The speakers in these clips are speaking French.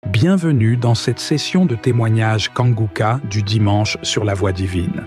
Bienvenue dans cette session de témoignage Kanguka du dimanche sur la Voie divine.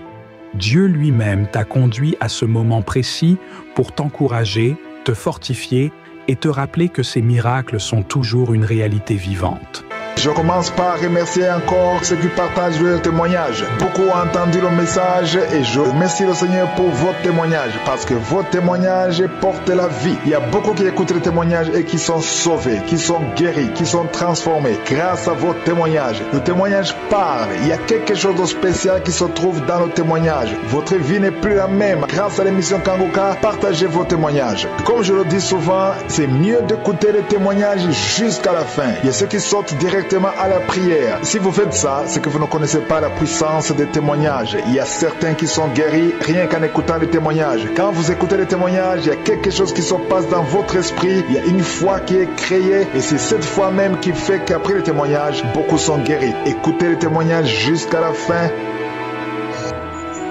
Dieu lui-même t'a conduit à ce moment précis pour t'encourager, te fortifier et te rappeler que ces miracles sont toujours une réalité vivante. Je commence par remercier encore ceux qui partagent leur témoignage. Beaucoup ont entendu le message et je remercie le Seigneur pour votre témoignage parce que votre témoignage porte la vie. Il y a beaucoup qui écoutent les témoignages et qui sont sauvés, qui sont guéris, qui sont transformés grâce à votre témoignage. Le témoignage parle. Il y a quelque chose de spécial qui se trouve dans le témoignage. Votre vie n'est plus la même. Grâce à l'émission Kanguka, partagez vos témoignages. Comme je le dis souvent, c'est mieux d'écouter les témoignages jusqu'à la fin. Il y a ceux qui sortent directement à la prière. Si vous faites ça, c'est que vous ne connaissez pas la puissance des témoignages. Il y a certains qui sont guéris rien qu'en écoutant les témoignages. Quand vous écoutez les témoignages, il y a quelque chose qui se passe dans votre esprit. Il y a une foi qui est créée et c'est cette foi même qui fait qu'après les témoignages, beaucoup sont guéris. Écoutez les témoignages jusqu'à la fin.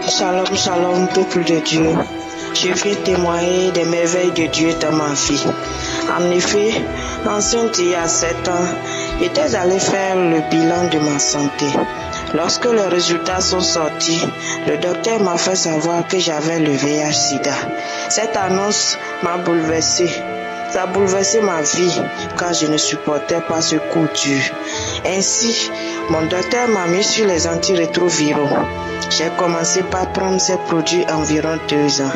Shalom, shalom, peuple de Dieu. Je viens témoigner des merveilles de Dieu dans ma vie. En effet, enceinte il y a 7 ans, j'étais allé faire le bilan de ma santé. Lorsque les résultats sont sortis, le docteur m'a fait savoir que j'avais le VIH/SIDA. Cette annonce m'a bouleversé. Ça a bouleversé ma vie car je ne supportais pas ce coup dur. Ainsi, mon docteur m'a mis sur les antirétroviraux. J'ai commencé par prendre ces produits environ 2 ans.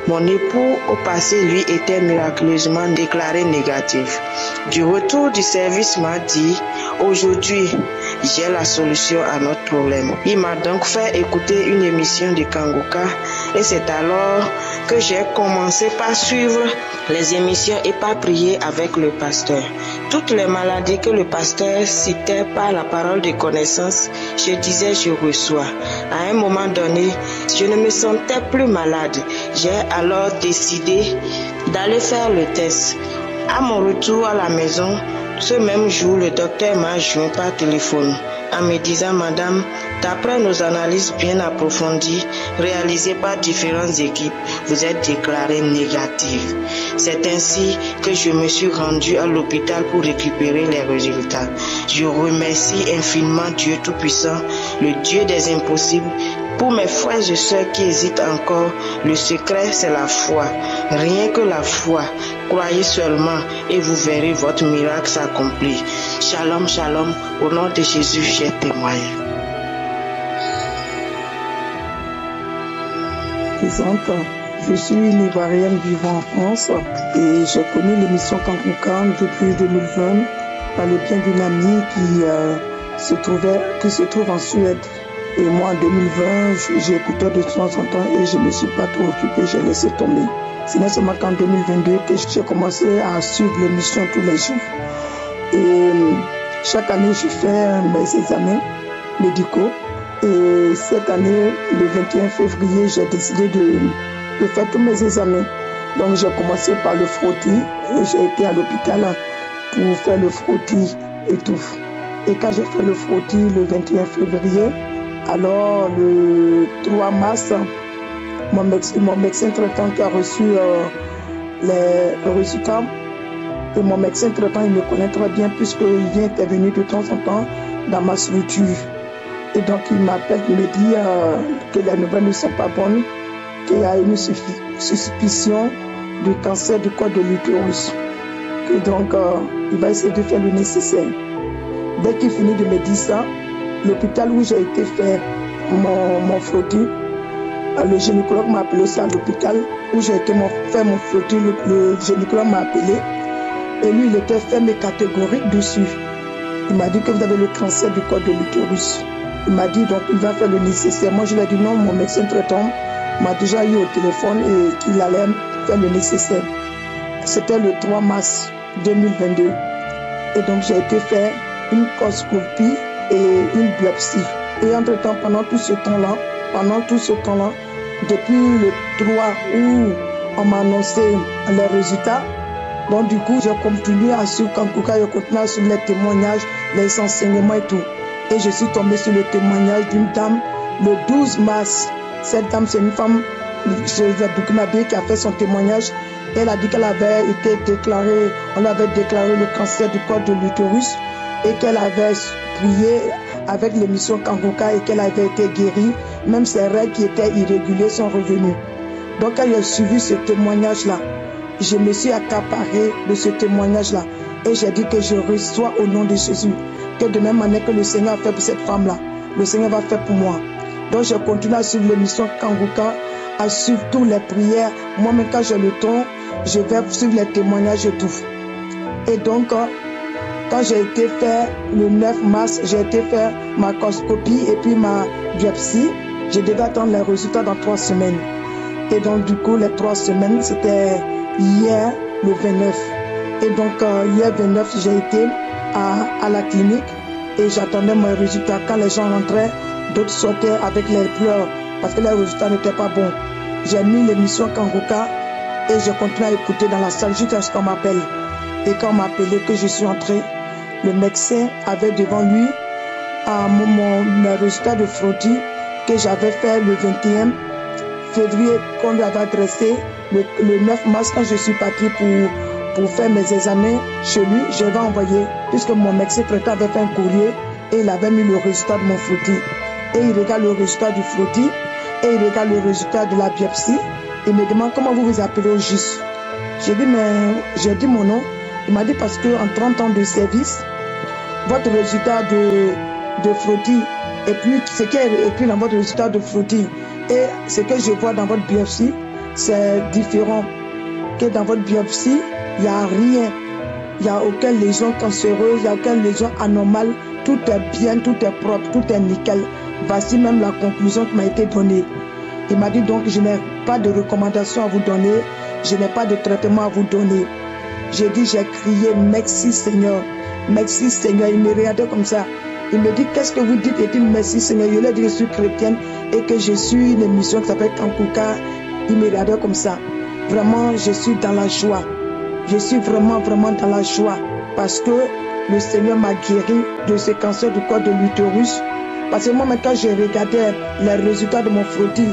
Mon époux au passé, lui, était miraculeusement déclaré négatif. Du retour du service m'a dit, aujourd'hui, j'ai la solution à notre problème. Il m'a donc fait écouter une émission de Kanguka et c'est alors que j'ai commencé par suivre les émissions et par prier avec le pasteur. Toutes les maladies que le pasteur citait par la parole de connaissance, je disais je reçois. À un moment donné, je ne me sentais plus malade. J'ai alors décidé d'aller faire le test. À mon retour à la maison, ce même jour, le docteur m'a joint par téléphone en me disant « Madame, d'après nos analyses bien approfondies, réalisées par différentes équipes, vous êtes déclarée négative. » C'est ainsi que je me suis rendue à l'hôpital pour récupérer les résultats. Je remercie infiniment Dieu Tout-Puissant, le Dieu des impossibles. Pour mes frères et sœurs qui hésitent encore, le secret c'est la foi. Rien que la foi. Croyez seulement et vous verrez votre miracle s'accomplir. Shalom, shalom. Au nom de Jésus, j'ai témoigné. Je suis une Ivoirienne vivant en France et j'ai connu l'émission Kanguka depuis 2020 par le bien d'une amie qui se trouve en Suède. Et moi, en 2020, j'écoutais de temps en temps et je ne me suis pas trop occupée, j'ai laissé tomber. Ce n'est seulement qu'en 2022 que j'ai commencé à suivre l'émission tous les jours. Et chaque année, je fais mes examens médicaux. Et cette année, le 21 février, j'ai décidé de faire tous mes examens. Donc, j'ai commencé par le frottis. J'ai été à l'hôpital pour faire le frottis et tout. Et quand j'ai fait le frottis le 21 février, alors le 3 mars, mon médecin traitant qui a reçu les résultats, et mon médecin traitant, il me connaît très bien puisqu'il vient intervenir de temps en temps dans ma structure. Et donc il m'appelle, il me dit que les nouvelles ne sont pas bonnes, qu'il y a une suspicion de cancer du col de l'utérus. Et donc il va essayer de faire le nécessaire. Dès qu'il finit de me dire ça, l'hôpital où j'ai été faire mon frottis, le gynécologue m'a appelé aussi à l'hôpital où j'ai été faire mon frottis. Le gynécologue m'a appelé et lui, il était ferme et catégorique dessus. Il m'a dit que vous avez le cancer du col de l'utérus. Il m'a dit donc il va faire le nécessaire. Moi, je lui ai dit non, mon médecin traitant m'a déjà eu au téléphone et qu'il allait faire le nécessaire. C'était le 3 mars 2022. Et donc, j'ai été faire une colposcopie et une biopsie. Et entre-temps, pendant tout ce temps-là, depuis le 3 où on m'a annoncé les résultats, donc du coup, j'ai continué à suivre Kanguka, j'ai continué à suivre les témoignages, les enseignements et tout. Et je suis tombée sur le témoignage d'une dame le 12 mars. Cette dame, c'est une femme burkinabé qui a fait son témoignage. Elle a dit qu'elle avait été déclarée, on avait déclaré le cancer du col de l'utérus. et qu'elle avait prié avec l'émission Kanguka et qu'elle avait été guérie, même ses règles qui étaient irrégulières sont revenues. Donc quand j'ai suivi ce témoignage-là, je me suis accaparé de ce témoignage-là et j'ai dit que je reçois au nom de Jésus, que de même manière que le Seigneur a fait pour cette femme-là, le Seigneur va faire pour moi. Donc je continue à suivre l'émission Kanguka, à suivre toutes les prières. Moi-même quand j'ai le temps, je vais suivre les témoignages et tout. Et donc quand j'ai été faire le 9 mars, j'ai été faire ma colposcopie et puis ma biopsie. Je devais attendre les résultats dans 3 semaines. Et donc du coup les 3 semaines c'était hier le 29. Et donc hier 29 j'ai été à la clinique et j'attendais mes résultats. Quand les gens rentraient, d'autres sortaient avec les pleurs parce que les résultats n'étaient pas bons. J'ai mis l'émission Kanguka et je continue à écouter dans la salle jusqu'à ce qu'on m'appelle. Et quand on m'a appelé que je suis entrée, le médecin avait devant lui mes résultats de frottis que j'avais fait le 21 février qu'on lui avait adressé. Le 9 mars, quand je suis partie pour faire mes examens chez lui, je vais envoyer, puisque mon médecin traitant avait fait un courrier et il avait mis le résultat de mon frottis. Et il regarde le résultat du frottis et il regarde le résultat de la biopsie. Il me demande comment vous vous appelez au juste. J'ai dit, mais j'ai dit mon nom. Il m'a dit parce qu'en 30 ans de service, votre résultat de frottis et puis ce qui est écrit dans votre résultat de frottis et ce que je vois dans votre biopsie, c'est différent. Que dans votre biopsie, il n'y a rien. Il n'y a aucune lésion cancéreuse, il n'y a aucune lésion anormale. Tout est bien, tout est propre, tout est nickel. Voici même la conclusion qui m'a été donnée. Il m'a dit donc, je n'ai pas de recommandation à vous donner, je n'ai pas de traitement à vous donner. J'ai dit, j'ai crié, merci Seigneur, merci Seigneur. Il me regardait comme ça. Il me dit, qu'est-ce que vous dites? Il dit, merci Seigneur. Je lui ai dit, je suis chrétienne et que je suis une émission qui s'appelle Kanguka. Il me regardait comme ça. Vraiment, je suis dans la joie. Je suis vraiment dans la joie parce que le Seigneur m'a guéri de ce cancer du col de l'utérus. Parce que moi, quand je regardais les résultats de mon frottis,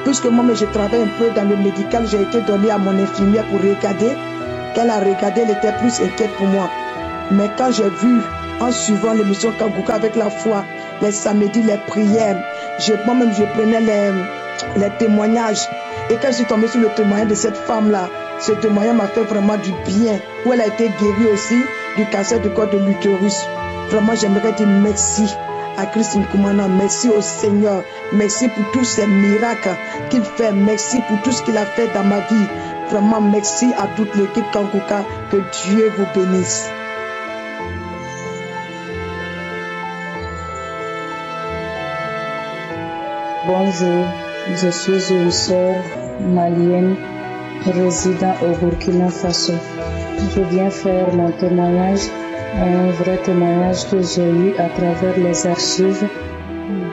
puisque moi, je travaille un peu dans le médical, j'ai été donné à mon infirmière pour regarder. Qu'elle a regardé, elle était plus inquiète pour moi. Mais quand j'ai vu, en suivant l'émission Kanguka avec la foi, les samedis, les prières, moi-même, je prenais les témoignages. Et quand je suis tombée sur le témoignage de cette femme-là, ce témoignage m'a fait vraiment du bien, où elle a été guérie aussi du cancer du col de l'utérus. Vraiment, j'aimerais dire merci à Christ Nkoumana, merci au Seigneur, merci pour tous ces miracles qu'il fait, merci pour tout ce qu'il a fait dans ma vie. Vraiment, merci à toute l'équipe Kanguka, que Dieu vous bénisse. Bonjour, je suis une sœur malienne résidant au Burkina Faso. Je viens faire mon témoignage, un vrai témoignage que j'ai eu à travers les archives.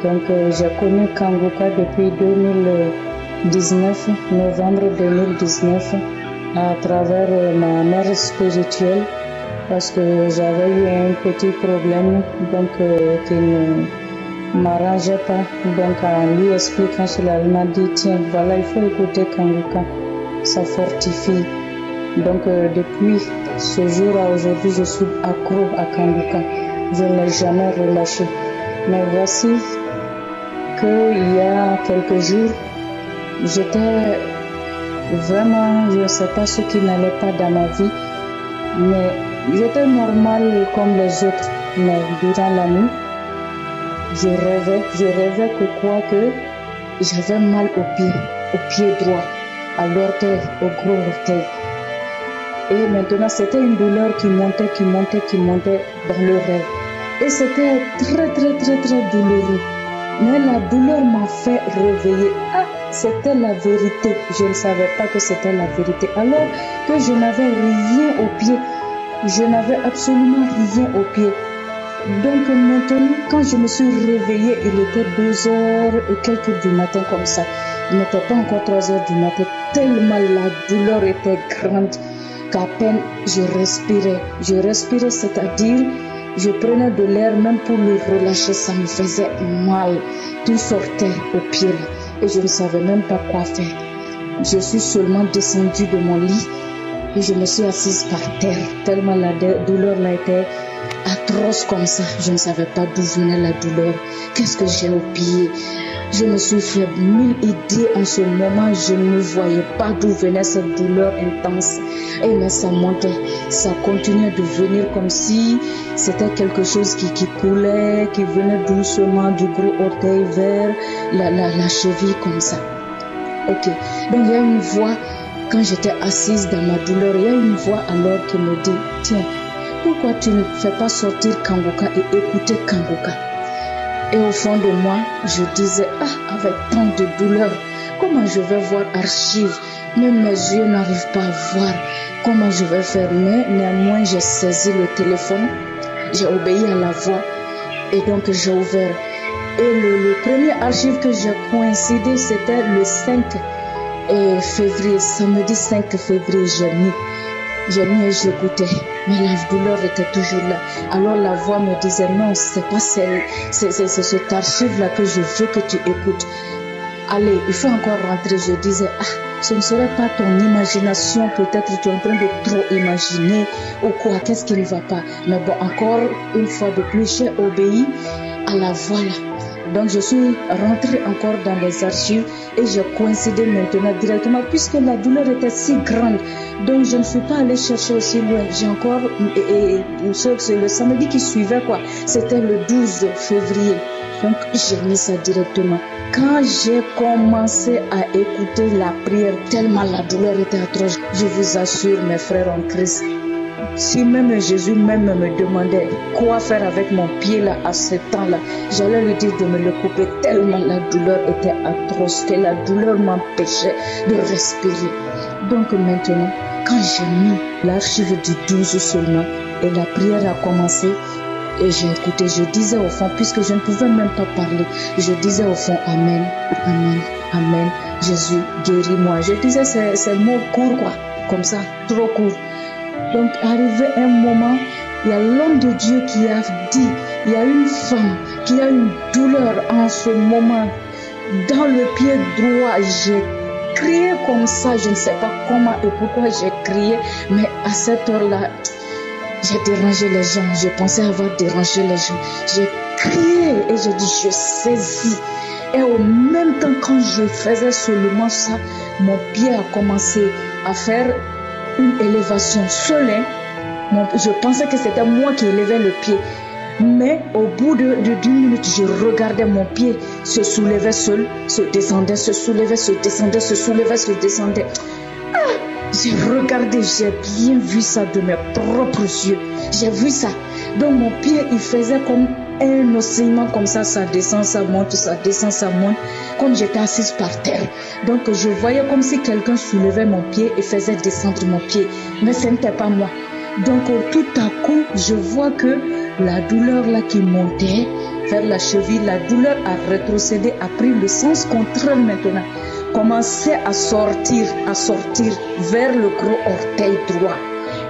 Donc j'ai connu Kanguka depuis 2019, novembre 2019, à travers ma mère spirituelle, parce que j'avais eu un petit problème donc qui ne m'arrangeait pas. Donc en lui expliquant cela, elle m'a dit, tiens, voilà, il faut écouter Kanguka, ça fortifie. Donc depuis ce jour à aujourd'hui, je suis accro à Kanguka. Je ne l'ai jamais relâché. Mais voici qu'il y a quelques jours, j'étais vraiment, je ne sais pas ce qui n'allait pas dans ma vie, mais j'étais normale comme les autres. Mais durant la nuit, je rêvais que j'avais mal au pied droit, à l'orteil, au gros orteil. Et maintenant, c'était une douleur qui montait dans le rêve. Et c'était très douloureux. Mais la douleur m'a fait réveiller. Ah, c'était la vérité. Je ne savais pas que c'était la vérité. Alors que je n'avais rien au pied. Je n'avais absolument rien au pied. Donc maintenant, quand je me suis réveillée, il était 2h et quelques du matin comme ça. Il n'était pas encore 3h du matin. Tellement la douleur était grande qu'à peine je respirais. Je respirais, c'est-à-dire je prenais de l'air même pour le relâcher, ça me faisait mal. Tout sortait au pied là et je ne savais même pas quoi faire. Je suis seulement descendue de mon lit et je me suis assise par terre tellement la douleur là était atroce comme ça. Je ne savais pas d'où venait la douleur. Qu'est-ce que j'ai oublié? Je me suis fait 1000 idées en ce moment. Je ne voyais pas d'où venait cette douleur intense. Et mais ça montait, ça continuait de venir comme si c'était quelque chose qui coulait, qui venait doucement du gros orteil vers la cheville comme ça. Ok, donc il y a une voix, quand j'étais assise dans ma douleur, il y a une voix alors qui me dit, tiens, pourquoi tu ne fais pas sortir Kangoka et écouter Kangoka? Et au fond de moi, je disais, avec tant de douleur, comment je vais voir Archive? Même mes yeux n'arrivent pas à voir comment je vais faire. Mais néanmoins, j'ai saisi le téléphone, j'ai obéi à la voix et donc j'ai ouvert. Et le premier Archive que j'ai coïncidé, c'était le 5 février, samedi 5 février, j'ai mis et j'écoutais, mais la douleur était toujours là. Alors la voix me disait, non, c'est pas celle, c'est cet archive-là que je veux que tu écoutes. Allez, il faut encore rentrer. Je disais, ce ne serait pas ton imagination, peut-être tu es en train de trop imaginer ou quoi, qu'est-ce qui ne va pas. Mais bon, encore une fois de plus, j'ai obéi à la voix là. Donc je suis rentrée encore dans les archives et j'ai coïncidé maintenant directement puisque la douleur était si grande. Donc je ne suis pas allée chercher aussi loin. J'ai encore, c'est le samedi qui suivait quoi, c'était le 12 février. Donc j'ai mis ça directement. Quand j'ai commencé à écouter la prière, tellement la douleur était atroce, je vous assure mes frères en Christ, si même Jésus même me demandait quoi faire avec mon pied là à ce temps-là, j'allais lui dire de me le couper tellement la douleur était atroce, que la douleur m'empêchait de respirer. Donc maintenant, quand j'ai mis l'archive du 12 seulement et la prière a commencé, et j'ai écouté, je disais au fond, puisque je ne pouvais même pas parler, je disais au fond, Amen, Amen, Amen, Jésus, guéris-moi. Je disais ces mots courts quoi, comme ça, trop court. Donc, arrivé un moment, il y a l'homme de Dieu qui a dit, il y a une femme qui a une douleur en ce moment. Dans le pied droit, j'ai crié comme ça, je ne sais pas comment et pourquoi j'ai crié, mais à cette heure-là, j'ai dérangé les gens, je pensais avoir dérangé les gens. J'ai crié et j'ai dit, je saisis. Et au même temps, quand je faisais seulement ça, mon pied a commencé à faire une élévation seule. Je pensais que c'était moi qui élevais le pied. Mais au bout d'une minute, je regardais mon pied se soulevait seul, se descendait, se soulevait, se descendait, se soulevait, se descendait. J'ai regardé, j'ai bien vu ça de mes propres yeux. J'ai vu ça. Donc mon pied, il faisait comme un oscillement comme ça descend, ça monte, ça descend, ça monte, comme j'étais assise par terre. Donc je voyais comme si quelqu'un soulevait mon pied et faisait descendre mon pied. Mais ce n'était pas moi. Donc tout à coup, je vois que la douleur là qui montait vers la cheville, la douleur a rétrocédé, a pris le sens contraire maintenant. Commençait à sortir vers le gros orteil droit.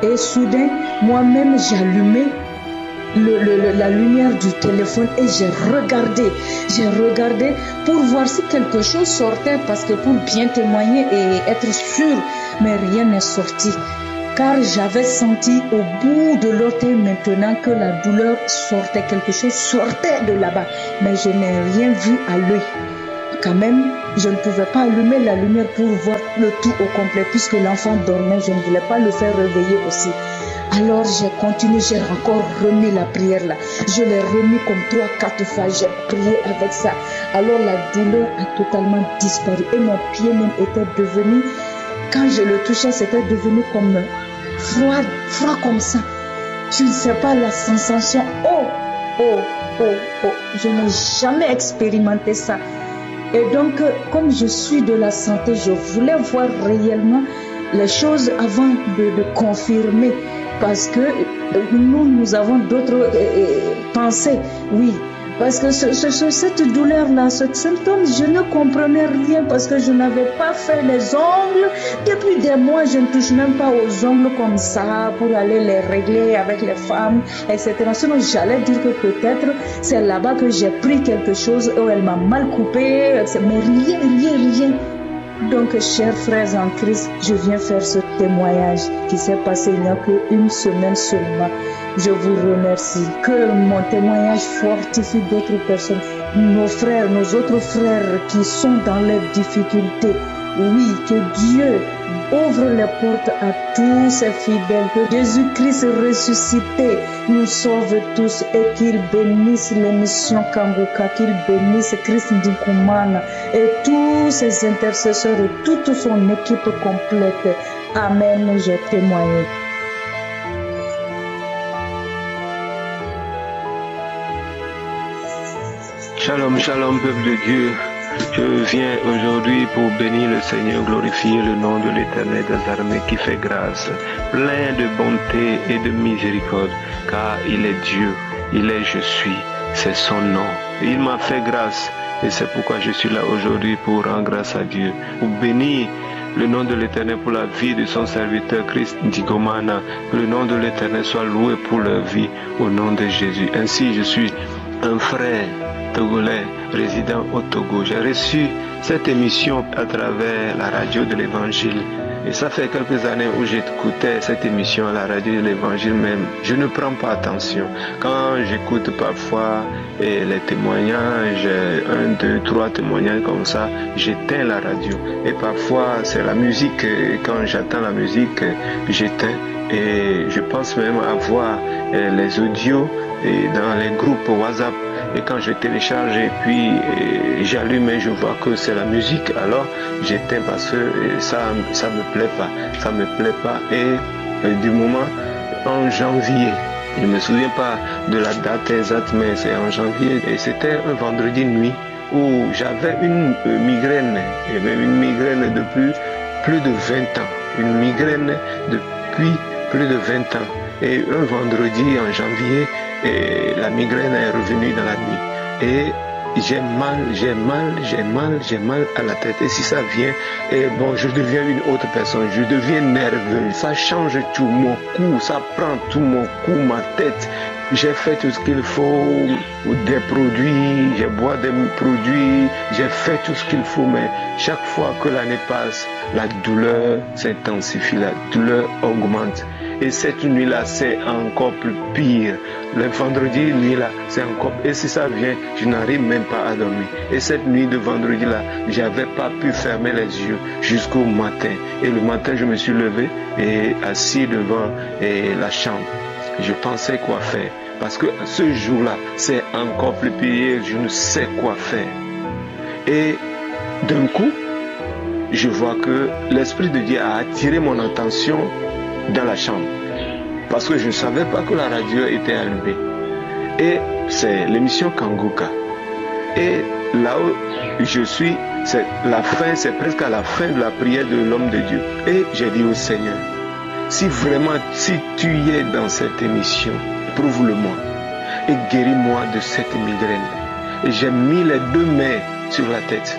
Et soudain, moi-même, j'ai allumé la lumière du téléphone et j'ai regardé pour voir si quelque chose sortait, parce que pour bien témoigner et être sûr, mais rien n'est sorti. Car j'avais senti au bout de l'orteil maintenant que la douleur sortait, quelque chose sortait de là-bas, mais je n'ai rien vu à l'œil. Quand même, je ne pouvais pas allumer la lumière pour voir le tout au complet, puisque l'enfant dormait, je ne voulais pas le faire réveiller aussi. Alors j'ai continué, j'ai encore remis la prière là. Je l'ai remis comme 3-4 fois, j'ai prié avec ça. Alors la douleur a totalement disparu et mon pied même était devenu, quand je le touchais, c'était devenu comme froid comme ça. Je ne sais pas la sensation, je n'ai jamais expérimenté ça. Et donc, comme je suis de la santé, je voulais voir réellement les choses avant de confirmer. Parce que nous avons d'autres pensées. Oui, parce que cette douleur-là, ce symptôme, je ne comprenais rien parce que je n'avais pas fait les ongles. Depuis des mois, je ne touche même pas aux ongles comme ça pour aller les régler avec les femmes, etc. Sinon, j'allais dire que peut-être c'est là-bas que j'ai pris quelque chose où elle m'a mal coupé, mais rien. Donc, chers frères en Christ, je viens faire ce témoignage qui s'est passé il n'y a qu'une semaine seulement. Je vous remercie. Que mon témoignage fortifie d'autres personnes, nos frères, nos autres frères qui sont dans les difficultés. Oui, que Dieu ouvre les portes à tous ses fidèles, que Jésus-Christ ressuscité nous sauve tous et qu'il bénisse l'émission Kanguka, qu'il bénisse Christ Ndikumana et tous ses intercesseurs et toute son équipe complète. Amen, j'ai témoigné. Shalom, shalom, peuple de Dieu. Je viens aujourd'hui pour bénir le Seigneur, glorifier le nom de l'Éternel des armées qui fait grâce, plein de bonté et de miséricorde, car il est Dieu, il est je suis, c'est son nom. Il m'a fait grâce et c'est pourquoi je suis là aujourd'hui pour rendre grâce à Dieu, pour bénir le nom de l'Éternel pour la vie de son serviteur Christ Ndikumana, que le nom de l'Éternel soit loué pour leur vie au nom de Jésus. Ainsi je suis un frère togolais résident au Togo. J'ai reçu cette émission à travers la radio de l'Évangile. Et ça fait quelques années où j'écoutais cette émission à la radio de l'Évangile même. Je ne prends pas attention. Quand j'écoute parfois les témoignages, 1, 2, 3 témoignages comme ça, j'éteins la radio. Et parfois c'est la musique. Et quand j'attends la musique, j'éteins. Et je pense même avoir les audios dans les groupes WhatsApp. Et quand je télécharge et puis j'allume et je vois que c'est la musique, alors j'éteins parce que ça me plaît pas. Ça me plaît pas. Et du moment en janvier, je me souviens pas de la date exacte, mais c'est en janvier. Et c'était un vendredi nuit où j'avais une migraine. J'avais une migraine depuis plus de 20 ans. Une migraine depuis plus de 20 ans. Et un vendredi en janvier, la migraine est revenue dans la nuit. Et j'ai mal à la tête. Et si ça vient, je deviens une autre personne. Je deviens nerveux. Ça change tout mon cou. Ça prend tout mon cou, ma tête. J'ai fait tout ce qu'il faut, des produits, j'ai bois des produits, j'ai fait tout ce qu'il faut, mais chaque fois que l'année passe, la douleur s'intensifie, la douleur augmente. Et cette nuit-là, c'est encore plus pire. Le vendredi, nuit-là, c'est encore... Et si ça vient, je n'arrive même pas à dormir. Et cette nuit de vendredi-là, j'avais pas pu fermer les yeux jusqu'au matin. Et le matin, je me suis levé et assis devant la chambre. Je pensais quoi faire. Parce que ce jour-là, c'est encore plus pire. Je ne sais quoi faire. Et d'un coup, je vois que l'Esprit de Dieu a attiré mon attention dans la chambre. Parce que je ne savais pas que la radio était allumée. Et c'est l'émission Kanguka. Et là où je suis, c'est la fin, c'est presque à la fin de la prière de l'homme de Dieu. Et j'ai dit au Seigneur, si tu es dans cette émission, prouve-le-moi et guéris-moi de cette migraine. Et j'ai mis les deux mains sur la tête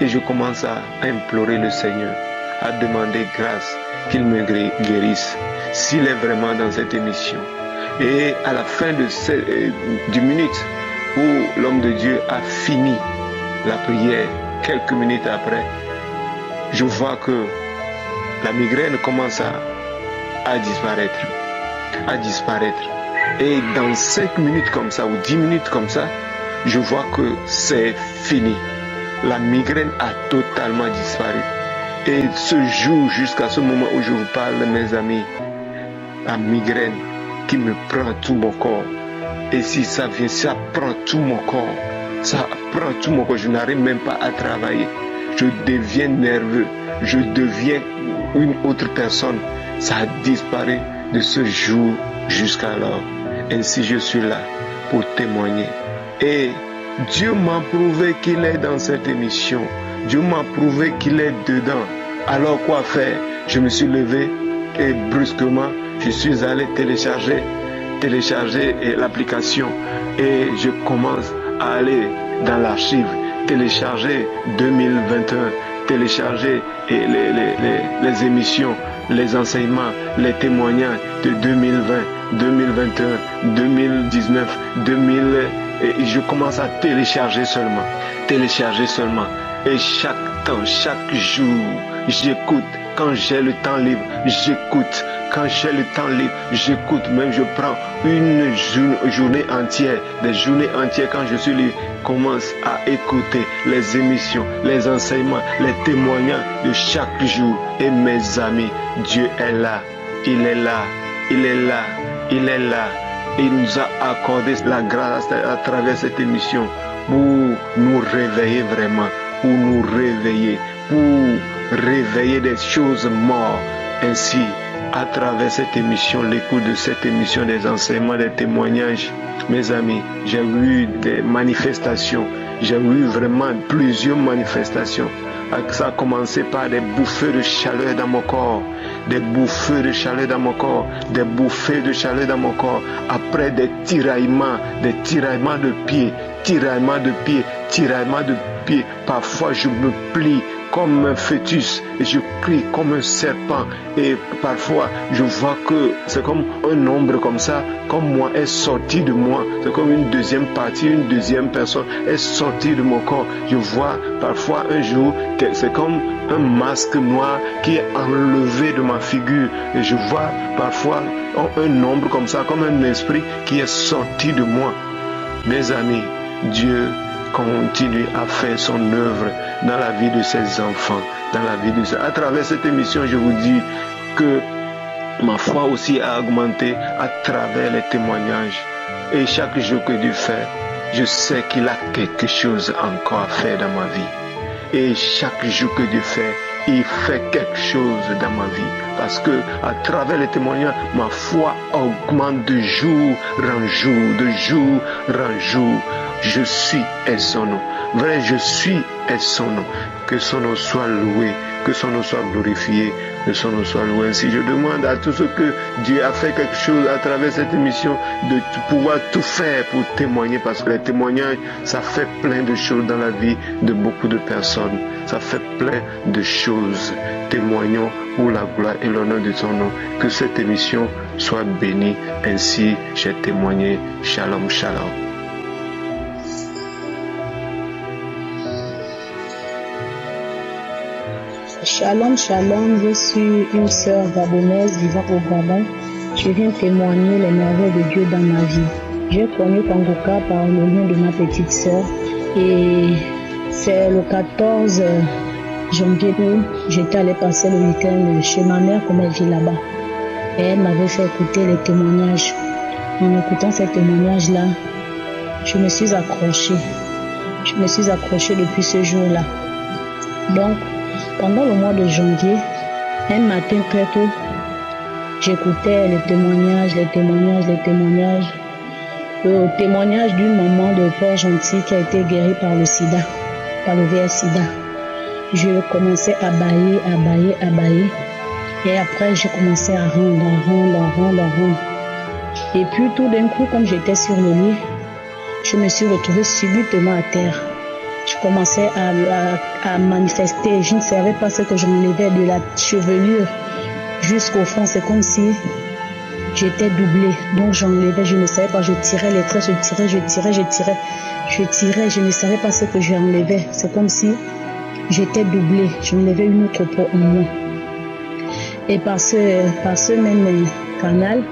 et je commence à implorer le Seigneur, à demander grâce qu'il me guérisse s'il est vraiment dans cette émission. Et à la fin du minute où l'homme de Dieu a fini la prière, quelques minutes après, je vois que la migraine commence à disparaître. Et dans 5 minutes comme ça, ou 10 minutes comme ça, je vois que c'est fini. La migraine a totalement disparu. Et ce jour, jusqu'à ce moment où je vous parle, mes amis, la migraine qui me prend tout mon corps. Et si ça vient, ça prend tout mon corps. Ça prend tout mon corps. Je n'arrive même pas à travailler. Je deviens nerveux. Je deviens une autre personne. Ça a disparu de ce jour jusqu'alors. Ainsi, je suis là pour témoigner. Et Dieu m'a prouvé qu'il est dans cette émission. Dieu m'a prouvé qu'il est dedans. Alors quoi faire? Je me suis levé et brusquement, je suis allé télécharger l'application et je commence à aller dans l'archive, télécharger 2021, télécharger les émissions, les enseignements, les témoignages de 2020, 2021, 2019, 2000 et je commence à télécharger seulement. Et chaque j'attends chaque jour, j'écoute. Quand j'ai le temps libre, j'écoute. Quand j'ai le temps libre, j'écoute. Même je prends une journée entière, des journées entières quand je suis libre, commence à écouter les émissions, les enseignements, les témoignages de chaque jour. Et mes amis, Dieu est là, il est là, il est là, il est là. Il nous a accordé la grâce à travers cette émission pour nous réveiller vraiment, pour nous réveiller, pour réveiller des choses mortes. Ainsi, à travers cette émission, l'écoute de cette émission, des enseignements, des témoignages, mes amis, j'ai vu des manifestations, j'ai vu vraiment plusieurs manifestations. Ça a commencé par des bouffées de chaleur dans mon corps, des bouffées de chaleur dans mon corps, des bouffées de chaleur dans mon corps, après des tiraillements de pieds, tiraillements de pieds, tiraillements de pieds. Parfois je me plie comme un fœtus et je crie comme un serpent, et parfois je vois que c'est comme un ombre comme ça, comme moi, est sorti de moi, c'est comme une deuxième partie, une deuxième personne est sortie de mon corps. Je vois parfois un jour que c'est comme un masque noir qui est enlevé de ma figure, et je vois parfois un ombre comme ça, comme un esprit qui est sorti de moi. Mes amis, Dieu continue à faire son œuvre dans la vie de ses enfants, dans la vie de ses... À travers cette émission, je vous dis que ma foi aussi a augmenté à travers les témoignages. Et chaque jour que Dieu fait, je sais qu'il a quelque chose encore à faire dans ma vie. Et chaque jour que Dieu fait, il fait quelque chose dans ma vie. Parce que à travers les témoignages, ma foi augmente de jour en jour, de jour en jour. Je suis est son nom. Vrai, je suis est son nom. Que son nom soit loué, que son nom soit glorifié, que son nom soit loué. Ainsi, je demande à tous ceux que Dieu a fait quelque chose à travers cette émission de pouvoir tout faire pour témoigner, parce que les témoignages, ça fait plein de choses dans la vie de beaucoup de personnes. Ça fait plein de choses. Témoignons pour la gloire et l'honneur de son nom. Que cette émission soit bénie. Ainsi, j'ai témoigné. Shalom, shalom. Shalom, shalom, je suis une sœur gabonaise vivant au Gabon. Je viens témoigner les merveilles de Dieu dans ma vie. J'ai connu Kanguka par le lien de ma petite sœur, et c'est le 14 janvier où j'étais allée passer le week-end chez ma mère comme elle vit là-bas. Et elle m'avait fait écouter les témoignages. En écoutant ces témoignages-là, je me suis accrochée. Je me suis accrochée depuis ce jour-là. Donc, pendant le mois de janvier, un matin très tôt, j'écoutais les témoignages. Le témoignage d'une maman de Port-Gentil qui a été guérie par le sida, par le VIH-Sida. Je commençais à bailler. Et après, j'ai commencé à rendre. Et puis tout d'un coup, comme j'étais sur le lit, je me suis retrouvée subitement à terre. Je commençais à manifester. Je ne savais pas ce que j'enlevais de la chevelure jusqu'au fond. C'est comme si j'étais doublée. Donc j'enlevais, je ne savais pas. Je tirais les traits, je tirais. Je ne savais pas ce que j'enlevais. C'est comme si j'étais doublée. J'enlevais une autre peau en moi. Et par ce même canal,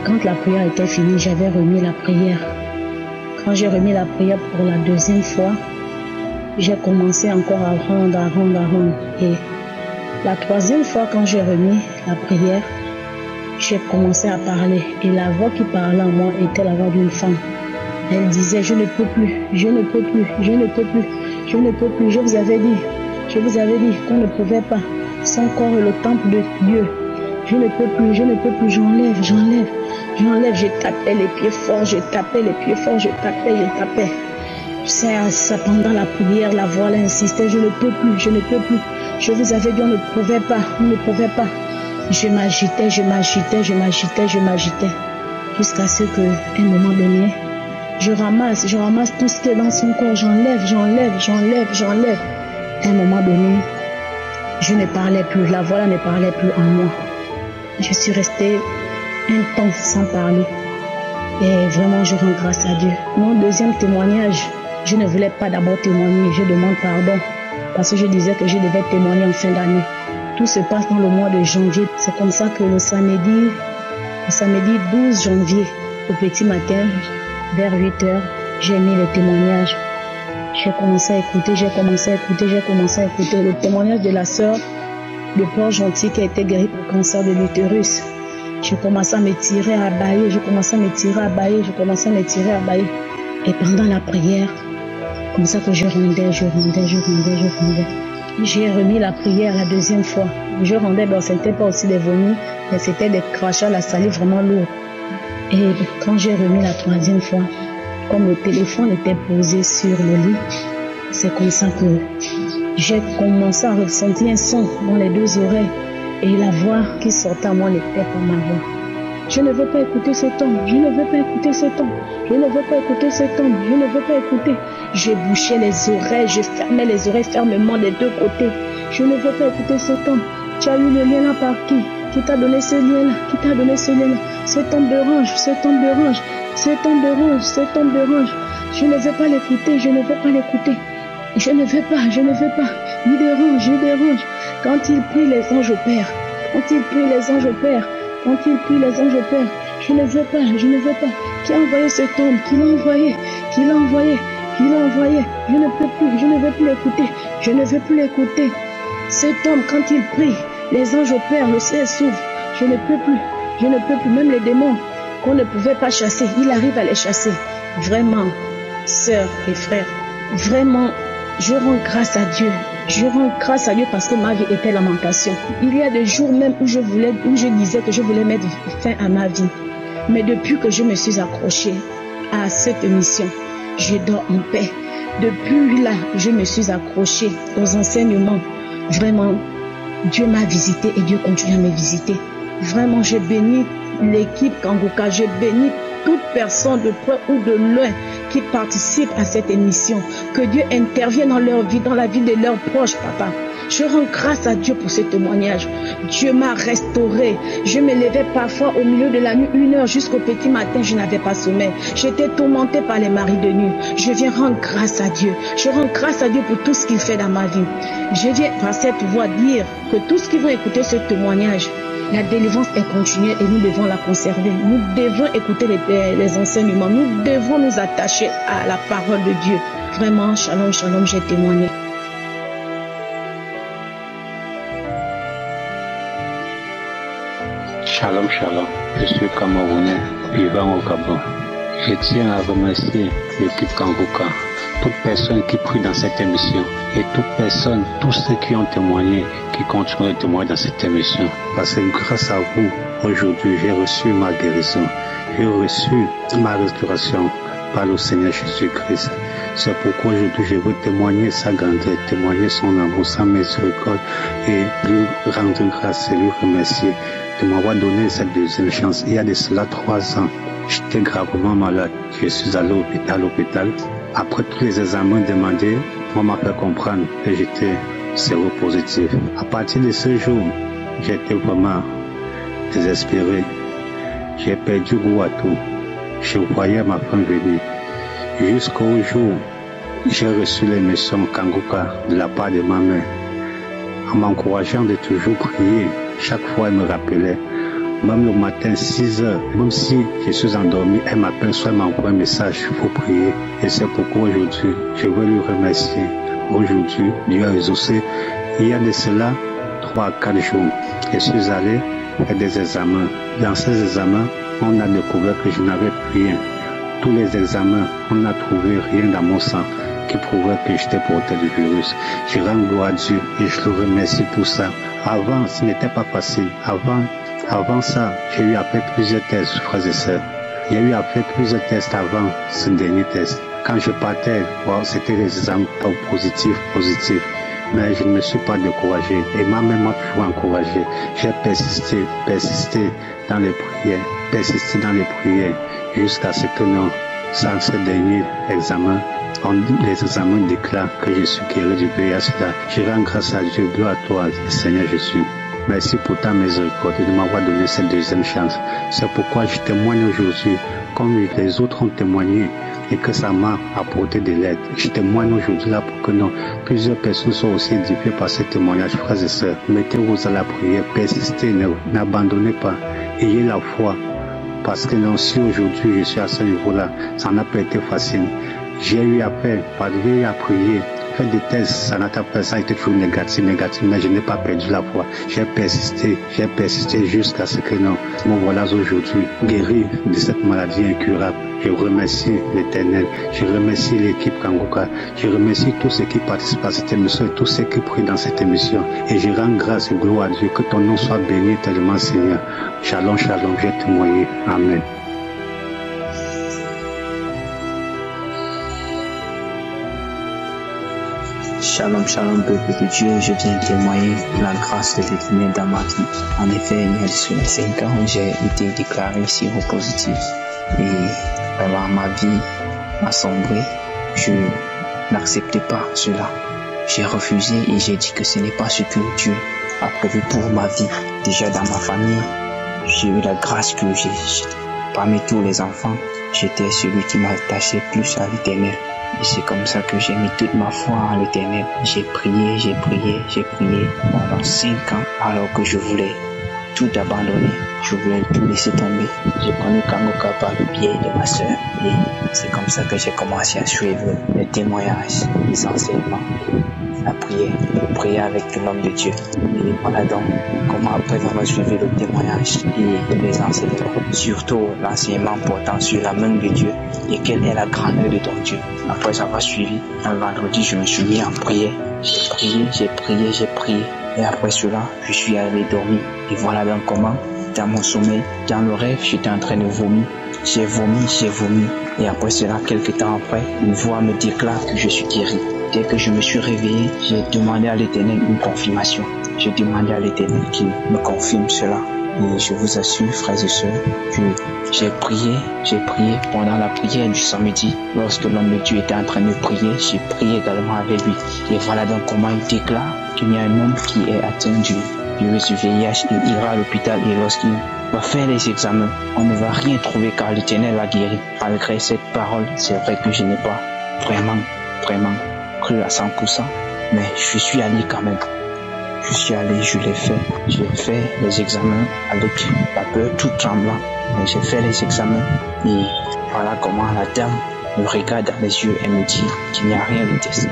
quand la prière était finie, j'avais remis la prière. Quand j'ai remis la prière pour la deuxième fois, j'ai commencé encore à rendre. Et la troisième fois, quand j'ai remis la prière, j'ai commencé à parler. Et la voix qui parlait en moi était la voix d'une femme. Elle disait, je ne peux plus. Je vous avais dit qu'on ne pouvait pas. Son corps est le temple de Dieu. Je ne peux plus, j'enlève. Je tapais les pieds forts, je tapais. Ça, pendant la prière, la voix insistait, je ne peux plus. Je vous avais dit, on ne pouvait pas. Je m'agitais. Jusqu'à ce qu'à un moment donné, je ramasse tout ce qui est dans son corps, j'enlève. À un moment donné, je ne parlais plus, la voix ne parlait plus en moi. Je suis restée un temps sans parler. Et vraiment, je rends grâce à Dieu. Mon deuxième témoignage, je ne voulais pas d'abord témoigner. Je demande pardon parce que je disais que je devais témoigner en fin d'année. Tout se passe dans le mois de janvier. C'est comme ça que le samedi 12 janvier, au petit matin, vers 8h, j'ai mis le témoignage. J'ai commencé à écouter le témoignage de la sœur de Port-Gentil qui a été guérie pour cancer de l'utérus. Je commençais à me tirer, à bailler, Et pendant la prière, comme ça que je rendais. J'ai remis la prière la deuxième fois. Je rendais, ce n'était pas aussi des vomis, mais c'était des crachats, la salive vraiment lourde. Et quand j'ai remis la troisième fois, comme le téléphone était posé sur le lit, c'est comme ça que j'ai commencé à ressentir un son dans les deux oreilles. Et la voix qui sortait à moi n'était pas ma voix. Je ne veux pas écouter cet homme. Je bouchais les oreilles, je fermais les oreilles fermement des deux côtés. Je ne veux pas écouter cet homme. Tu as eu le lien là par qui? Qui t'a donné ce lien-là? Cet homme dérange. Je ne veux pas l'écouter. Je ne veux pas. Il dérange. Quand il prie, les anges opèrent. Je ne veux pas. Qui a envoyé cet homme? Qui l'a envoyé? Je ne veux plus l'écouter. Cet homme, quand il prie, les anges opèrent, le ciel s'ouvre. Je ne peux plus. Même les démons qu'on ne pouvait pas chasser, il arrive à les chasser. Vraiment, sœurs et frères, vraiment, je rends grâce à Dieu. Parce que ma vie était lamentation. Il y a des jours même où je disais que je voulais mettre fin à ma vie. Mais depuis que je me suis accrochée à cette mission, je dors en paix. Depuis là, je me suis accrochée aux enseignements. Vraiment, Dieu m'a visité et Dieu continue à me visiter. Vraiment, je bénis l'équipe Kanguka, je bénis toute personne de près ou de loin qui participe à cette émission. Que Dieu intervienne dans leur vie, dans la vie de leurs proches, papa. Je rends grâce à Dieu pour ce témoignage. Dieu m'a restauré. Je me levais parfois au milieu de la nuit, 1h jusqu'au petit matin, je n'avais pas sommeil. J'étais tourmentée par les maris de nuit. Je viens rendre grâce à Dieu. Je rends grâce à Dieu pour tout ce qu'il fait dans ma vie. Je viens par cette voix dire que tous ceux qui vont écouter ce témoignage, la délivrance est continuelle et nous devons la conserver. Nous devons écouter les enseignements. Nous devons nous attacher à la parole de Dieu. Vraiment, shalom, shalom, j'ai témoigné. Shalom, shalom. Je suis Camerounais, vivant au Gabon. Je tiens à remercier l'équipe Kanguka, toute personne qui prie dans cette émission et toute personne, tous ceux qui ont témoigné, qui continuent de témoigner dans cette émission. Parce que grâce à vous, aujourd'hui, j'ai reçu ma guérison. J'ai reçu ma restauration par le Seigneur Jésus-Christ. C'est pourquoi aujourd'hui je veux témoigner sa grandeur, témoigner son amour, sa miséricorde et lui rendre grâce et lui remercier de m'avoir donné cette deuxième chance. Il y a de cela 3 ans, j'étais gravement malade. Je suis allé à l'hôpital. Après tous les examens demandés, on m'a fait comprendre que j'étais séropositif. À partir de ce jour, j'étais vraiment désespéré. J'ai perdu goût à tout. Je voyais ma fin venir. Jusqu'au jour où j'ai reçu l'émission Kanguka de la part de ma mère. En m'encourageant de toujours prier, chaque fois elle me rappelait, même le matin 6h, même si je suis endormi, elle m'appelle, soit elle m'envoie un message, il faut prier. Et c'est pourquoi aujourd'hui, je veux lui remercier. Aujourd'hui, Dieu a exaucé. Il y a de cela 3 à 4 jours. Je suis allé faire des examens. Dans ces examens, on a découvert que je n'avais plus rien. Tous les examens, on n'a trouvé rien dans mon sang qui prouvait que j'étais porteur du virus. Je rends gloire à Dieu et je le remercie pour ça. Avant, ce n'était pas facile. Avant ça, j'ai eu à faire plusieurs tests, frères et sœurs. Il y a eu à faire plusieurs tests avant ce dernier test. Quand je partais, c'était des examens positifs. Mais je ne me suis pas découragé. Et ma mère m'a toujours encouragé. J'ai persisté dans les prières, jusqu'à ce que non, sans ce dernier examen, les examens déclarent que je suis guéri du VIH-Sida. Je rends grâce à Dieu, gloire à toi, Seigneur Jésus. Merci pour ta miséricorde et de m'avoir donné cette deuxième chance. C'est pourquoi je témoigne aujourd'hui, comme les autres ont témoigné, et que ça m'a apporté de l'aide. Je témoigne aujourd'hui là pour que non, plusieurs personnes soient aussi édifiées par ce témoignage, frères et sœurs. Mettez-vous à la prière, persistez, n'abandonnez pas, ayez la foi. Parce que non, si aujourd'hui je suis à ce niveau-là, ça n'a pas été facile. J'ai eu à faire, parler à prier, faire des tests, ça a été toujours négatif, mais je n'ai pas perdu la foi. J'ai persisté jusqu'à ce que non, me voilà aujourd'hui guéri de cette maladie incurable. Je remercie l'Éternel, je remercie l'équipe Kanguka, je remercie tous ceux qui participent à cette émission et tous ceux qui prient dans cette émission. Et je rends grâce et gloire à Dieu, que ton nom soit béni tellement, Seigneur. Shalom, shalom, j'ai témoigné. Amen. Shalom, shalom, peuple de Dieu, je viens témoigner la grâce de l'Éternel dans ma vie. En effet, il y a 5 ans, j'ai été déclaré séropositif et vraiment ma vie a sombré. Je n'acceptais pas cela. J'ai refusé et j'ai dit que ce n'est pas ce que Dieu a prévu pour ma vie. Déjà dans ma famille, j'ai eu la grâce que parmi tous les enfants, j'étais celui qui m'attachait plus à l'Éternel. Et c'est comme ça que j'ai mis toute ma foi en l'Éternel. J'ai prié pendant 5 ans alors que je voulais tout abandonner. Je voulais tout laisser tomber. J'ai connu Kanguka par le biais de ma soeur et c'est comme ça que j'ai commencé à suivre les témoignages, les enseignements, la prier avec l'homme de Dieu. Et voilà donc comment après avoir suivi le témoignage et les enseignements, surtout l'enseignement portant sur la main de Dieu et quelle est la grandeur de ton Dieu. Après avoir suivi, un vendredi, je me suis mis en prière. J'ai prié. Et après cela, je suis allé dormir. Et voilà donc comment, dans mon sommeil, dans le rêve, j'étais en train de vomir. J'ai vomi. Et après cela, quelques temps après, une voix me déclare que je suis guéri. Dès que je me suis réveillé, j'ai demandé à l'Éternel une confirmation. J'ai demandé à l'Éternel qu'il me confirme cela. Et je vous assure, frères et sœurs, que j'ai prié pendant la prière du samedi. Lorsque l'homme de Dieu était en train de prier, j'ai prié également avec lui. Et voilà donc comment il déclare qu'il y a un homme qui est atteint du virus du VIH. Il ira à l'hôpital et lorsqu'il va faire les examens, on ne va rien trouver car l'Éternel l'a guéri. Malgré cette parole, c'est vrai que je n'ai pas vraiment cru à 100%, mais je suis allé quand même. Je suis allé, je l'ai fait. J'ai fait les examens avec la peur, tout tremblant. Mais j'ai fait les examens et voilà comment la dame me regarde dans les yeux et me dit qu'il n'y a rien de test.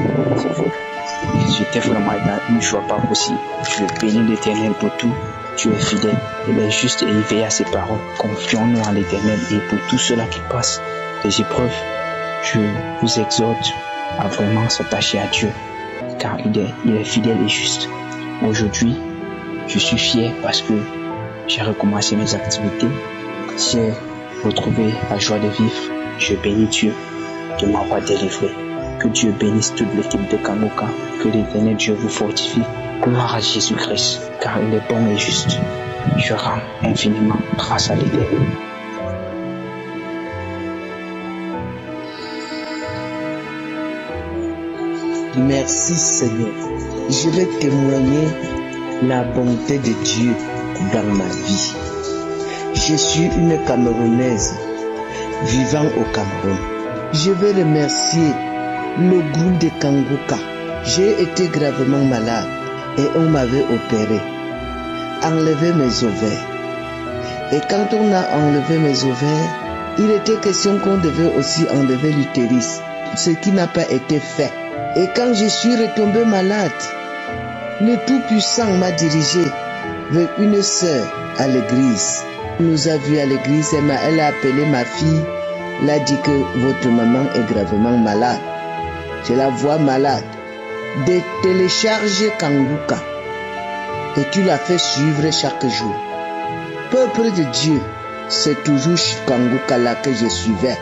J'étais vraiment dans une joie pas possible. Je bénis l'Éternel pour tout. Tu es fidèle, il est juste et il veille à ses paroles. Confions-nous en l'Éternel et pour tous ceux-là qui passent des épreuves, je vous exhorte à vraiment s'attacher à Dieu car il est fidèle et juste. Aujourd'hui, je suis fier parce que j'ai recommencé mes activités. J'ai retrouvé la joie de vivre. Je bénis Dieu de m'avoir délivré. Que Dieu bénisse toute l'équipe de Kanguka. Que l'Éternel Dieu vous fortifie. Gloire à Jésus-Christ, car il est bon et juste. Je rends infiniment grâce à l'Éternel. Merci Seigneur. Je vais témoigner la bonté de Dieu dans ma vie. Je suis une Camerounaise vivant au Cameroun. Je vais remercier le groupe de Kanguka. J'ai été gravement malade et on m'avait opéré, enlevé mes ovaires. Et quand on a enlevé mes ovaires, il était question qu'on devait aussi enlever l'utérus, ce qui n'a pas été fait. Et quand je suis retombé malade, le Tout-Puissant m'a dirigé vers une sœur à l'église. Elle nous a vus à l'église, elle a appelé ma fille, elle a dit que votre maman est gravement malade. Je la vois malade. De télécharger Kanguka et tu la fais suivre chaque jour. Peuple de Dieu, c'est toujours Kanguka là que je suivais.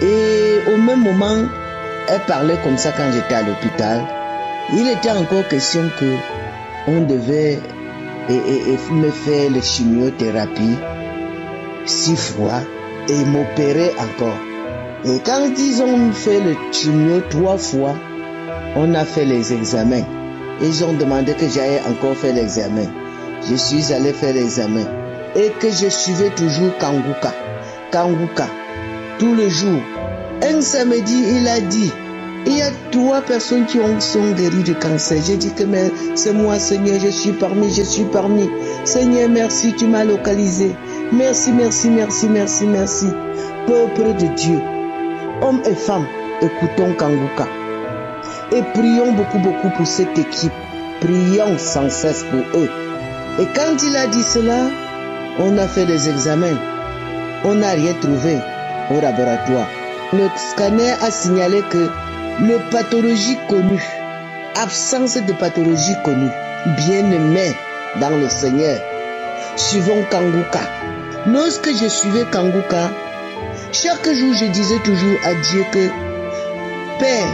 Et au même moment, elle parlait comme ça quand j'étais à l'hôpital. Il était encore question que on devait me faire la chimiothérapie 6 fois et m'opérer encore. Et quand ils ont fait le chimio 3 fois, on a fait les examens. Ils ont demandé que j'aille encore faire l'examen. Je suis allé faire l'examen. Et que je suivais toujours Kanguka. Tous les jours. Un samedi, il a dit, il y a 3 personnes qui sont guéries du cancer. J'ai dit que c'est moi, Seigneur, je suis parmi. Seigneur, merci, tu m'as localisé. Merci. Peuple de Dieu, hommes et femmes, écoutons Kanguka. Et prions beaucoup pour cette équipe. Prions sans cesse pour eux. Et quand il a dit cela, on a fait des examens. On n'a rien trouvé au laboratoire. Le scanner a signalé que les pathologies connues, absence de pathologie connue, bien-aimés dans le Seigneur, suivons Kanguka. Lorsque je suivais Kanguka, chaque jour je disais toujours à Dieu que Père,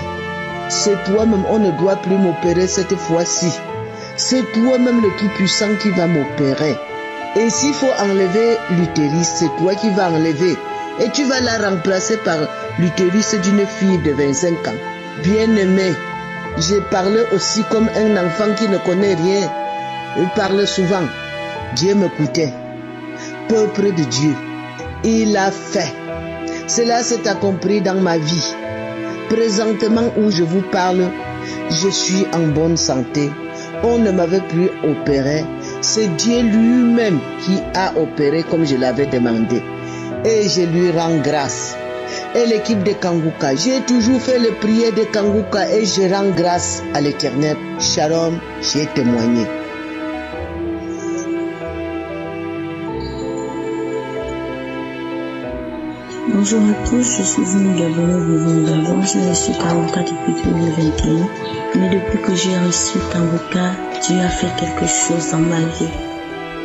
c'est toi-même, on ne doit plus m'opérer cette fois-ci. C'est toi-même le Tout-Puissant qui va m'opérer. Et s'il faut enlever l'utérus, c'est toi qui vas enlever. Et tu vas la remplacer par l'utérus d'une fille de 25 ans. Bien-aimé, j'ai parlé aussi comme un enfant qui ne connaît rien. Il parle souvent. Dieu m'écoutait. Peuple de Dieu, il a fait. Cela s'est accompli dans ma vie. Présentement où je vous parle, je suis en bonne santé. On ne m'avait plus opéré. C'est Dieu lui-même qui a opéré comme je l'avais demandé. Et je lui rends grâce. Et l'équipe de Kanguka, j'ai toujours fait les prières de Kanguka et je rends grâce à l'Éternel. Shalom, j'ai témoigné. Bonjour à tous, je suis venue d'abonner d'abord, je suis Kanguka depuis 2021, mais depuis que j'ai reçu Kanguka, Dieu a fait quelque chose dans ma vie.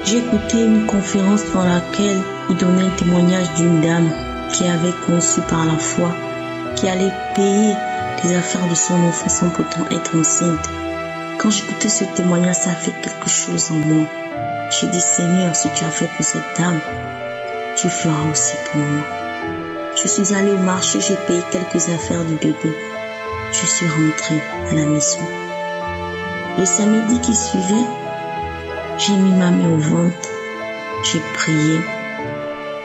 J'ai écouté une conférence dans laquelle il donnait un témoignage d'une dame qui avait conçu par la foi, qui allait payer les affaires de son enfant sans pourtant être enceinte. Quand j'écoutais ce témoignage, ça a fait quelque chose en moi. J'ai dit, Seigneur, si tu as fait pour cette dame, tu feras aussi pour moi. Je suis allée au marché, j'ai payé quelques affaires du bébé. Je suis rentrée à la maison. Le samedi qui suivait, j'ai mis ma main au ventre, j'ai prié.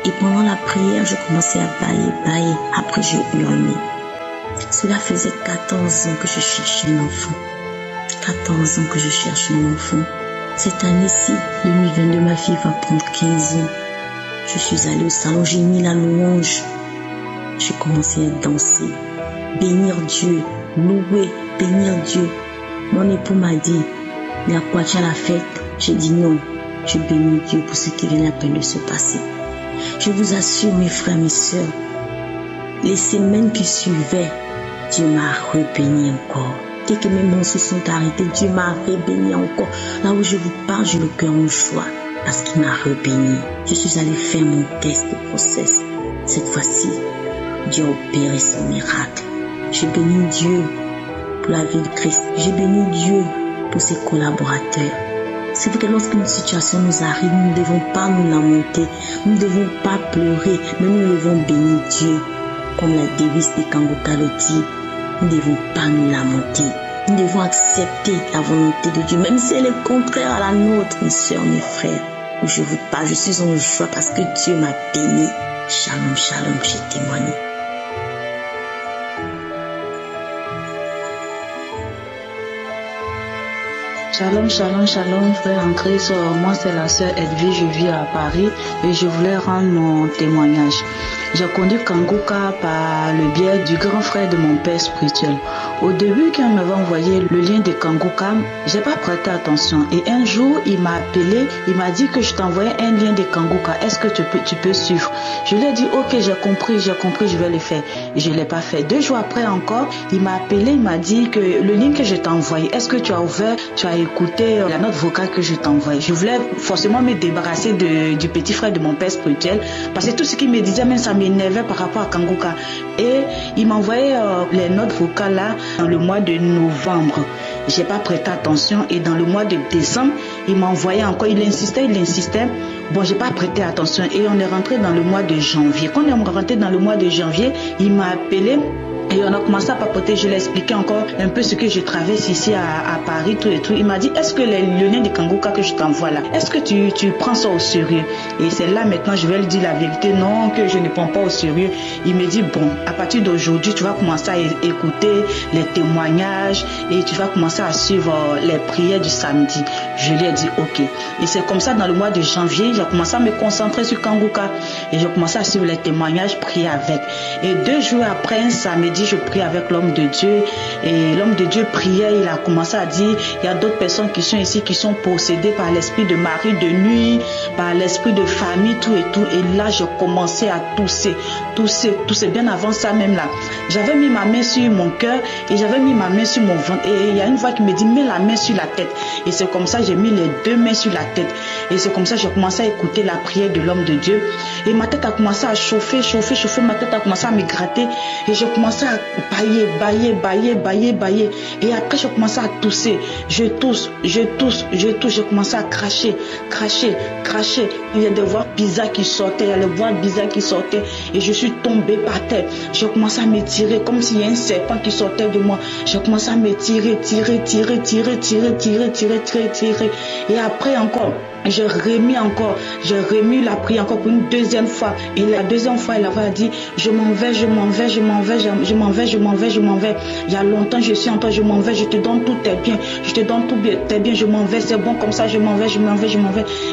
Et pendant la prière, je commençais à bailler. Après, j'ai hurlé. Cela faisait 14 ans que je cherchais un enfant. 14 ans que je cherchais un enfant. Cette année-ci, 2022, ma fille va prendre 15 ans. Je suis allée au salon, j'ai mis la louange. J'ai commencé à danser, bénir Dieu, louer, bénir Dieu. Mon époux m'a dit, mais à quoi tu as la fête? J'ai dit non, je bénis Dieu pour ce qui vient à peine de se passer. Je vous assure, mes frères, mes sœurs, les semaines qui suivaient, Dieu m'a rebéni encore. Dès que mes mensonges sont arrêtés, Dieu m'a rebéni encore. Là où je vous parle, j'ai le cœur en joie parce qu'il m'a rebéni. Je suis allée faire mon test de grossesse. Cette fois-ci, Dieu a opéré son miracle. J'ai béni Dieu pour la vie de Christ. J'ai béni Dieu pour ses collaborateurs. C'est vrai que lorsqu'une situation nous arrive, nous ne devons pas nous lamenter, nous ne devons pas pleurer, mais nous devons bénir Dieu. Comme la devise de Kanguka le dit, nous ne devons pas nous lamenter. Nous devons accepter la volonté de Dieu, même si elle est contraire à la nôtre, mes soeurs, mes frères. Où je vous parle, je suis en joie parce que Dieu m'a béni. Shalom, shalom, j'ai témoigné. Shalom, shalom, shalom, frère en Christ. Moi, c'est la sœur Edwige, je vis à Paris et je voulais rendre mon témoignage. J'ai connu Kanguka par le biais du grand frère de mon père spirituel. Au début, quand il m'avait envoyé le lien de Kanguka, j'ai pas prêté attention. Et un jour, il m'a appelé, il m'a dit que je t'envoyais un lien de Kanguka. Est-ce que tu peux suivre? Je lui ai dit, ok, j'ai compris, je vais le faire. Et je l'ai pas fait. 2 jours après encore, il m'a appelé, il m'a dit que le lien que je t'ai envoyé, est-ce que tu as ouvert, tu as écouté la note vocale que je t'ai envoyée? Je voulais forcément me débarrasser du petit frère de mon père spirituel, parce que tout ce qu'il me disait, même ça m'énervait par rapport à Kanguka. Et il m'a envoyé les notes vocales là dans le mois de novembre. J'ai pas prêté attention et dans le mois de décembre, il m'a envoyé encore, il insistait. Bon, j'ai pas prêté attention et on est rentré dans le mois de janvier. Quand on est rentré dans le mois de janvier, il m'a appelé Et on a commencé à papoter, je lui ai expliqué encore un peu ce que je traverse ici à Paris, tout et tout. Il m'a dit, est-ce que les lions de Kanguka que je t'envoie là, est-ce que tu prends ça au sérieux? Et c'est là maintenant, je vais lui dire la vérité, non, que je ne prends pas au sérieux. Il me dit, bon, à partir d'aujourd'hui, tu vas commencer à écouter les témoignages et tu vas commencer à suivre les prières du samedi. Je lui ai dit, ok. Et c'est comme ça, dans le mois de janvier, j'ai commencé à me concentrer sur Kanguka et j'ai commencé à suivre les témoignages, prier avec. Et 2 jours après, un samedi, je prie avec l'homme de Dieu et l'homme de Dieu priait, il a commencé à dire, il y a d'autres personnes qui sont ici qui sont possédées par l'esprit de mari de nuit, par l'esprit de famille, tout et tout. Et là, j'ai commencé à tousser, bien avant ça même là. J'avais mis ma main sur mon cœur et j'avais mis ma main sur mon ventre et il y a une voix qui me dit, mets la main sur la tête. Et c'est comme ça, j'ai mis les 2 mains sur la tête. Et c'est comme ça, j'ai commencé à écouter la prière de l'homme de Dieu. Et ma tête a commencé à chauffer, ma tête a commencé à me gratter et j'ai commencé à bailler. Et après, j'ai commencé à tousser. Je tousse. J'ai commencé à cracher. Il y a des voix bizarres qui sortaient, et je suis tombée par terre. J'ai commencé à me tirer comme s'il y a un serpent qui sortait de moi. J'ai commencé à me tirer. Et après encore, j'ai remis la prière encore pour une 2e fois. Et la 2e fois, elle avait dit, je m'en vais. Il y a longtemps, je suis en toi, je m'en vais, je te donne tous tes biens, je m'en vais, c'est bon comme ça, je m'en vais.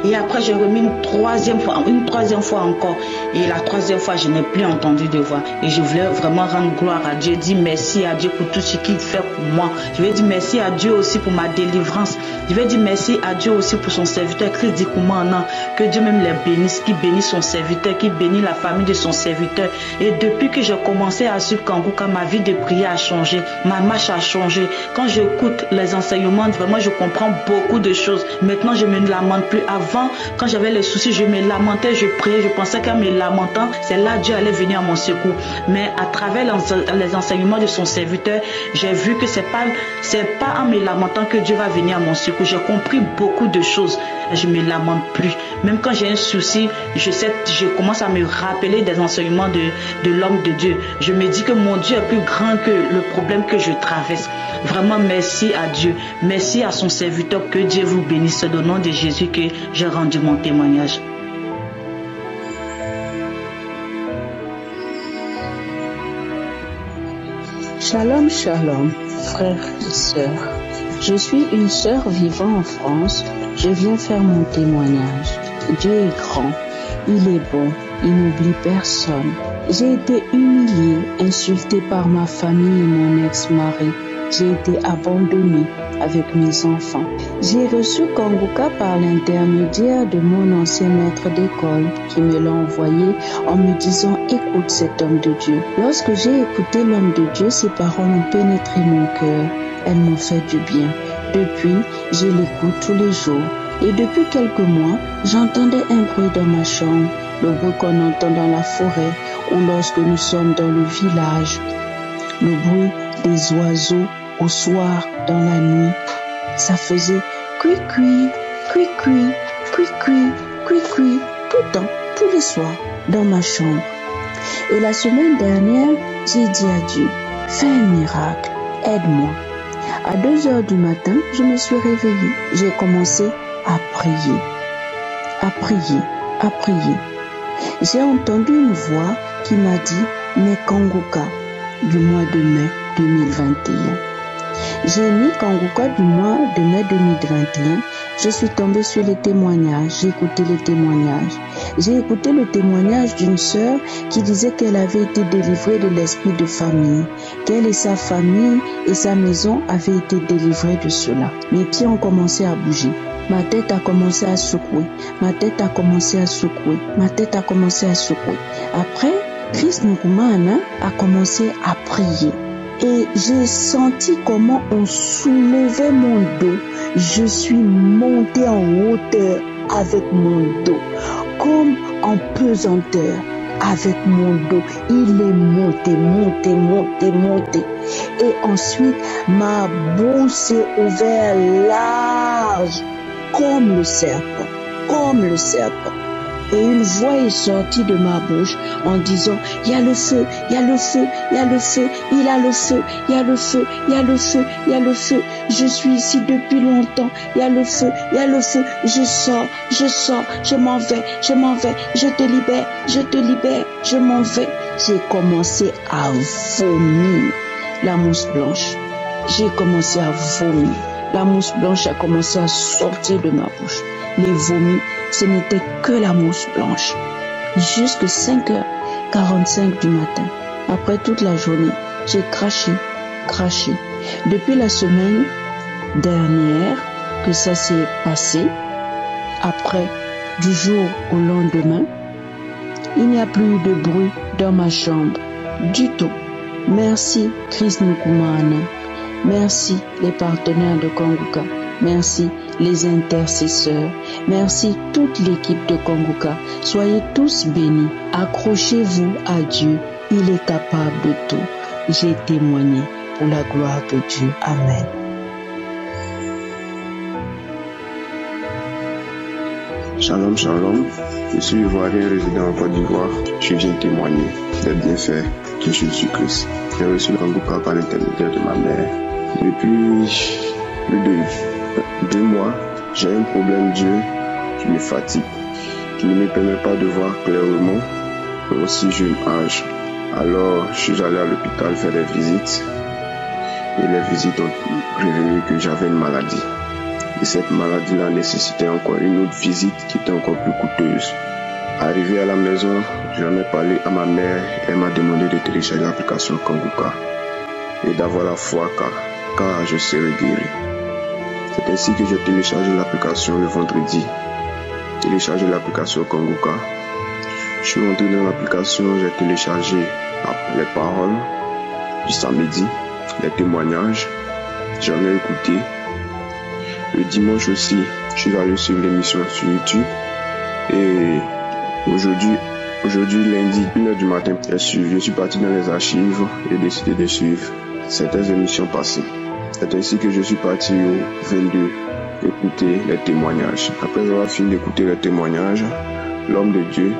Et après, j'ai remis une 3e fois encore. Et la 3e fois, je n'ai plus entendu de voix. Et je voulais vraiment rendre gloire à Dieu, dire merci à Dieu pour tout ce qu'il fait pour moi. Je vais dire merci à Dieu aussi pour ma délivrance. Je vais dire merci à Dieu aussi pour son serviteur Christ Dikoumana. Que Dieu même les bénisse, qui bénit son serviteur, qui bénit la famille de son serviteur. Et depuis que j'ai commencé à suivre Kanguka, ma vie de prière a changé, ma marche a changé. Quand j'écoute les enseignements, vraiment je comprends beaucoup de choses. Maintenant je ne me lamente plus. Avant, quand j'avais les soucis, je me lamentais, je priais, je pensais qu'en me lamentant, c'est là Dieu allait venir à mon secours. Mais à travers les enseignements de son serviteur, j'ai vu que c'est pas en me lamentant que Dieu va venir à mon secours. J'ai compris beaucoup de choses. Je me lamente plus. Même quand j'ai un souci, je commence à me rappeler des enseignements de l'homme de Dieu. Je me dis que mon Dieu est plus grand que le problème que je traverse. Vraiment, merci à Dieu. Merci à son serviteur. Que Dieu vous bénisse. C'est au nom de Jésus que j'ai rendu mon témoignage. Shalom, shalom, frères et sœurs. Je suis une sœur vivant en France. Je viens faire mon témoignage. Dieu est grand, il est bon, il n'oublie personne. J'ai été humiliée, insultée par ma famille et mon ex-mari. J'ai été abandonnée avec mes enfants. J'ai reçu Kanguka par l'intermédiaire de mon ancien maître d'école qui me l'a envoyé en me disant « Écoute cet homme de Dieu ». Lorsque j'ai écouté l'homme de Dieu, ses paroles ont pénétré mon cœur. Elles m'ont fait du bien. Depuis, je l'écoute tous les jours. Et depuis quelques mois, j'entendais un bruit dans ma chambre, le bruit qu'on entend dans la forêt ou lorsque nous sommes dans le village. Le bruit des oiseaux au soir dans la nuit. Ça faisait cui-cui, cui-cui, cui-cui, cui-cui, tout le temps, tous les soirs, dans ma chambre. Et la semaine dernière, j'ai dit à Dieu, fais un miracle, aide-moi. À 2 heures du matin, je me suis réveillée. J'ai commencé à prier. J'ai entendu une voix qui m'a dit, mais Kanguka, du mois de mai 2021. J'ai mis Kanguka du mois de mai 2021. Je suis tombée sur les témoignages, j'ai écouté les témoignages. J'ai écouté le témoignage d'une sœur qui disait qu'elle avait été délivrée de l'esprit de famille, qu'elle et sa famille et sa maison avaient été délivrées de cela. Mes pieds ont commencé à bouger. Ma tête a commencé à secouer. Après, Christ Nkumana a commencé à prier. Et j'ai senti comment on soulevait mon dos. Je suis montée en hauteur avec mon dos, comme en pesanteur avec mon dos. Il est monté. Et ensuite, ma bouche s'est ouverte large, comme le serpent. Et une voix est sortie de ma bouche en disant, il y a le feu, il y a le feu, il y a le feu, il a le feu, il y a le feu, il y a le feu, il y a le feu. Je suis ici depuis longtemps, il y a le feu, il y a le feu. Je sors, je m'en vais, je te libère, je m'en vais. J'ai commencé à vomir la mousse blanche. J'ai commencé à vomir. La mousse blanche a commencé à sortir de ma bouche. Les vomis, ce n'était que la mousse blanche. Jusqu'à 5h45 du matin, après toute la journée, j'ai craché. Depuis la semaine dernière que ça s'est passé, après, du jour au lendemain, il n'y a plus de bruit dans ma chambre du tout. Merci Chris Nukumana. Merci les partenaires de Konguka. Merci les intercesseurs. Merci toute l'équipe de Konguka. Soyez tous bénis. Accrochez-vous à Dieu. Il est capable de tout. J'ai témoigné pour la gloire de Dieu. Amen. Shalom, shalom. Je suis ivoirien résident en Côte d'Ivoire. Je viens témoigner des bienfaits de Jésus-Christ. J'ai reçu le Konguka par l'intermédiaire de ma mère. Depuis plus de 2 mois, j'ai un problème d'yeux qui me fatigue, qui ne me permet pas de voir clairement à aussi jeune âge. Alors, je suis allé à l'hôpital faire des visites et les visites ont révélé que j'avais une maladie. Et cette maladie-là nécessitait encore une autre visite qui était encore plus coûteuse. Arrivé à la maison, j'en ai parlé à ma mère et elle m'a demandé de télécharger l'application Konguka et d'avoir la foi car je serai guéri. C'est ainsi que j'ai téléchargé l'application le vendredi. Téléchargé l'application Konguka. Je suis rentré dans l'application, j'ai téléchargé les paroles du samedi, les témoignages. J'en ai écouté. Le dimanche aussi, je suis allé suivre l'émission sur YouTube. Et aujourd'hui lundi, 1h du matin, je suis parti dans les archives et décidé de suivre certaines émissions passées. C'est ainsi que je suis parti au 22 écouter les témoignages. Après avoir fini d'écouter les témoignages, l'homme de Dieu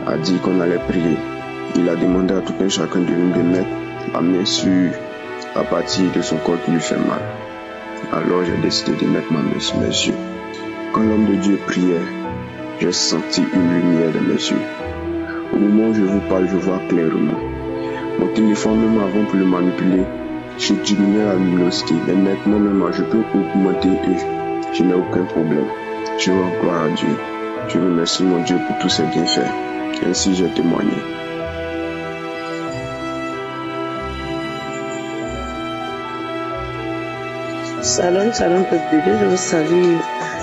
a dit qu'on allait prier. Il a demandé à tout un chacun de nous de mettre la main sur la partie de son corps qui lui fait mal. Alors j'ai décidé de mettre ma main sur mes yeux. Quand l'homme de Dieu priait, j'ai senti une lumière dans mes yeux. Au moment où je vous parle, je vois clairement. Mon téléphone, même avant pour le manipuler, j'ai diminué la luminosité. Mais maintenant même, je peux augmenter et je n'ai aucun problème. Je rends gloire à Dieu. Je remercie mon Dieu pour tous ses bienfaits. Ainsi j'ai témoigné. Salam, salam, peuple de Dieu, je vous salue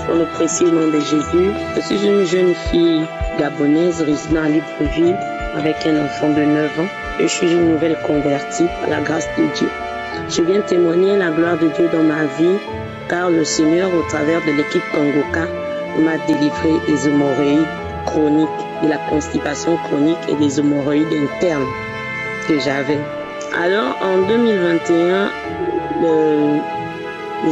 dans le précieux nom de Jésus. Je suis une jeune fille gabonaise résidant à Libreville avec un enfant de 9 ans. Je suis une nouvelle convertie à la grâce de Dieu. Je viens témoigner la gloire de Dieu dans ma vie, car le Seigneur, au travers de l'équipe Konguka, m'a délivré des hémorroïdes chroniques, de la constipation chronique et des hémorroïdes internes que j'avais. Alors, en 2021,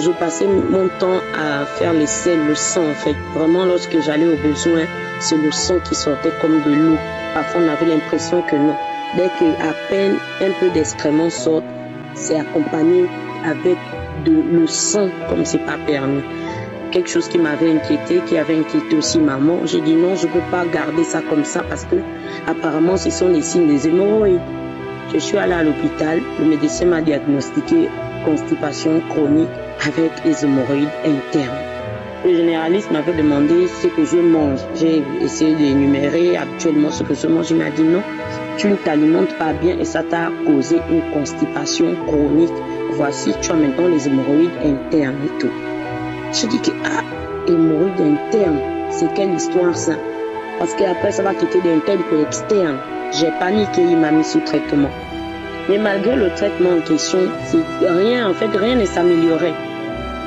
je passais mon temps à faire les selles, le sang en fait. Vraiment, lorsque j'allais au besoin, c'est le sang qui sortait comme de l'eau. Parfois, on avait l'impression que non. Dès qu'à peine un peu d'excréments sortent, c'est accompagné avec le sang comme c'est pas permis. Quelque chose qui m'avait inquiété, qui avait inquiété aussi maman. J'ai dit non, je peux pas garder ça comme ça parce que apparemment ce sont les signes des hémorroïdes. Je suis allée à l'hôpital, le médecin m'a diagnostiqué constipation chronique avec les hémorroïdes internes. Le généraliste m'avait demandé ce que je mange. J'ai essayé d'énumérer habituellement ce que je mange. Il m'a dit non, tu ne t'alimentes pas bien et ça t'a causé une constipation chronique. Voici, tu as maintenant les hémorroïdes internes et tout. Je dis que, hémorroïdes internes, c'est quelle histoire ça? Parce qu'après ça va quitter d'interne pour externe. J'ai paniqué, il m'a mis sous traitement. Mais malgré le traitement en question, rien ne s'améliorait.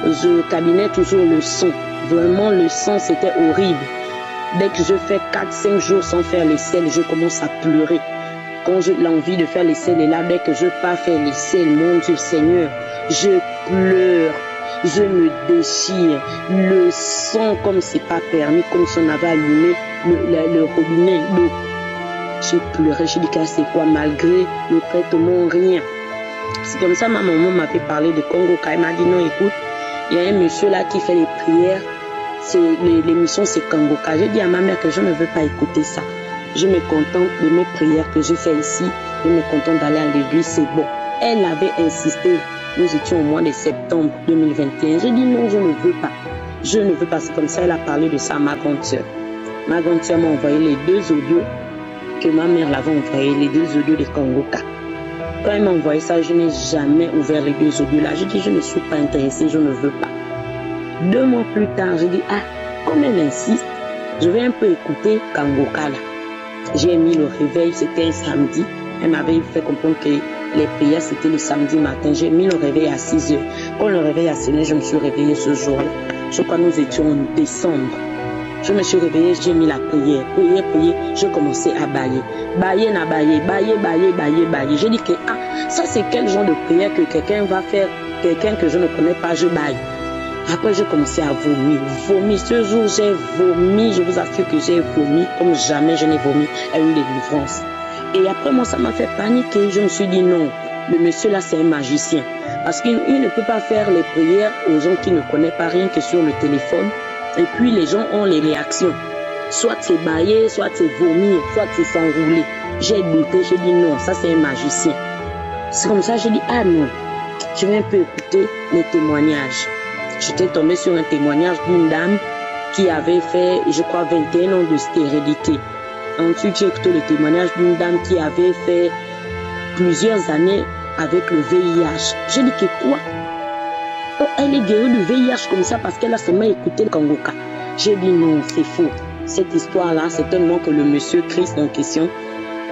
Je cabinais toujours le sang. Vraiment, le sang, c'était horrible. Dès que je fais 4-5 jours sans faire les selles, je commence à pleurer. Quand j'ai l'envie de faire les selles, et là, dès que je pars faire les selles, mon Dieu Seigneur, je pleure. je me déchire. Le sang comme c'est pas permis, comme si on avait allumé le robinet, l'eau. J'ai pleuré, j'ai dit que c'est quoi malgré le traitement, rien. C'est comme ça ma maman m'avait parlé de Kongoka. Elle m'a dit non, écoute, il y a un monsieur là qui fait les prières. L'émission c'est Kongoka. J'ai dit à ma mère que je ne veux pas écouter ça. Je me contente de mes prières que je fais ici. Je me contente d'aller à l'église, c'est bon. Elle avait insisté. Nous étions au mois de septembre 2021. J'ai dit non, je ne veux pas. Je ne veux pas. C'est comme ça, elle a parlé de ça à ma grande soeur. Ma grande soeur m'a envoyé les 2 audios que ma mère l'avait envoyé, les 2 audios de Kongoka. Quand elle m'a envoyé ça, je n'ai jamais ouvert les 2 audios là. Je dis, je ne suis pas intéressée, je ne veux pas. 2 mois plus tard, j'ai dit, ah, comme elle insiste, je vais un peu écouter Kongoka là. J'ai mis le réveil, c'était un samedi. Elle m'avait fait comprendre que les prières, c'était le samedi matin. J'ai mis le réveil à 6 heures. Quand le réveil a sonné, je me suis réveillée ce jour-là. Je crois que nous étions en décembre. Je me suis réveillée, j'ai mis la prière. Prière. Je commençais à bailler. Bailler. J'ai dit que, ah, ça c'est quel genre de prière que quelqu'un va faire, quelqu'un que je ne connais pas, je baille. Après, j'ai commencé à vomir. Ce jour, j'ai vomi. Je vous assure que j'ai vomi comme jamais je n'ai vomi à une délivrance. Et après, moi, ça m'a fait paniquer. Je me suis dit non, le monsieur là, c'est un magicien. Parce qu'il ne peut pas faire les prières aux gens qui ne connaissent pas rien que sur le téléphone. Et puis, les gens ont les réactions. Soit c'est bailler, soit c'est vomir, soit c'est s'enrouler. J'ai douté, j'ai dit non, ça c'est un magicien. C'est comme ça, j'ai dit ah non, je vais un peu écouter les témoignages. J'étais tombée sur un témoignage d'une dame qui avait fait, je crois, 21 ans de stérilité. Ensuite, j'ai écouté le témoignage d'une dame qui avait fait plusieurs années avec le VIH. J'ai dit que quoi? Oh, elle est guérie du VIH comme ça parce qu'elle a seulement écouté le Kongoka. J'ai dit non, c'est faux. Cette histoire-là, c'est tellement que le monsieur Christ en question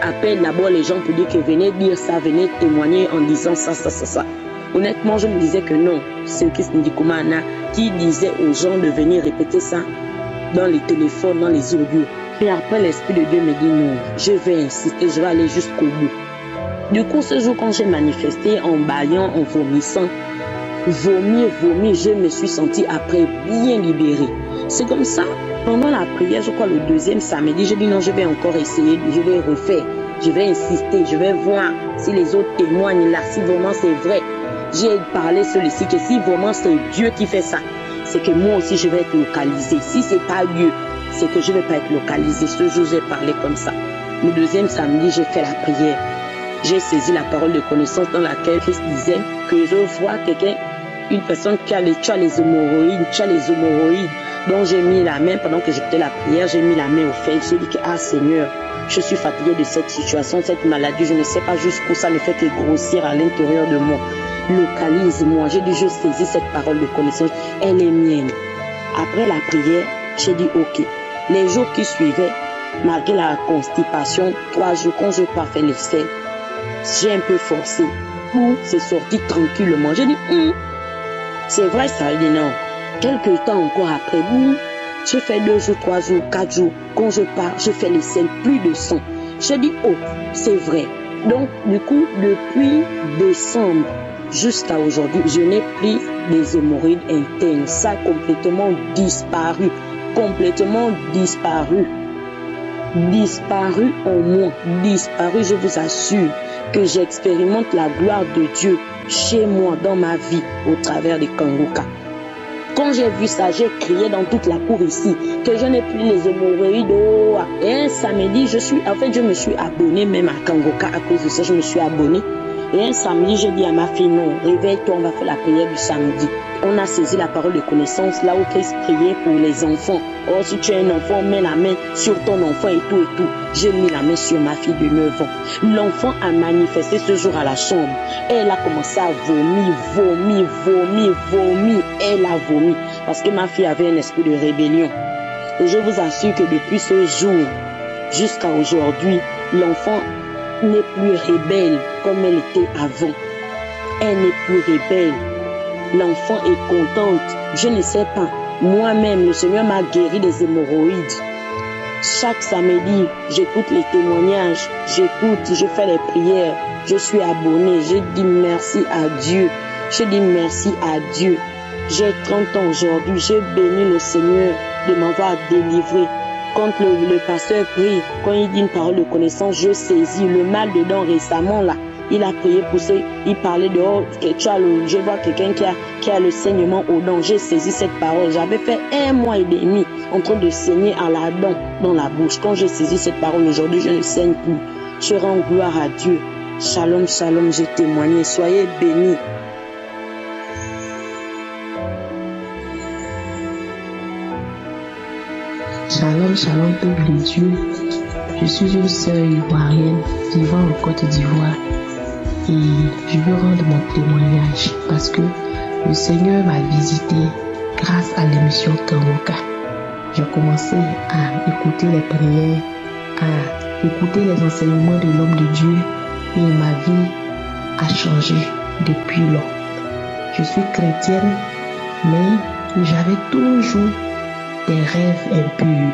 appelle d'abord les gens pour dire que venez dire ça, venez témoigner en disant ça. Honnêtement, je me disais que non. C'est Christ Ndikumana qui disait aux gens de venir répéter ça dans les téléphones, dans les audios. Et après, l'Esprit de Dieu me dit non, je vais insister, je vais aller jusqu'au bout. Du coup, ce jour, quand j'ai manifesté en baillant, en vomissant, vomir, je me suis sentie après bien libérée. C'est comme ça, pendant la prière, je crois le 2e samedi, j'ai dit non, je vais encore essayer, je vais refaire, je vais insister, je vais voir si les autres témoignent là, si vraiment c'est vrai. J'ai parlé celui-ci que si vraiment c'est Dieu qui fait ça, c'est que moi aussi je vais être localisée. Si c'est pas Dieu, c'est que je ne vais pas être localisée. Ce jour, j'ai parlé comme ça. Le 2e samedi, j'ai fait la prière. J'ai saisi la parole de connaissance dans laquelle Christ disait que je vois quelqu'un, une personne qui a les hémorroïdes, donc j'ai mis la main, pendant que j'écoutais la prière, j'ai mis la main au fait. J'ai dit que, ah Seigneur, je suis fatiguée de cette situation, cette maladie, je ne sais pas jusqu'où ça ne fait que grossir à l'intérieur de moi. Localise-moi. J'ai dit, je saisis cette parole de connaissance, elle est mienne. Après la prière, j'ai dit, ok. Les jours qui suivaient, malgré la constipation, 3 jours, quand je pas fait l'essai, j'ai un peu forcé. C'est sorti tranquillement. J'ai dit, c'est vrai ça. Il dit non. Quelques temps encore après, j'ai fait 2 jours, 3 jours, 4 jours. Quand je pars, je fais l'essai, plus de sang. J'ai dit, oh, c'est vrai. Donc, du coup, depuis décembre jusqu'à aujourd'hui, je n'ai plus des hémorroïdes internes. Ça a complètement disparu. Complètement disparu. Disparu en moi. Disparu, je vous assure que j'expérimente la gloire de Dieu chez moi, dans ma vie, au travers des Kongoka. Quand j'ai vu ça, j'ai crié dans toute la cour ici que je n'ai plus les hémorroïdes. Et un samedi, je me suis abonnée même à Kongoka à cause de ça. Je me suis abonnée. Et un samedi, j'ai dit à ma fille, non, réveille-toi, on va faire la prière du samedi. On a saisi la parole de connaissance là où Christ priait pour les enfants. Oh, si tu as un enfant, mets la main sur ton enfant et tout. J'ai mis la main sur ma fille de 9 ans. L'enfant a manifesté ce jour à la chambre. Elle a commencé à vomir. Elle a vomi. Parce que ma fille avait un esprit de rébellion. Et je vous assure que depuis ce jour jusqu'à aujourd'hui, l'enfant n'est plus rebelle comme elle était avant. Elle n'est plus rebelle. L'enfant est contente. Je ne sais pas. Moi-même, le Seigneur m'a guéri des hémorroïdes. Chaque samedi, j'écoute les témoignages. Je fais les prières. Je suis abonnée. Je dis merci à Dieu. Je dis merci à Dieu. J'ai 30 ans aujourd'hui. Je bénis le Seigneur de m'avoir délivré. Quand le pasteur prie, quand il dit une parole de connaissance, je saisis le mal dedans récemment là. Il a prié pour ça, il parlait de je vois quelqu'un qui a le saignement aux dents. J'ai saisi cette parole. J'avais fait 1 mois et demi en train de saigner à la dent dans la bouche. Quand j'ai saisi cette parole aujourd'hui, je ne saigne plus. Je rends gloire à Dieu. Shalom, shalom, j'ai témoigné. Soyez bénis. Shalom, shalom, peuple de Dieu. Je suis une sœur ivoirienne vivant en Côte d'Ivoire et je veux rendre mon témoignage parce que le Seigneur m'a visité grâce à l'émission Kanguka. J'ai commencé à écouter les prières, à écouter les enseignements de l'homme de Dieu et ma vie a changé depuis lors. Je suis chrétienne, mais j'avais toujours des rêves impurs.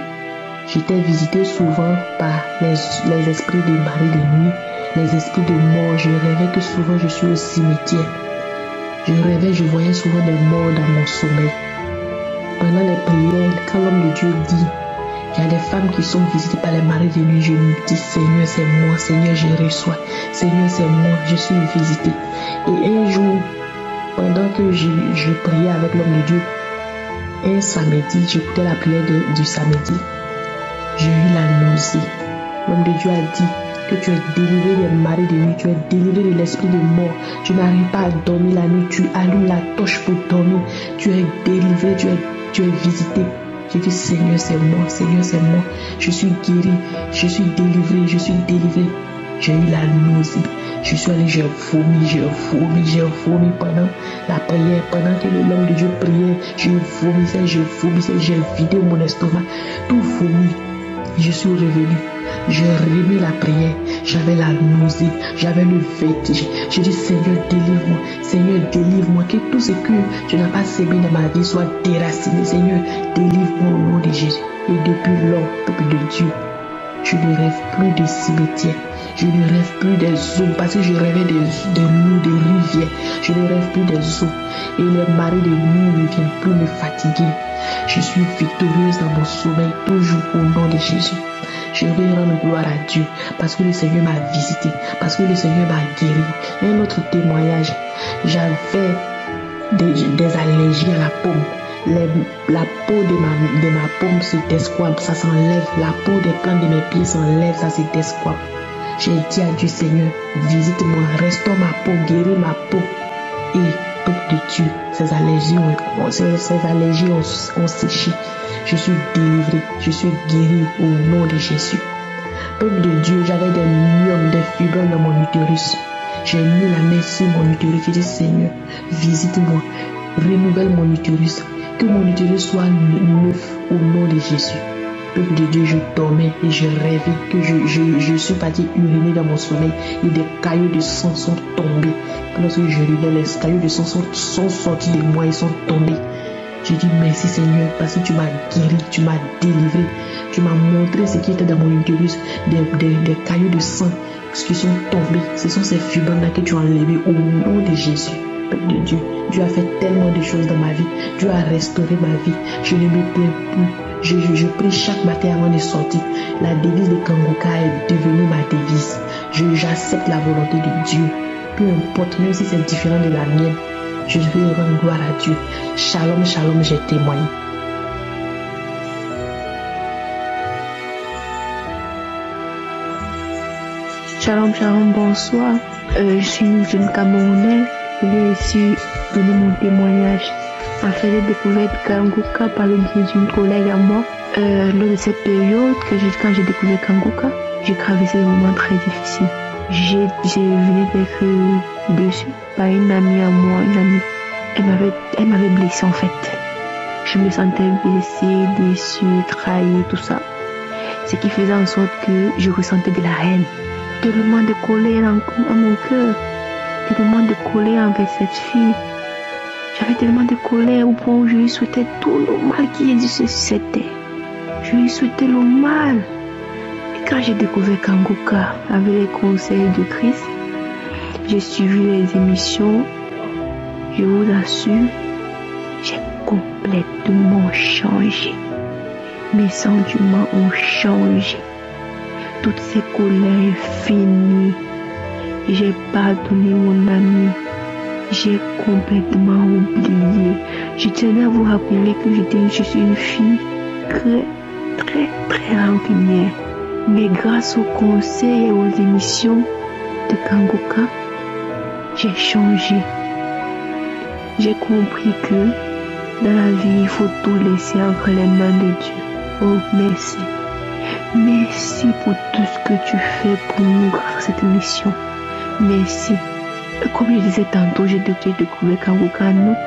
J'étais visitée souvent par les esprits de mari de nuit, les esprits de mort. Je rêvais que souvent je suis au cimetière. Je voyais souvent des morts dans mon sommeil. Pendant les prières, quand l'homme de Dieu dit, il y a des femmes qui sont visitées par les maris de nuit, je me dis, Seigneur, c'est moi, Seigneur, je reçois. Seigneur, c'est moi, je suis visitée. Et un jour, pendant que je priais avec l'homme de Dieu, un samedi, j'écoutais la prière du samedi, j'ai eu la nausée. L'homme de Dieu a dit que tu es délivré des maris de nuit, tu es délivré de l'esprit de mort. Tu n'arrives pas à dormir la nuit, tu allumes la torche pour dormir. Tu es délivré, tu es visité. J'ai dit, Seigneur, c'est moi, Seigneur, c'est moi. Je suis guéri, je suis délivré. J'ai eu la nausée. Je suis allé, j'ai vomi pendant la prière. Pendant que l'homme de Dieu priait, je vomissais, j'ai vidé mon estomac, tout vomi. Je suis revenu, j'ai remis la prière, j'avais la nausée, j'avais le vertige. J'ai dit, Seigneur, délivre-moi, que tout ce que je n'ai pas sémé dans ma vie soit déraciné. Seigneur, délivre-moi au nom de Jésus. Et depuis lors, peuple de Dieu, je ne rêve plus des cimetières. Je ne rêve plus des eaux parce que je rêvais des loups, des rivières. Je ne rêve plus des eaux. Et les maris de nuit ne viennent plus me fatiguer. Je suis victorieuse dans mon sommeil, toujours au nom de Jésus. Je vais rendre gloire à Dieu parce que le Seigneur m'a visité, parce que le Seigneur m'a guéri. Un autre témoignage, j'avais des allergies à la paume. La peau de ma paume se desquame, ça s'enlève. La peau des plantes de mes pieds s'enlève, ça se desquame. J'ai dit à Dieu, Seigneur, visite-moi, restaure ma peau, guéris ma peau. Et peuple de Dieu, ces allergies ont séché. Je suis délivré, je suis guéri au nom de Jésus. Peuple de Dieu, j'avais des myomes, des fibromes dans mon utérus. J'ai mis la main sur mon utérus. J'ai dit, Seigneur, visite-moi, renouvelle mon utérus. Que mon utérus soit neuf au nom de Jésus. Peuple de Dieu, je dormais et je rêvais que je suis parti uriner dans mon sommeil et des cailloux de sang sont tombés. Lorsque je urinais, les cailloux de sang sont sortis de moi et sont tombés. J'ai dit merci Seigneur parce que tu m'as guéri, tu m'as délivré, tu m'as montré ce qui était dans mon utérus, des cailloux de sang qui sont tombés. Ce sont ces fibres-là que tu as enlevées au nom de Jésus. Peuple de Dieu, Dieu a fait tellement de choses dans ma vie. Dieu a restauré ma vie. Je ne me plains plus. Je prie chaque matin avant de sortir. La devise de Kanguka est devenue ma devise. J'accepte la volonté de Dieu. Peu importe, même si c'est différent de la mienne, je vais rendre gloire à Dieu. Shalom, shalom, j'ai témoigné. Shalom, shalom, bonsoir. Je suis une jeune Camerounaise. Je viens ici donner mon témoignage. En fait, j'ai découvert Kanguka par le biais d'une collègue à moi. Lors de cette période, quand j'ai découvert Kanguka, j'ai traversé des moments très difficiles. J'ai venu d'être blessée par une amie à moi, une amie. Elle m'avait blessée en fait. Je me sentais blessée, déçue, trahie, tout ça. Ce qui faisait en sorte que je ressentais de la haine. Tellement de colère à mon cœur. Tellement de colère envers cette fille. J'avais tellement de colère au point où je lui souhaitais tout le mal qui existait sur cette terre. Je lui souhaitais le mal. Et quand j'ai découvert Kanguka avec les conseils de Christ, j'ai suivi les émissions. Je vous assure, J'ai complètement changé. Mes sentiments ont changé. Toutes ces colères finies. J'ai pardonné mon ami. J'ai complètement oublié. Je tenais à vous rappeler que je suis une fille très rancunière. Mais grâce aux conseils et aux émissions de Kanguka, j'ai changé. J'ai compris que dans la vie, il faut tout laisser entre les mains de Dieu. Oh, merci. Merci pour tout ce que tu fais pour nous grâce à cette émission. Merci. Comme je disais tantôt, j'ai découvert Kanguka en août.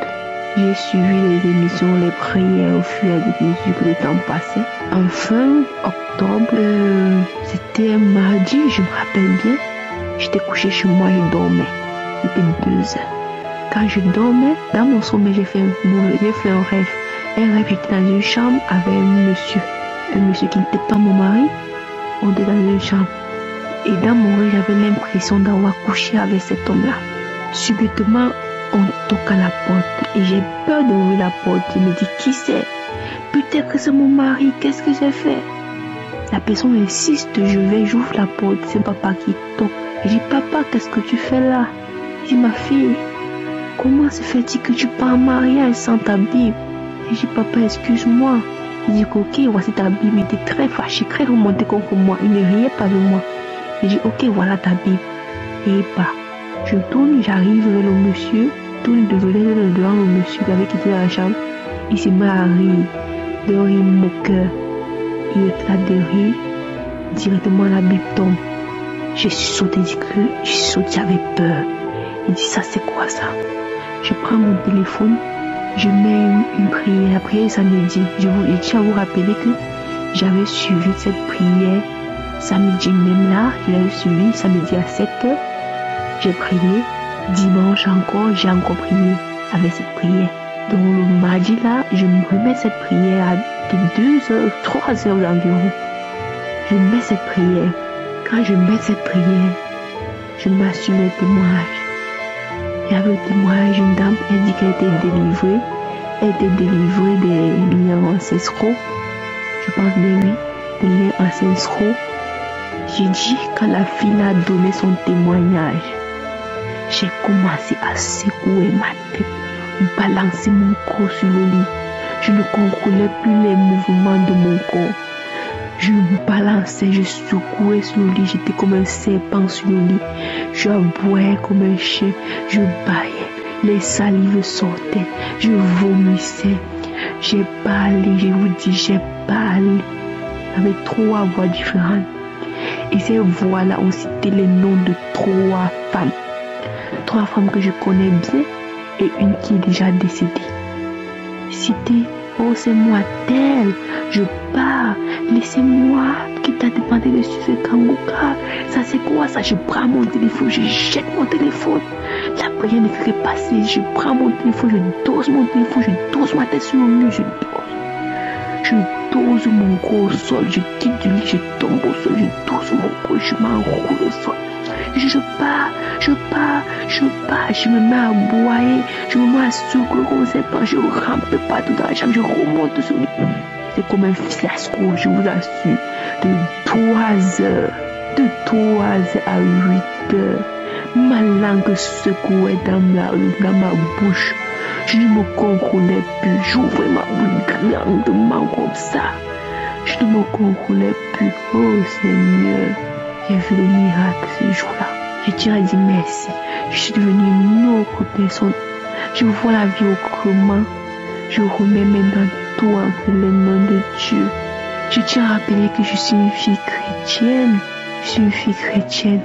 J'ai suivi les émissions, les prières au fur et à mesure que le temps passait. En fin octobre, c'était un mardi, je me rappelle bien. J'étais couché chez moi, je dormais. Il était 2 heures. Quand je dormais, dans mon sommeil, j'ai fait un rêve. J'étais dans une chambre avec un monsieur qui n'était pas mon mari. On était dans une chambre. Et dans mon rêve, j'avais l'impression d'avoir couché avec cet homme-là. Subitement, on toque à la porte et j'ai peur d'ouvrir la porte. Je me dis, qui c'est? Peut-être que c'est mon mari, qu'est-ce que j'ai fait? La personne insiste, j'ouvre la porte, c'est papa qui toque. Je dis, papa, qu'est-ce que tu fais là? Il dit, ma fille, comment se fait-il que tu pars en mariage sans ta Bible? Je dis, papa, excuse-moi. Il dit, ok, voici ta Bible. Il était très fâché, très remonté contre moi. Il ne riait pas de moi. Je dis, ok, voilà ta Bible. Et bah, je tourne, j'arrive vers le monsieur, tourne devant le monsieur avec qui était dans la chambre. Il se met à rire, de rire moqueur. Il éclate de rire, directement la Bible tombe. J'ai sauté du cul, j'avais peur. Il dit, ça c'est quoi ça? Je prends mon téléphone, je mets une prière. La prière samedi. Je tiens à vous rappeler que j'avais suivi cette prière samedi même là. Je l'avais suivi samedi à 7h. J'ai prié. Dimanche encore, j'ai encore prié avec cette prière. Donc le mardi là, je me remets cette prière à 2h, 3h environ. Je mets cette prière. Quand je mets cette prière, je m'assume le témoignage. Il y avait le témoignage d'une dame, elle dit qu'elle était délivrée. Elle était délivrée des liens ancestraux. Je pense bien oui, des liens ancestraux. J'ai dit, quand la fille a donné son témoignage, j'ai commencé à secouer ma tête, balancer mon corps sur le lit. Je ne contrôlais plus les mouvements de mon corps. Je me balançais, je secouais sur le lit, j'étais comme un serpent sur le lit. Je aboyais comme un chien, je bâillais, les salives sortaient, je vomissais. J'ai parlé, je vous dis, j'ai parlé avec 3 voix différentes. Et ces voix-là ont cité les noms de 3 femmes. 3 femmes que je connais bien et une qui est déjà décédée. Cité, oh c'est moi telle, je pars, laissez-moi, qui t'a demandé de suivre Kanguka, ça c'est quoi ça? Je prends mon téléphone, je jette mon téléphone, la prière ne fait que passer, je prends mon téléphone, je dose mon téléphone, je dose ma tête sur le mur, je dose mon corps au sol, je quitte du lit, je tombe au sol, je dose mon corps, je m'enroule au sol. Je pars, je me mets à aboyer, je me mets à secouer comme ça, je rampe partout dans la chambre, je remonte sur lui. C'est comme un fiasco, je vous assure, de 3 heures à 8 heures. Ma langue secouait dans ma bouche. Je ne me contrôlais plus, j'ouvrais ma bouche grandement comme ça. Je ne me contrôlais plus. Oh Seigneur, j'ai vu le miracle ce jour-là. Je tiens à dire merci. Je suis devenue une autre personne. Je vois la vie autrement. Je remets maintenant tout entre les mains de Dieu. Je tiens à rappeler que je suis une fille chrétienne. Je suis une fille chrétienne.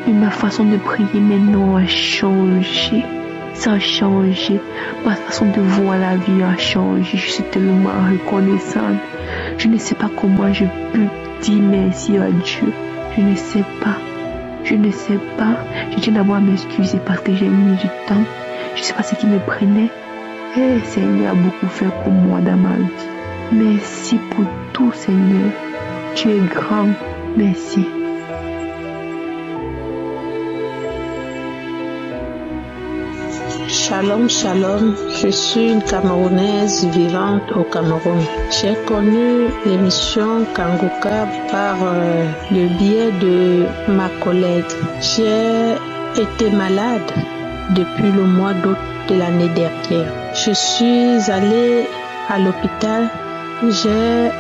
Mais ma façon de prier maintenant a changé. Ça a changé. Ma façon de voir la vie a changé. Je suis tellement reconnaissante. Je ne sais pas comment je peux dire merci à Dieu. Je ne sais pas. Je tiens d'abord à m'excuser parce que j'ai mis du temps. Je ne sais pas ce qui me prenait. Et Seigneur a beaucoup fait pour moi dans ma vie. Merci pour tout, Seigneur. Tu es grand. Merci. Shalom, shalom, je suis une Camerounaise vivante au Cameroun. J'ai connu l'émission Kanguka par le biais de ma collègue. J'ai été malade depuis le mois d'août de l'année dernière. Je suis allée à l'hôpital. J'ai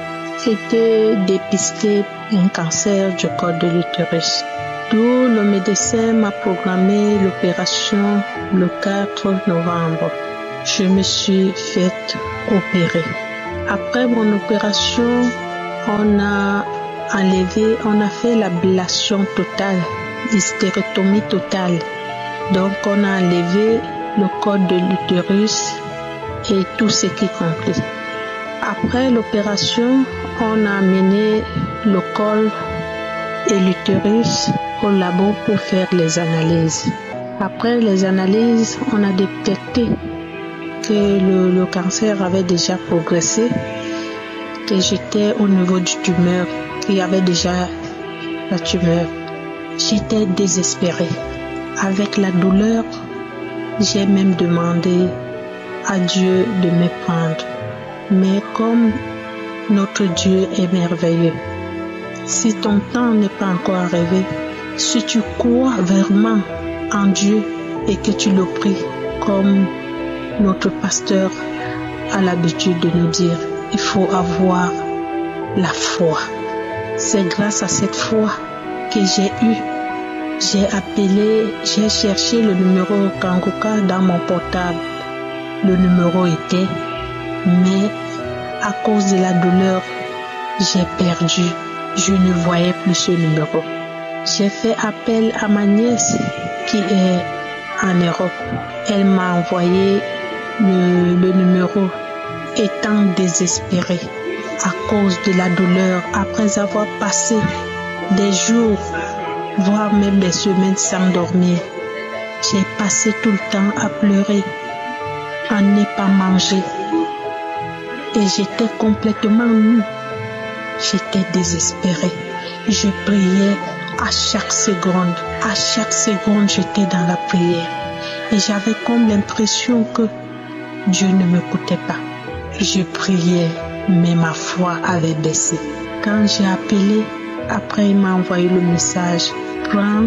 été dépistée d'un cancer du col de l'utérus. D'où le médecin m'a programmé l'opération le 4 novembre. Je me suis faite opérer. Après mon opération, on a fait l'ablation totale, l'hystérectomie totale. Donc on a enlevé le col de l'utérus et tout ce qui compris. Après l'opération, on a amené le col et l'utérus au labo pour faire les analyses. Après les analyses, on a détecté que le cancer avait déjà progressé, que j'étais au niveau du tumeur, qu'il y avait déjà la tumeur. J'étais désespérée. Avec la douleur, j'ai même demandé à Dieu de me prendre. Mais comme notre Dieu est merveilleux, si ton temps n'est pas encore arrivé, si tu crois vraiment en Dieu et que tu le pries, comme notre pasteur a l'habitude de nous dire, il faut avoir la foi. C'est grâce à cette foi que j'ai appelé, j'ai cherché le numéro Kanguka dans mon portable. Le numéro était, mais à cause de la douleur, j'ai perdu. Je ne voyais plus ce numéro. J'ai fait appel à ma nièce qui est en Europe. Elle m'a envoyé le numéro. Étant désespérée à cause de la douleur, après avoir passé des jours, voire même des semaines sans dormir, j'ai passé tout le temps à pleurer, à ne pas manger. Et j'étais complètement nue. J'étais désespérée. Je priais à chaque seconde. À chaque seconde, j'étais dans la prière. Et j'avais comme l'impression que Dieu ne m'écoutait pas. Je priais, mais ma foi avait baissé. Quand j'ai appelé, après il m'a envoyé le message. Prends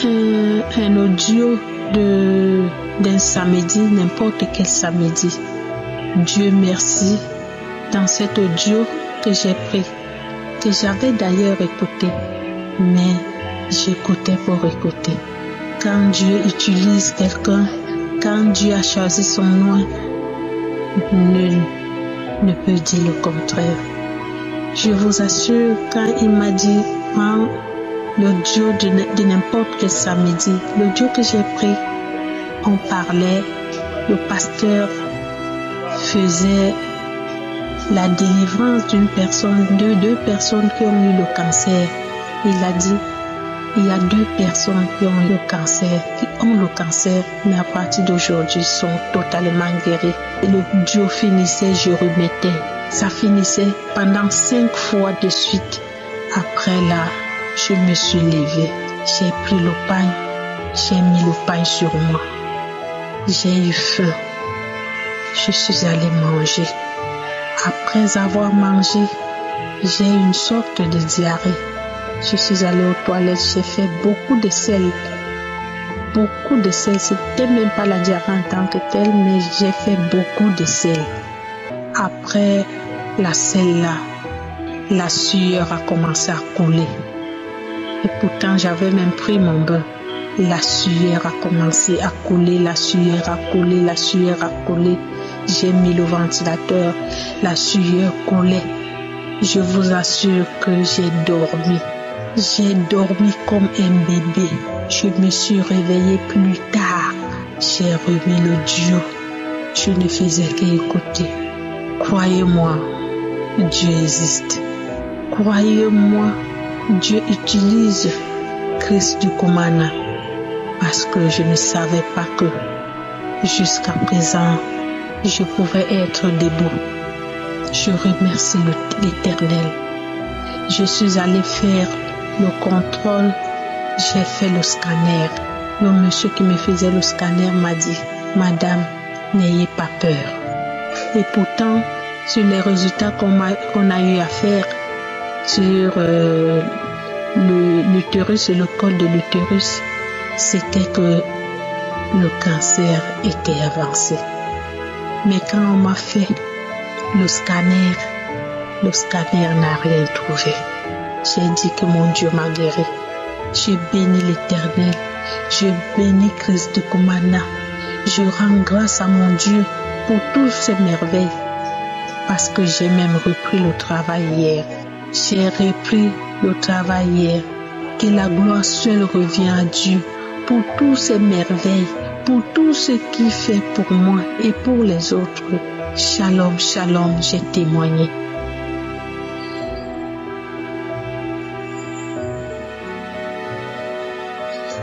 un audio d'un samedi, n'importe quel samedi. Dieu merci, dans cet audio que j'ai pris, que j'avais d'ailleurs écouté, mais j'écoutais pour écouter. Quand Dieu utilise quelqu'un, quand Dieu a choisi son nom, nul ne peut dire le contraire. Je vous assure, quand il m'a dit, prends l'audio de n'importe quel samedi, l'audio que j'ai pris, on parlait, le pasteur faisait la délivrance d'une personne, de deux personnes qui ont eu le cancer. Il a dit, il y a 2 personnes qui ont eu le cancer, mais à partir d'aujourd'hui, sont totalement guéries. Et le Dieu finissait, je remettais. Ça finissait pendant 5 fois de suite. Après là, je me suis levée. J'ai pris le pain, j'ai mis le pain sur moi. J'ai eu faim. Je suis allée manger. Après avoir mangé, j'ai eu une sorte de diarrhée. Je suis allée aux toilettes, j'ai fait beaucoup de sel. Beaucoup de sel, c'était même pas la diarrhée en tant que telle, mais j'ai fait beaucoup de sel. Après la sel là, la sueur a commencé à couler. Et pourtant, j'avais même pris mon bain. La sueur a commencé à couler, la sueur a coulé, la sueur a coulé. J'ai mis le ventilateur, la sueur coulait. Je vous assure que j'ai dormi. J'ai dormi comme un bébé. Je me suis réveillée plus tard. J'ai remis le Dieu. Je ne faisais qu'écouter. Croyez-moi, Dieu existe. Croyez-moi, Dieu utilise Christ du Kumana. Parce que je ne savais pas que jusqu'à présent, je pouvais être debout. Je remercie l'Éternel. Je suis allée faire le contrôle. J'ai fait le scanner. Le monsieur qui me faisait le scanner m'a dit, Madame, n'ayez pas peur. Et pourtant, sur les résultats qu'on a eu à faire sur l'utérus et le col de l'utérus, c'était que le cancer était avancé. Mais quand on m'a fait le scanner n'a rien trouvé. J'ai dit que mon Dieu m'a guéri. J'ai béni l'Éternel. Je bénis Christ de Kumana. Je rends grâce à mon Dieu pour toutes ces merveilles. Parce que j'ai même repris le travail hier. J'ai repris le travail hier. Que la gloire seule revient à Dieu pour toutes ces merveilles, pour tout ce qu'il fait pour moi et pour les autres. Shalom, shalom, j'ai témoigné.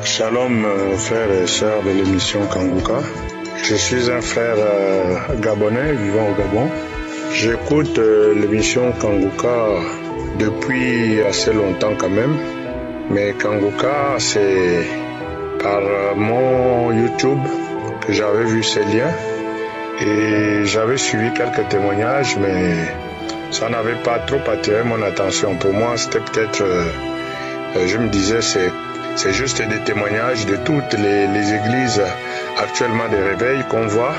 Shalom, frères et sœurs de l'émission Kanguka. Je suis un frère gabonais vivant au Gabon. J'écoute l'émission Kanguka depuis assez longtemps quand même. Mais Kanguka, c'est par mon YouTube que j'avais vu ces liens. Et j'avais suivi quelques témoignages, mais ça n'avait pas trop attiré mon attention. Pour moi, c'était peut-être... je me disais, c'est juste des témoignages de toutes les églises actuellement des réveils qu'on voit.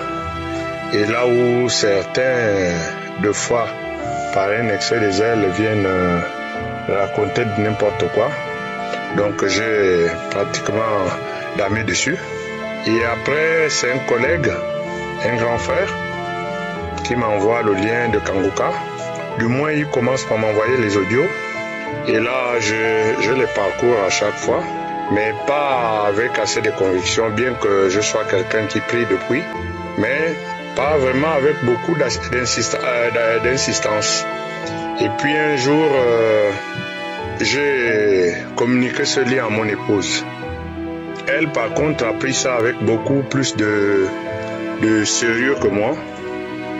Et là où certains, deux fois, par un excès des ailes, viennent raconter de n'importe quoi. Donc j'ai pratiquement damé dessus. Et après, c'est un collègue, un grand frère, qui m'envoie le lien de Kanguka. Du moins, il commence par m'envoyer les audios. Et là, je les parcours à chaque fois, mais pas avec assez de conviction, bien que je sois quelqu'un qui prie depuis, mais pas vraiment avec beaucoup d'insistance. Et puis un jour, j'ai communiqué ce lien à mon épouse. Elle, par contre, a pris ça avec beaucoup plus de sérieux que moi.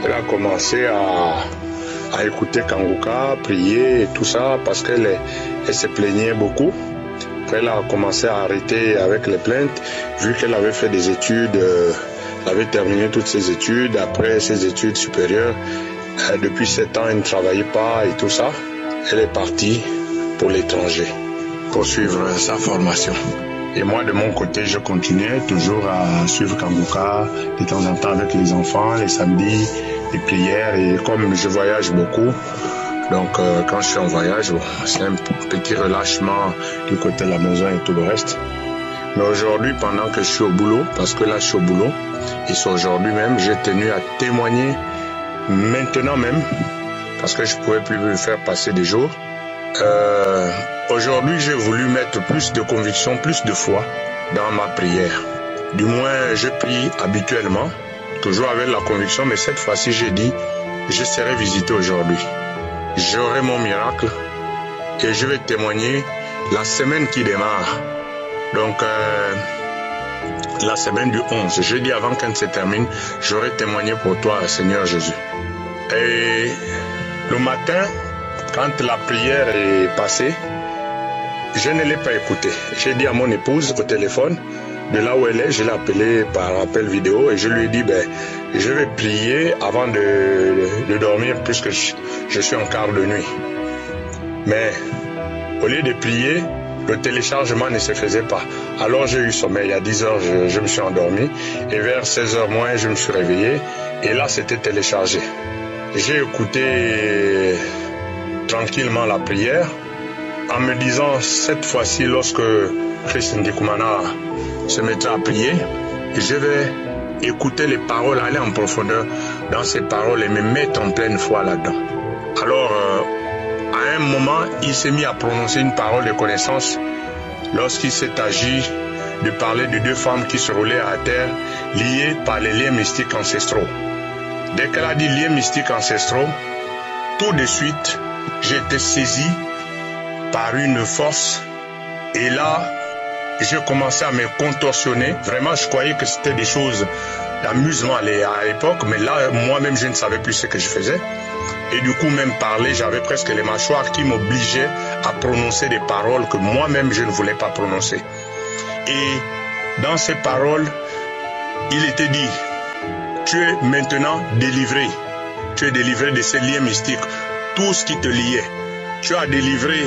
Elle a commencé à écouter Kanguka, prier et tout ça, parce qu'elle se plaignait beaucoup. Après, elle a commencé à arrêter avec les plaintes, vu qu'elle avait fait des études, elle avait terminé toutes ses études. Après ses études supérieures, depuis 7 ans, elle ne travaillait pas et tout ça. Elle est partie pour l'étranger, pour suivre sa formation. Et moi, de mon côté, je continuais toujours à suivre Kanguka, de temps en temps avec les enfants, les samedis, les prières. Et comme je voyage beaucoup, donc quand je suis en voyage, c'est un petit relâchement du côté de la maison et tout le reste. Mais aujourd'hui, pendant que je suis au boulot, parce que là je suis au boulot, et c'est aujourd'hui même, j'ai tenu à témoigner maintenant même, parce que je ne pouvais plus me faire passer des jours. Aujourd'hui, j'ai voulu mettre plus de conviction, plus de foi dans ma prière. Du moins, je prie habituellement, toujours avec la conviction, mais cette fois-ci, j'ai dit, je serai visité aujourd'hui. J'aurai mon miracle et je vais témoigner la semaine qui démarre. Donc, la semaine du 11, jeudi avant qu'elle se termine, j'aurai témoigné pour toi, Seigneur Jésus. Et le matin, quand la prière est passée, je ne l'ai pas écoutée. J'ai dit à mon épouse au téléphone, de là où elle est, je l'ai appelée par appel vidéo et je lui ai dit, je vais prier avant de dormir puisque je suis en quart de nuit. Mais au lieu de prier, le téléchargement ne se faisait pas. Alors j'ai eu sommeil. À 10 heures, je me suis endormi et vers 16 heures moins, je me suis réveillé et là, c'était téléchargé. J'ai écouté tranquillement la prière en me disant cette fois-ci, lorsque Christ Ndikumana se mettra à prier, je vais écouter les paroles, aller en profondeur dans ces paroles et me mettre en pleine foi là-dedans. Alors, à un moment, il s'est mis à prononcer une parole de connaissance lorsqu'il s'est agi de parler de 2 femmes qui se roulaient à terre, liées par les liens mystiques ancestraux. Dès qu'elle a dit liens mystiques ancestraux, tout de suite, j'ai été saisi par une force et là, j'ai commencé à me contorsionner. Vraiment, je croyais que c'était des choses d'amusement à l'époque, mais là, moi-même, je ne savais plus ce que je faisais. Et du coup, même parler, j'avais presque les mâchoires qui m'obligeaient à prononcer des paroles que moi-même, je ne voulais pas prononcer. Et dans ces paroles, il était dit, tu es maintenant délivré. Tu es délivré de ces liens mystiques. Tout ce qui te liait. Tu as délivré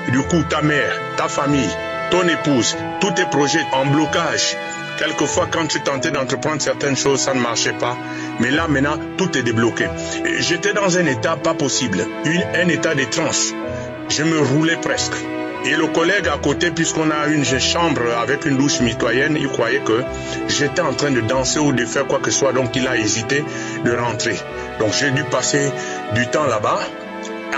du coup ta mère, ta famille, ton épouse, tous tes projets en blocage. Quelquefois, quand tu tentais d'entreprendre certaines choses, ça ne marchait pas. Mais là, maintenant, tout est débloqué. J'étais dans un état pas possible, un état de transe. Je me roulais presque. Et le collègue à côté, puisqu'on a une chambre avec une douche mitoyenne, il croyait que j'étais en train de danser ou de faire quoi que ce soit. Donc, il a hésité de rentrer. Donc, j'ai dû passer du temps là-bas.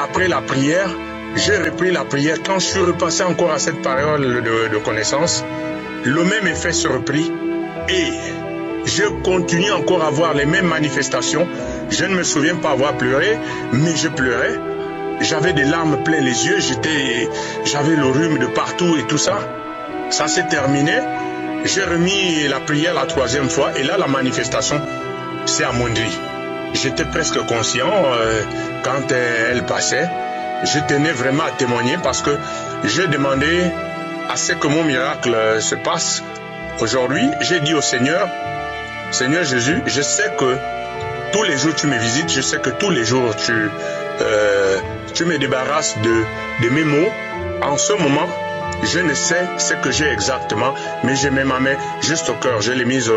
Après la prière, j'ai repris la prière. Quand je suis repassé encore à cette période de connaissance, le même effet se reprit. Et je continue encore à avoir les mêmes manifestations. Je ne me souviens pas avoir pleuré, mais je pleurais. J'avais des larmes plein les yeux, j'avais le rhume de partout et tout ça. Ça s'est terminé. J'ai remis la prière la 3e fois et là, la manifestation s'est amoindrie. J'étais presque conscient quand elle passait. Je tenais vraiment à témoigner parce que j'ai demandé à ce que mon miracle se passe. Aujourd'hui, j'ai dit au Seigneur, Seigneur Jésus, je sais que tous les jours tu me visites, je sais que tous les jours tu me débarrasses de mes maux. En ce moment, je ne sais ce que j'ai exactement, mais je mets ma main juste au cœur. Je l'ai mise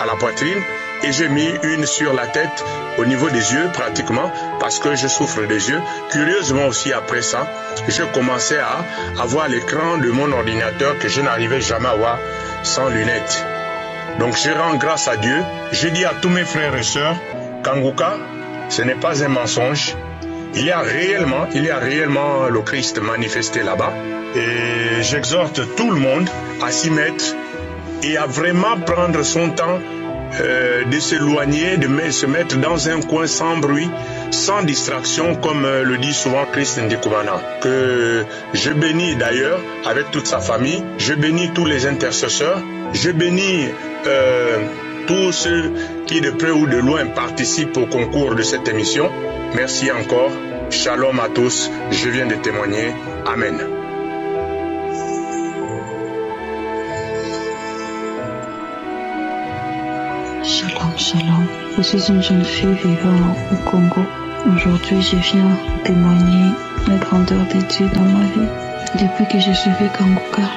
à la poitrine et j'ai mis une sur la tête au niveau des yeux pratiquement parce que je souffre des yeux. Curieusement aussi après ça, je commençais à voir l'écran de mon ordinateur que je n'arrivais jamais à voir sans lunettes. Donc je rends grâce à Dieu. Je dis à tous mes frères et sœurs, Kanguka, ce n'est pas un mensonge. Il y a réellement le Christ manifesté là-bas. Et j'exhorte tout le monde à s'y mettre et à vraiment prendre son temps de s'éloigner, de se mettre dans un coin sans bruit, sans distraction, comme le dit souvent Christ Ndikubana. Que je bénis d'ailleurs avec toute sa famille, je bénis tous les intercesseurs, je bénis tous ceux qui de près ou de loin participent au concours de cette émission. Merci encore. Shalom à tous. Je viens de témoigner. Amen. Shalom, shalom. Je suis une jeune fille vivant au Congo. Aujourd'hui, je viens témoigner la grandeur de Dieu dans ma vie. Depuis que je suivais Kanguka,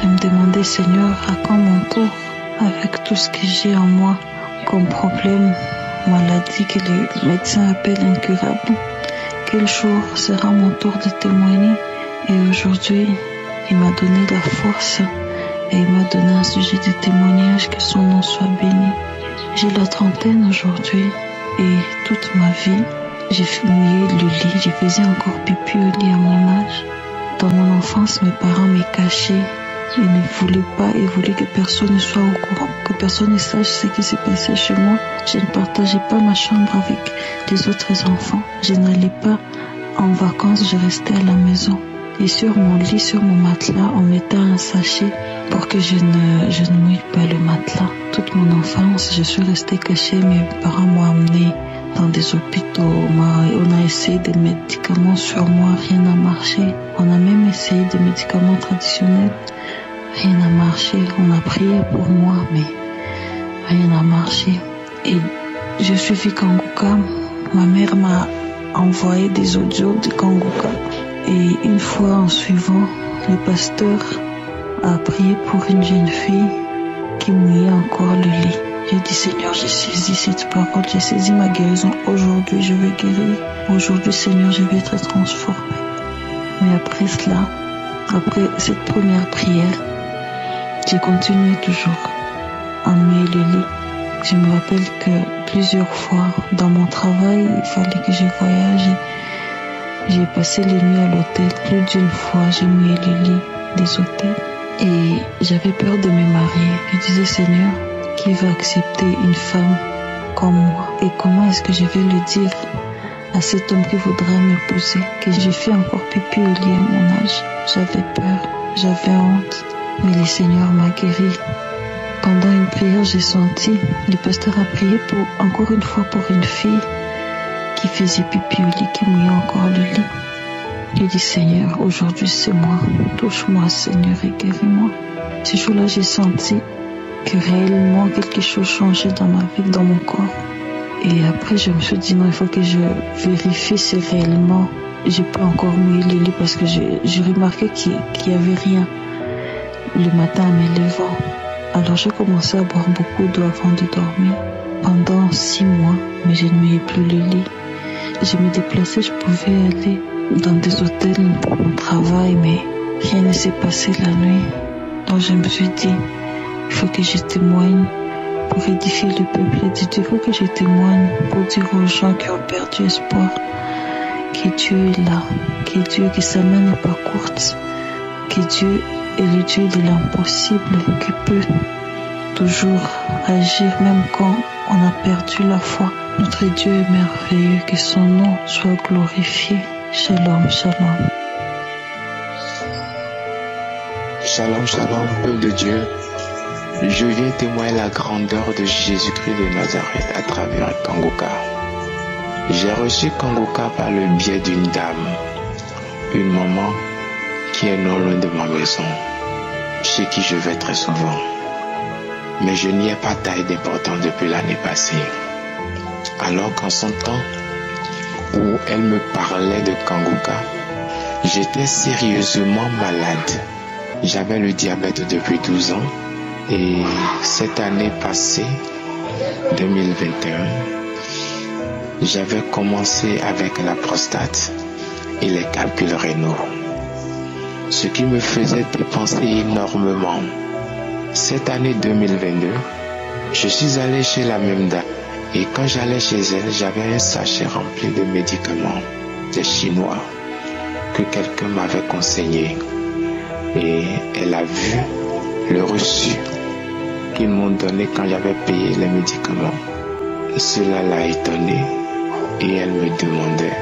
je me demandais, Seigneur, à quand mon tour avec tout ce que j'ai en moi comme problème, maladie que les médecins appellent incurable. Quel jour sera mon tour de témoigner? Et aujourd'hui, il m'a donné la force et il m'a donné un sujet de témoignage, que son nom soit béni. J'ai la trentaine aujourd'hui et toute ma vie, j'ai mouillé le lit, je faisais encore pipi au lit à mon âge. Dans mon enfance, mes parents me cachaient. Ils ne voulaient pas, ils voulaient que personne ne soit au courant, que personne ne sache ce qui se passait chez moi. Je ne partageais pas ma chambre avec les autres enfants. Je n'allais pas en vacances, je restais à la maison. Et sur mon lit, sur mon matelas, on mettait un sachet pour que je ne mouille pas le matelas. Toute mon enfance, je suis restée cachée. Mes parents m'ont amenée dans des hôpitaux. On a essayé des médicaments sur moi, rien n'a marché. On a même essayé des médicaments traditionnels. Rien n'a marché. On a prié pour moi, mais rien n'a marché. Et je suis Kanguka. Ma mère m'a envoyé des audios de Kanguka. Et une fois en suivant, le pasteur a prié pour une jeune fille qui mouillait encore le lit. J'ai dit, Seigneur, j'ai saisi cette parole, j'ai saisi ma guérison. Aujourd'hui, je vais guérir. Aujourd'hui, Seigneur, je vais être transformée. Mais après cela, après cette première prière, j'ai continué toujours à mouiller le lit. Je me rappelle que plusieurs fois, dans mon travail, il fallait que je voyage. J'ai passé les nuits à l'hôtel. Plus d'une fois, j'ai mouillé le lit des hôtels. Et j'avais peur de me marier. Je disais, Seigneur, qui va accepter une femme comme moi? Et comment est-ce que je vais le dire à cet homme qui voudra m'épouser que j'ai fait encore pipi au lit à mon âge? J'avais peur, j'avais honte. Mais le Seigneur m'a guéri. Pendant une prière, j'ai senti, le pasteur a prié encore une fois pour une fille qui faisait pipi au lit, qui mouillait encore le lit. J'ai dit, Seigneur, aujourd'hui c'est moi. Touche-moi, Seigneur, et guéris-moi. Ce jour-là, j'ai senti que réellement quelque chose changeait dans ma vie, dans mon corps. Et après, je me suis dit non, il faut que je vérifie si réellement je peux encore mouiller le lit parce que j'ai remarqué qu'il n'y avait rien le matin en me levant. Alors j'ai commencé à boire beaucoup d'eau avant de dormir. Pendant 6 mois, mais je ne mouillais plus le lit. Je me déplaçais, je pouvais aller dans des hôtels pour mon travail, mais rien ne s'est passé la nuit. Donc je me suis dit, il faut que je témoigne pour édifier le peuple. Et il faut que je témoigne pour dire aux gens qui ont perdu espoir que Dieu est là, que sa main n'est pas courte, que Dieu est le Dieu de l'impossible, qui peut toujours agir même quand on a perdu la foi. Notre Dieu est merveilleux, que son nom soit glorifié. Shalom, shalom. Shalom, shalom, peuple de Dieu. Je viens témoigner la grandeur de Jésus-Christ de Nazareth à travers Kanguka. J'ai reçu Kanguka par le biais d'une dame, une maman qui est non loin de ma maison, chez qui je vais très souvent. Mais je n'y ai pas taillé d'importance depuis l'année passée. Alors qu'en son temps où elle me parlait de Kanguka, j'étais sérieusement malade. J'avais le diabète depuis 12 ans et cette année passée, 2021, j'avais commencé avec la prostate et les calculs rénaux, ce qui me faisait dépenser énormément. Cette année 2022, je suis allé chez la même dame et quand j'allais chez elle, j'avais un sachet rempli de médicaments, des Chinois, que quelqu'un m'avait conseillé. Et elle a vu le reçu qu'ils m'ont donné quand j'avais payé les médicaments. Cela l'a étonnée et elle me demandait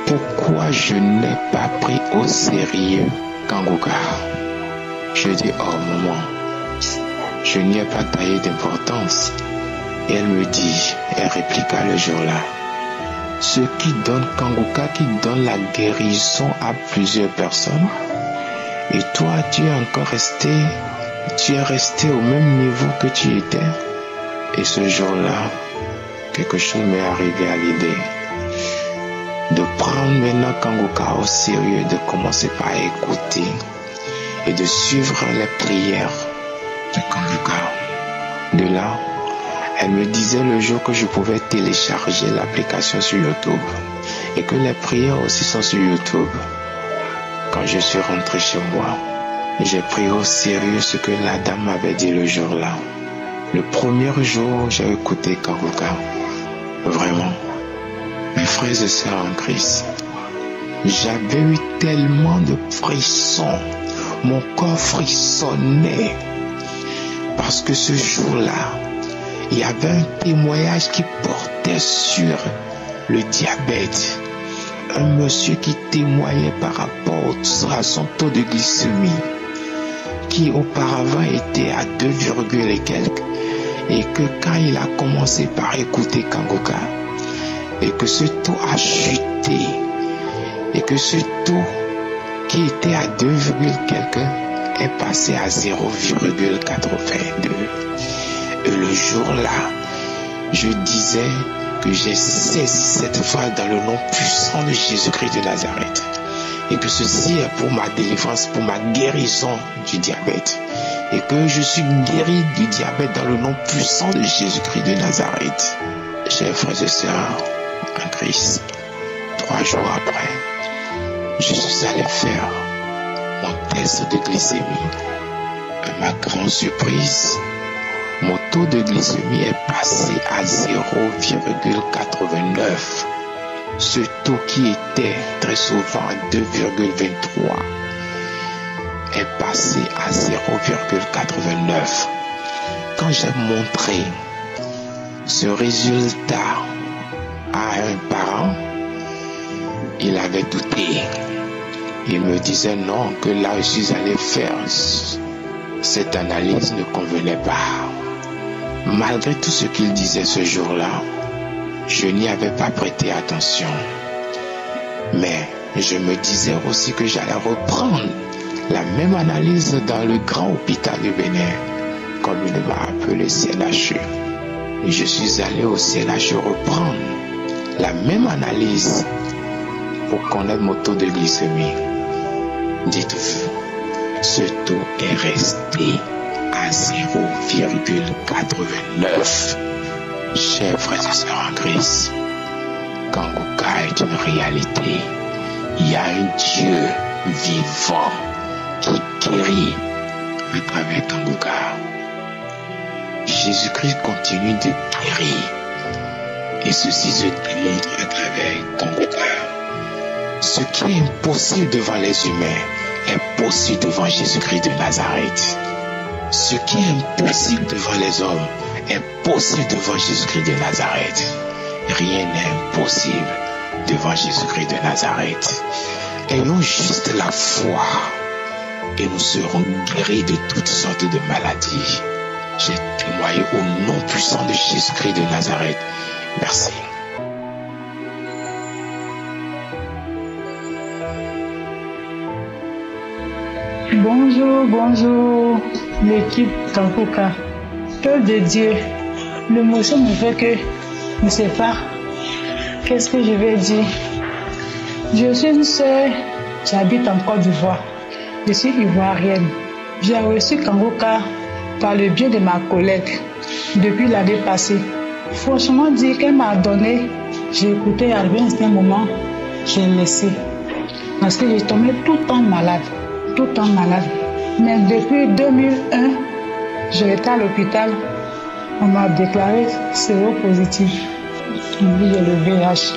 pourquoi je n'ai pas pris au sérieux Kanguka. Je dis oh maman, je n'y ai pas taillé d'importance. Et elle me dit, elle répliqua le jour-là, ce qui donne Kanguka, qui donne la guérison à plusieurs personnes. Et toi, tu es resté au même niveau que tu étais. Et ce jour-là, quelque chose m'est arrivé à l'idée de prendre maintenant Kanguka au sérieux, de commencer par écouter et de suivre les prières de Kanguka. De là, elle me disait le jour que je pouvais télécharger l'application sur YouTube et que les prières aussi sont sur YouTube. Quand je suis rentré chez moi, j'ai pris au sérieux ce que la dame m'avait dit le jour-là. Le premier jour, j'ai écouté Kanguka. Vraiment, mes frères et sœurs en Christ, j'avais eu tellement de frissons. Mon corps frissonnait. Parce que ce jour-là, il y avait un témoignage qui portait sur le diabète. Un monsieur qui témoignait par rapport à son taux de glycémie, qui auparavant était à 2, et quelques, et que quand il a commencé par écouter Kanguka, et que ce taux a chuté, et que ce taux qui était à 2, quelques est passé à 0,82. Et le jour-là, je disais que j'ai saisi cette phrase dans le nom puissant de Jésus-Christ de Nazareth. Et que ceci est pour ma délivrance, pour ma guérison du diabète. Et que je suis guéri du diabète dans le nom puissant de Jésus-Christ de Nazareth. Chers frères et sœurs en Christ, 3 jours après, je suis allé faire mon test de glycémie. Et ma grande surprise, mon taux de glycémie est passé à 0,89. Ce taux qui était très souvent à 2,23 est passé à 0,89. Quand j'ai montré ce résultat à un parent, il avait douté. Il me disait non, que là où je suis allé faire cette analyse ne convenait pas. Malgré tout ce qu'il disait ce jour-là, je n'y avais pas prêté attention. Mais je me disais aussi que j'allais reprendre la même analyse dans le grand hôpital du Bénin comme il m'a appelé CLHE. Et je suis allé au CLHE reprendre la même analyse pour connaître mon taux de glycémie. Dites-vous, ce taux est resté à 0,89. Chers frères et sœurs en Christ, Kanguka est une réalité. Il y a un Dieu vivant qui guérit à travers Kanguka. Jésus-Christ continue de guérir. Et ceci se démontre à travers Kanguka. Ce qui est impossible devant les humains est possible devant Jésus-Christ de Nazareth. Ce qui est impossible devant les hommes est possible devant Jésus-Christ de Nazareth. Rien n'est impossible devant Jésus-Christ de Nazareth. Ayons juste la foi et nous serons guéris de toutes sortes de maladies. J'ai témoigné au nom puissant de Jésus-Christ de Nazareth. Merci. Bonjour, l'équipe Kanguka. Peuple de Dieu, l'émotion me fait que je ne sais pas qu'est-ce que je vais dire. Je suis une sœur, j'habite en Côte d'Ivoire. Je suis ivoirienne. J'ai reçu Kanguka par le biais de ma collègue depuis l'année passée. Franchement, dire qu'elle m'a donné, j'ai écouté, arrivé à un certain moment, j'ai laissé. Parce que j'ai tombé tout le temps malade. Mais depuis 2001, j'étais à l'hôpital, on m'a déclaré séropositif. J'ai le VIH.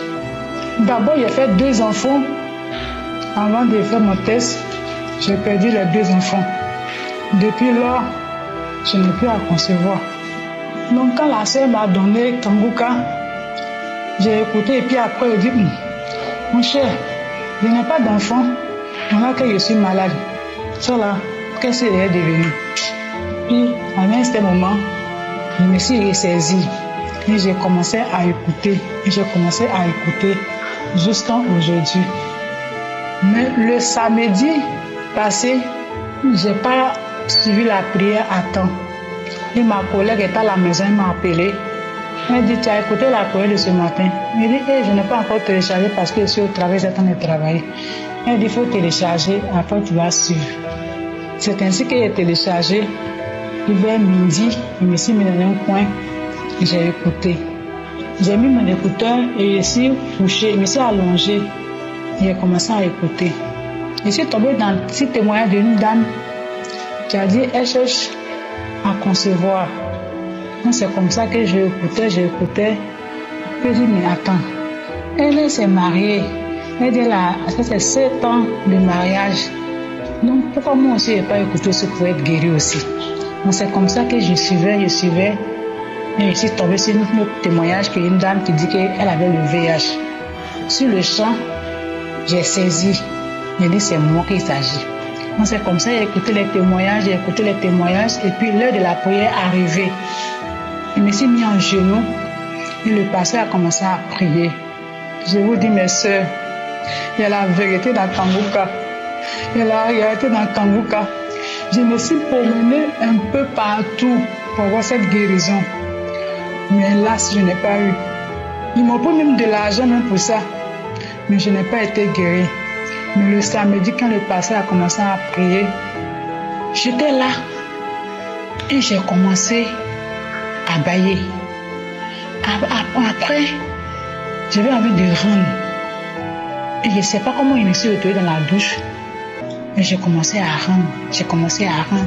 D'abord, j'ai fait 2 enfants. Avant de faire mon test, j'ai perdu les 2 enfants. Depuis lors, je n'ai plus à concevoir. Donc quand la sœur m'a donné Kanguka, j'ai écouté et puis après elle dit, mon cher, je n'ai pas d'enfant, maintenant que je suis malade. Cela, qu'est-ce qu'elle est devenue? Puis, à un certain moment, je me suis ressaisie et j'ai commencé à écouter. Jusqu'à aujourd'hui. Mais le samedi passé, je n'ai pas suivi la prière à temps. Et ma collègue était à la maison, elle m'a appelé. Elle dit, tu as écouté la prière de ce matin? Je dis, je n'ai pas encore téléchargé parce que je suis au travail, j'ai en train de travailler. Elle dit, il faut télécharger, après tu vas suivre. C'est ainsi que j'ai téléchargé. Vers midi, je me suis mis dans un coin, j'ai écouté. J'ai mis mon écouteur et je suis couché, je me suis allongé. J'ai commencé à écouter. Je suis tombé dans le petit témoignage d'une dame qui a dit, elle cherche à concevoir. C'est comme ça que j'écoutais. Je dis, mais attends, elle s'est mariée. Elle dit là, ça c'est 7 ans de mariage. Donc pourquoi moi aussi je n'ai pas écouté ce pour être guéri aussi? Donc c'est comme ça que je suivais. Et je suis tombée sur un autre témoignage qu'une dame qui dit qu'elle avait le VIH. Sur le champ, j'ai saisi. J'ai dit c'est moi qu'il s'agit. Donc c'est comme ça que j'ai écouté les témoignages. Et puis l'heure de la prière est arrivée. Je me suis mis en genoux et le pasteur a commencé à prier. Je vous dis mes soeurs, il y a la vérité dans Kanguka. Il y a la réalité dans Kanguka. Je me suis promenée un peu partout pour avoir cette guérison. Mais hélas, je n'ai pas eu. Ils m'ont pris même de l'argent même pour ça. Mais je n'ai pas été guérie. Mais le samedi, quand le pasteur a commencé à prier, j'étais là. Et j'ai commencé à bailler. Après, j'avais envie de rendre. Et je ne sais pas comment je me suis retrouvée dans la douche. Et j'ai commencé à rendre.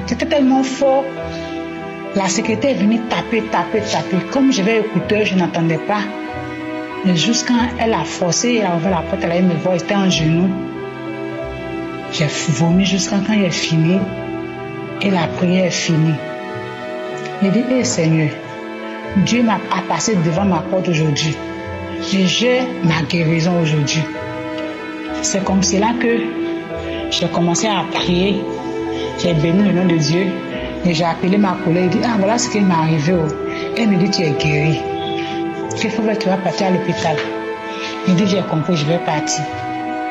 C'était tellement fort. La secrétaire est venue taper. Comme je vais écouter, je n'entendais pas. Et jusqu'à elle a forcé, elle a ouvert la porte, elle a me voir, j'étais en genoux. J'ai vomi jusqu'à quand il est fini. Et la prière est finie. J'ai dit, Seigneur, Dieu m'a passé devant ma porte aujourd'hui. Et j'ai ma guérison aujourd'hui. C'est comme cela que j'ai commencé à prier. J'ai béni le nom de Dieu. Et j'ai appelé ma collègue. Elle dit, voilà ce qui m'est arrivé. Elle me dit, tu es guéri. Qu'il faut que tu vas partir à l'hôpital. Je dis, j'ai compris, je vais partir.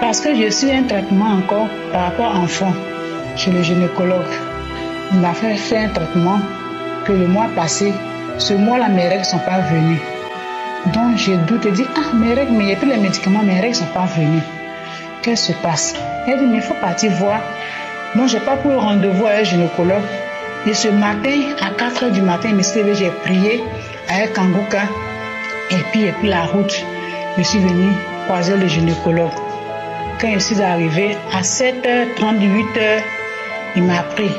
Parce que je suis un traitement encore par rapport à enfant chez le gynécologue. Il m'a fait un traitement que le mois passé, ce mois-là, mes règles ne sont pas venues. Donc, je doute et dis, ah, mes règles, mais il n'y a plus les médicaments, mes règles ne sont pas venues. Qu'est-ce qui se passe? Elle dit, mais il faut partir voir. Moi, je n'ai pas pris rendez-vous à un gynécologue. Et ce matin, à 4 h du matin, j'ai prié avec Kanguka. Et puis la route, je suis venue croiser le gynécologue. Quand je suis arrivée, à 7h30, 8h, il m'a pris.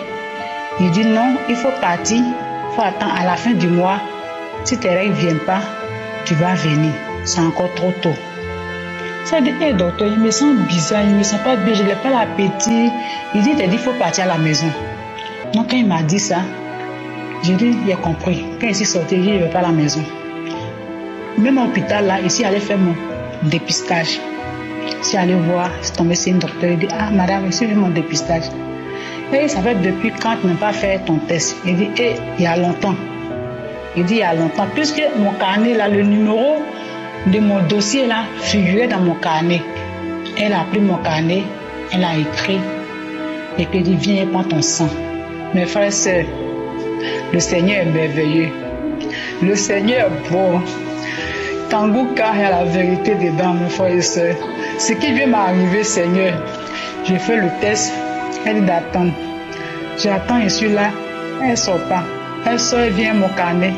Il dit non, il faut partir, il faut attendre à la fin du mois. Si tes règles ne viennent pas, tu vas venir. C'est encore trop tôt. Ça dit, hey, docteur, il me sent bizarre, il ne me sent pas bien, je n'ai pas l'appétit. Il dit, il faut partir à la maison. Donc quand il m'a dit ça, j'ai dit, il a compris. Quand je suis sortie, je ne vais pas à la maison. Même à l'hôpital, là, ici, j'allais faire mon dépistage. Je suis allée voir, je suis tombée sur une docteur, il dit, ah, madame, j'ai suivi mon dépistage. Et ça fait depuis quand tu n'as pas fait ton test? Il dit, il y a longtemps. Il dit, il y a longtemps. Puisque mon carnet, là, le numéro de mon dossier, là, figurait dans mon carnet. Elle a pris mon carnet, elle a écrit, et puis elle dit, viens, prends ton sang. Mes frères et sœurs, le Seigneur est merveilleux. Le Seigneur est bon. Kanguka, il y a la vérité dedans, mes frères et sœurs. Ce qui vient m'arriver, Seigneur, j'ai fait le test. Elle dit d'attendre. J'attends, je suis là. Elle ne sort pas. Elle sort, elle vient mon carnet.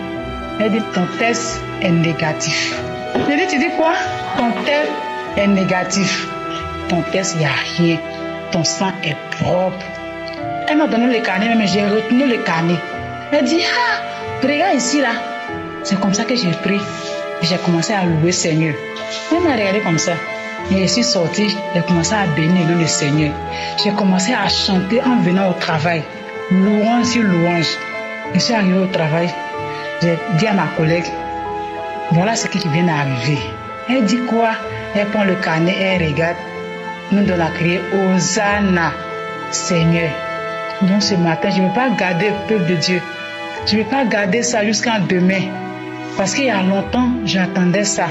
Elle dit, ton test est négatif. Je dis, tu dis quoi? Ton test est négatif. Ton test, il n'y a rien. Ton sang est propre. Elle m'a donné le carnet, mais j'ai retenu le carnet. Elle dit, ah, regarde ici, là. C'est comme ça que j'ai pris. J'ai commencé à louer le Seigneur. Elle m'a regardé comme ça. Et je suis sortie, j'ai commencé à bénir le Seigneur. J'ai commencé à chanter en venant au travail. Louange sur louange. Je suis arrivée au travail. J'ai dit à ma collègue, voilà ce qui vient d'arriver. Elle dit quoi? Elle prend le carnet, elle regarde. Nous devons crier Hosanna, Seigneur. Donc ce matin, je ne vais pas garder le peuple de Dieu. Je ne vais pas garder ça jusqu'à demain. Parce qu'il y a longtemps, j'attendais ça.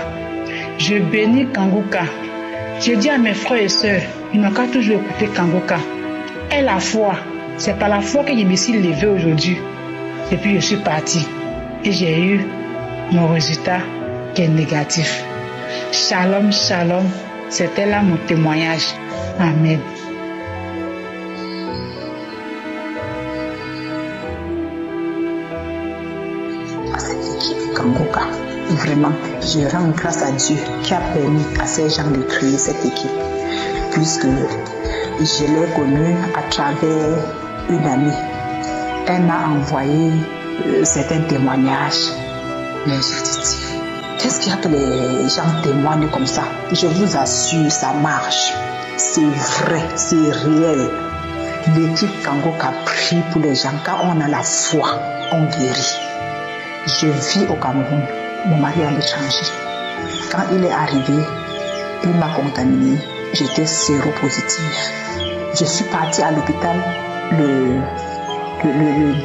Je bénis Kanguka. Je dis à mes frères et sœurs, ils n'ont qu'à toujours écouter Kanguka. Et la foi, c'est par la foi que je me suis levée aujourd'hui. Et puis je suis partie. Et j'ai eu mon résultat qui est négatif. Shalom, shalom. C'était là mon témoignage. Amen. Kanguka. Vraiment, je rends grâce à Dieu qui a permis à ces gens de créer cette équipe, puisque je l'ai connue à travers une amie. Elle m'a envoyé certains témoignages. Mais je dis, qu'est-ce qu'il y a que les gens témoignent comme ça? Je vous assure, ça marche. C'est vrai, c'est réel. L'équipe Kanguka prie pour les gens. Quand on a la foi, on guérit. Je vis au Cameroun. Mon mari a l'étranger. Quand il est arrivé, il m'a contaminé. J'étais séropositive. Je suis partie à l'hôpital le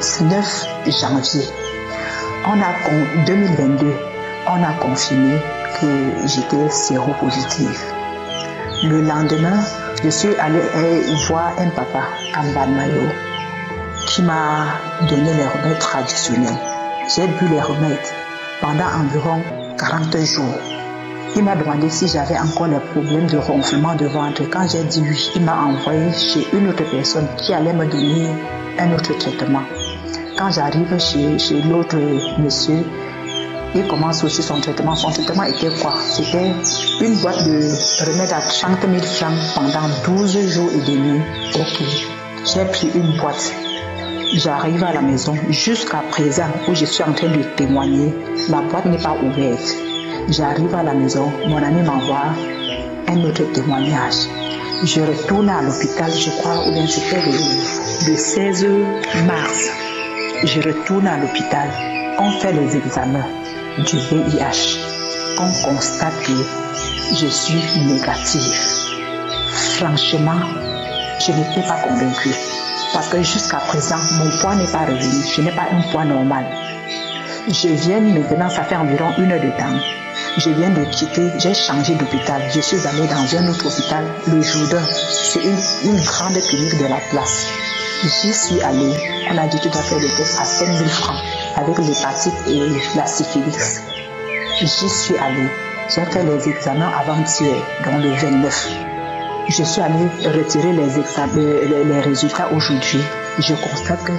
19 janvier. En 2022, on a confirmé que j'étais séropositive. Le lendemain, je suis allée voir un papa en Banmayo qui m'a donné les remèdes traditionnels. J'ai bu les remèdes pendant environ 40 jours. Il m'a demandé si j'avais encore les problèmes de ronflement de ventre. Quand j'ai dit oui, il m'a envoyé chez une autre personne qui allait me donner un autre traitement. Quand j'arrive chez l'autre monsieur, il commence aussi son traitement. Son traitement était quoi? C'était une boîte de remèdes à 30 000 francs pendant 12 jours et demi. Ok, j'ai pris une boîte. J'arrive à la maison, jusqu'à présent où je suis en train de témoigner, la boîte n'est pas ouverte. J'arrive à la maison, mon ami m'envoie un autre témoignage. Je retourne à l'hôpital, je crois, ou bien c'était le 16 mars. Je retourne à l'hôpital, on fait les examens du VIH. On constate que je suis négative. Franchement, je n'étais pas convaincue. Parce que jusqu'à présent, mon poids n'est pas revenu. Je n'ai pas un poids normal. Je viens maintenant, ça fait environ 1 heure de temps. Je viens de quitter, j'ai changé d'hôpital. Je suis allée dans un autre hôpital, le Jourdain. C'est une grande clinique de la place. J'y suis allée. On a dit tout à fait le test à 5 000 francs. avec l'hépatite et la syphilis. J'y suis allée. J'ai fait les examens avant-hier, donc le 29. Je suis allée retirer les résultats aujourd'hui. Je constate que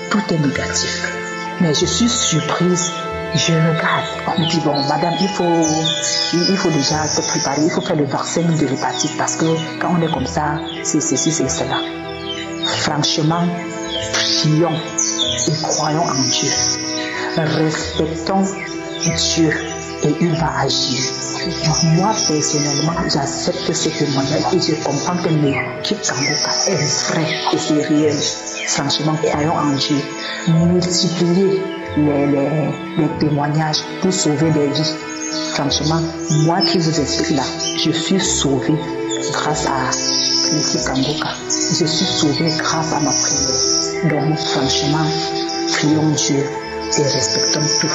tout est négatif. Mais je suis surprise. Je regarde, on me dit bon madame, il faut déjà se préparer, il faut faire le vaccin de l'hépatite parce que quand on est comme ça, c'est ceci, c'est cela. Franchement, prions et croyons en Dieu. Respectons Dieu et il va agir. Moi personnellement, j'accepte ce témoignage et je comprends que l'équipe Kanguka est vrai et c'est réel. Franchement, croyons en Dieu. Multipliez les témoignages pour sauver des vies. Franchement, moi qui vous explique là, je suis sauvé grâce à l'équipe Kanguka. Je suis sauvé grâce à ma prière. Donc franchement, prions Dieu et respectons tout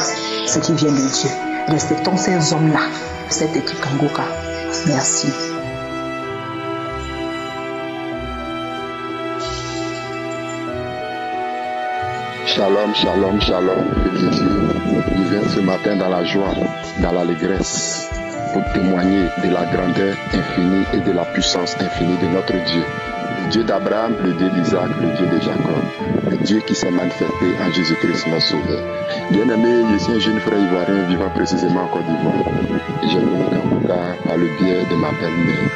ce qui vient de Dieu. Respectons ces hommes-là, cette équipe Kanguka. Merci. Shalom, shalom, shalom. Je viens ce matin dans la joie, dans l'allégresse, pour témoigner de la grandeur infinie et de la puissance infinie de notre Dieu. Le Dieu d'Abraham, le Dieu d'Isaac, le Dieu de Jacob, le Dieu qui s'est manifesté en Jésus-Christ, notre Sauveur. Bien-aimé, je suis un jeune frère ivoirien vivant précisément en Côte d'Ivoire. J'ai venu Kanguka par le biais de ma belle-mère.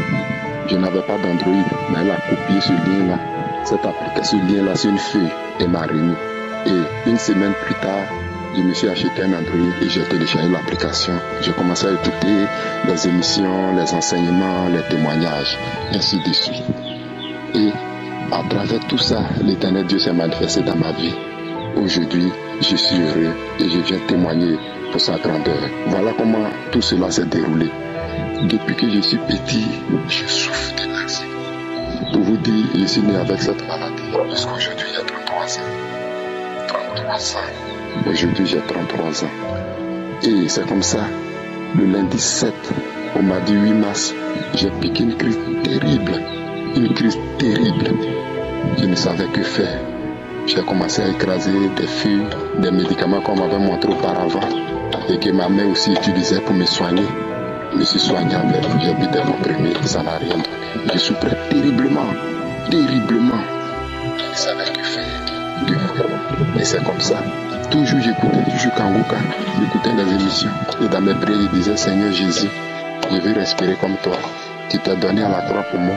Je n'avais pas d'Android, mais elle a copié ce lien-là. Ce lien-là, c'est une feuille et m'a remis. Et une semaine plus tard, je me suis acheté un Android et j'ai téléchargé l'application. J'ai commencé à écouter les émissions, les enseignements, les témoignages, ainsi de suite. Et à travers tout ça, l'Éternel Dieu s'est manifesté dans ma vie. Aujourd'hui, je suis heureux et je viens témoigner pour sa grandeur. Voilà comment tout cela s'est déroulé. Depuis que je suis petit, je souffre de l'accès. Pour vous dire, je suis né avec cette maladie. Jusqu'à aujourd'hui, il y a 33 ans. 33 ans. Aujourd'hui, j'ai 33 ans. Et c'est comme ça, le lundi 7, au mardi 8 mars, j'ai piqué une crise terrible. Une crise terrible. Je ne savais que faire. J'ai commencé à écraser des fûts, des médicaments qu'on m'avait montré auparavant et que ma mère aussi utilisait pour me soigner. Je me suis soigné avec. J'ai bu des comprimés, ça n'a rien donné. Je souffrais terriblement, terriblement. Je ne savais que faire. Et c'est comme ça. Toujours j'écoutais Kanguka, j'écoutais les émissions. Et dans mes prières, je disais, Seigneur Jésus, je veux respirer comme toi. Tu t'es donné à la croix pour moi.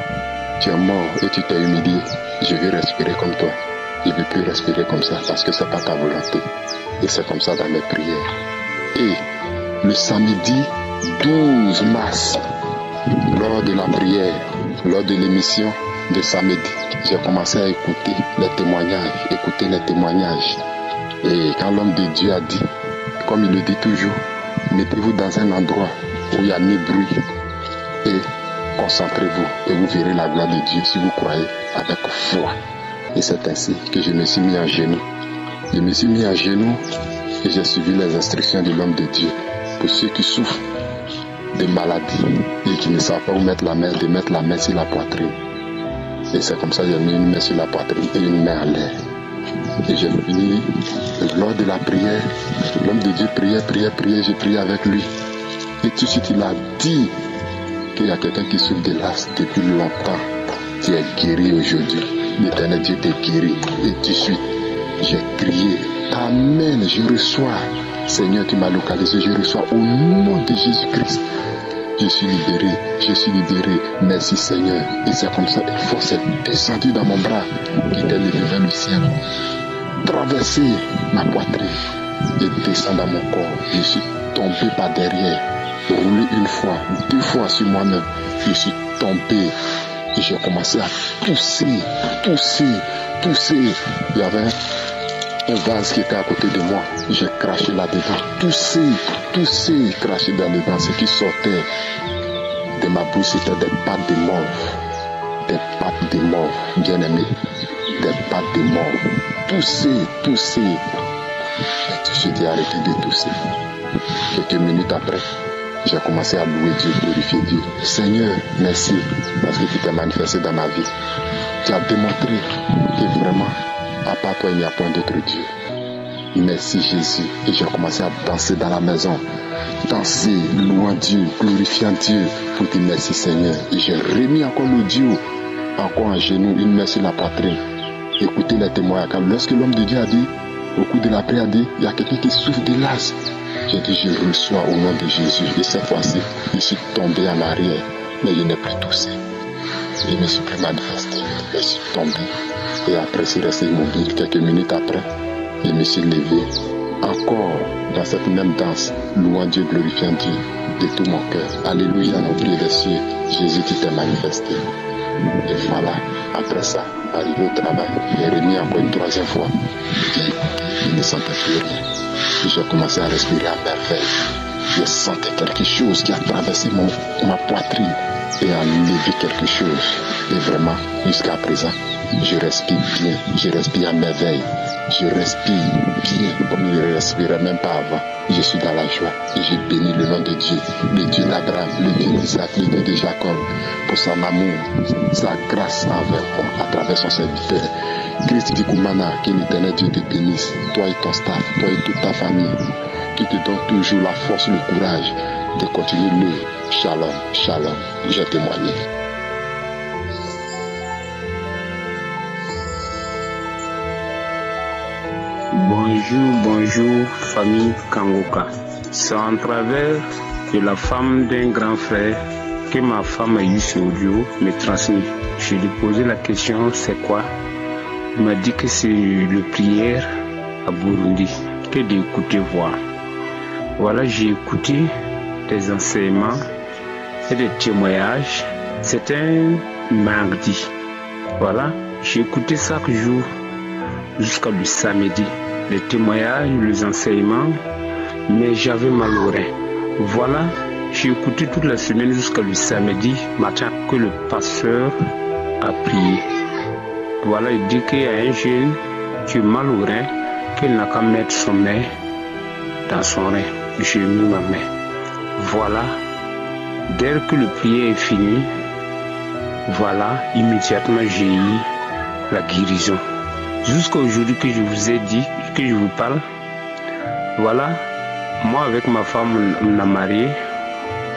Tu es mort et tu t'es humilié. Je veux respirer comme toi. Je ne veux plus respirer comme ça parce que ce n'est pas ta volonté. Et c'est comme ça dans mes prières. Et le samedi 12 mars, lors de la prière, lors de l'émission de samedi, j'ai commencé à écouter les témoignages. Et quand l'homme de Dieu a dit, comme il le dit toujours, mettez-vous dans un endroit où il n'y a ni bruit et concentrez-vous et vous verrez la gloire de Dieu si vous croyez avec foi. Et c'est ainsi que je me suis mis à genoux. Je me suis mis à genoux et j'ai suivi les instructions de l'homme de Dieu. Pour ceux qui souffrent de maladies et qui ne savent pas où mettre la main, de mettre la main sur la poitrine. Et c'est comme ça que j'ai mis une main sur la poitrine et une main à l'air. Et j'ai fini, lors de la prière, l'homme de Dieu priait, j'ai prié avec lui. Et tout de suite il a dit qu'il y a quelqu'un qui souffre de l'asthme depuis longtemps. Tu es guéri aujourd'hui. L'Éternel Dieu t'est guéri. Et tout de suite, j'ai crié, Amen, je reçois. Seigneur, tu m'as localisé, je reçois au nom de Jésus-Christ. Je suis libéré, merci Seigneur. Et c'est comme ça, une force est descendue dans mon bras, qui était levé vers le ciel, traversé ma poitrine et descend dans mon corps. Je suis tombé par derrière, roulé une fois, 2 fois sur moi-même. Je suis tombé et j'ai commencé à tousser. Il y avait un vase qui était à côté de moi. J'ai craché là-dedans. Tousser, craché là-dedans. Ce qui sortait de ma bouche, c'était des pattes de mort. Des pattes de mort, bien aimé. Des pattes de mort. Tousser. Et tout de suite, j'ai arrêté de tousser. Quelques minutes après, j'ai commencé à louer Dieu, glorifier Dieu. Seigneur, merci, parce que tu t'es manifesté dans ma vie. Tu as démontré que vraiment, à part toi, il n'y a point d'autre Dieu. Merci Jésus. Et j'ai commencé à danser dans la maison. Danser, louant Dieu, glorifiant Dieu pour dire merci Seigneur. Et j'ai remis encore l'audio, encore en genoux, une main sur la poitrine. Écoutez les témoignages. Lorsque l'homme de Dieu a dit, au cours de la prière, a dit, il y a quelqu'un qui souffre de l'asthme. J'ai dit, je reçois au nom de Jésus. Et cette fois-ci, je suis tombé en arrière, mais je n'ai plus toussé. Je me suis plus manifesté. Je suis tombé. Et après, je suis resté immobile. Quelques minutes après, je me suis levé. Encore dans cette même danse, louant Dieu, glorifiant Dieu de tout mon cœur. Alléluia, nous prions les cieux. Jésus qui t'est manifesté. Et voilà, après ça, arrivé au travail, j'ai remis encore une troisième fois. J'ai écouté, je ne sentais plus rien. J'ai commencé à respirer à merveille. Je sentais quelque chose qui a traversé ma poitrine et a levé quelque chose. Et vraiment, jusqu'à présent, je respire bien, je respire à merveille. Je respire bien comme je ne respirais même pas avant. Je suis dans la joie et je bénis le nom de Dieu, le Dieu d'Abraham, le Dieu d'Isaac, le Dieu de Jacob, pour son amour, sa grâce envers moi à travers son serviteur. Christ Dikoumana, que l'Éternel Dieu te bénisse, toi et ton staff, toi et toute ta famille, qui te donne toujours la force, le courage de continuer le shalom, shalom. J'ai témoigné. Bonjour, famille Kangoka. C'est en travers de la femme d'un grand frère que ma femme a eu ce audio me transmis. Je lui ai posé la question, c'est quoi? Il m'a dit que c'est le prière à Burundi, que d'écouter voir. Voilà, j'ai écouté des enseignements et des témoignages. C'était un mardi. Voilà, j'ai écouté chaque jour jusqu'à le samedi. Les témoignages, les enseignements, mais j'avais mal au rein. Voilà, j'ai écouté toute la semaine jusqu'à le samedi matin que le pasteur a prié. Voilà, il dit qu'il y a un jeune qui a mal au rein, qu'il n'a qu'à mettre son main dans son rein. J'ai mis ma main. Voilà, dès que le prière est fini, voilà, immédiatement j'ai eu la guérison. Jusqu'à aujourd'hui que je vous ai dit, que je vous parle, voilà, moi avec ma femme, on a marié,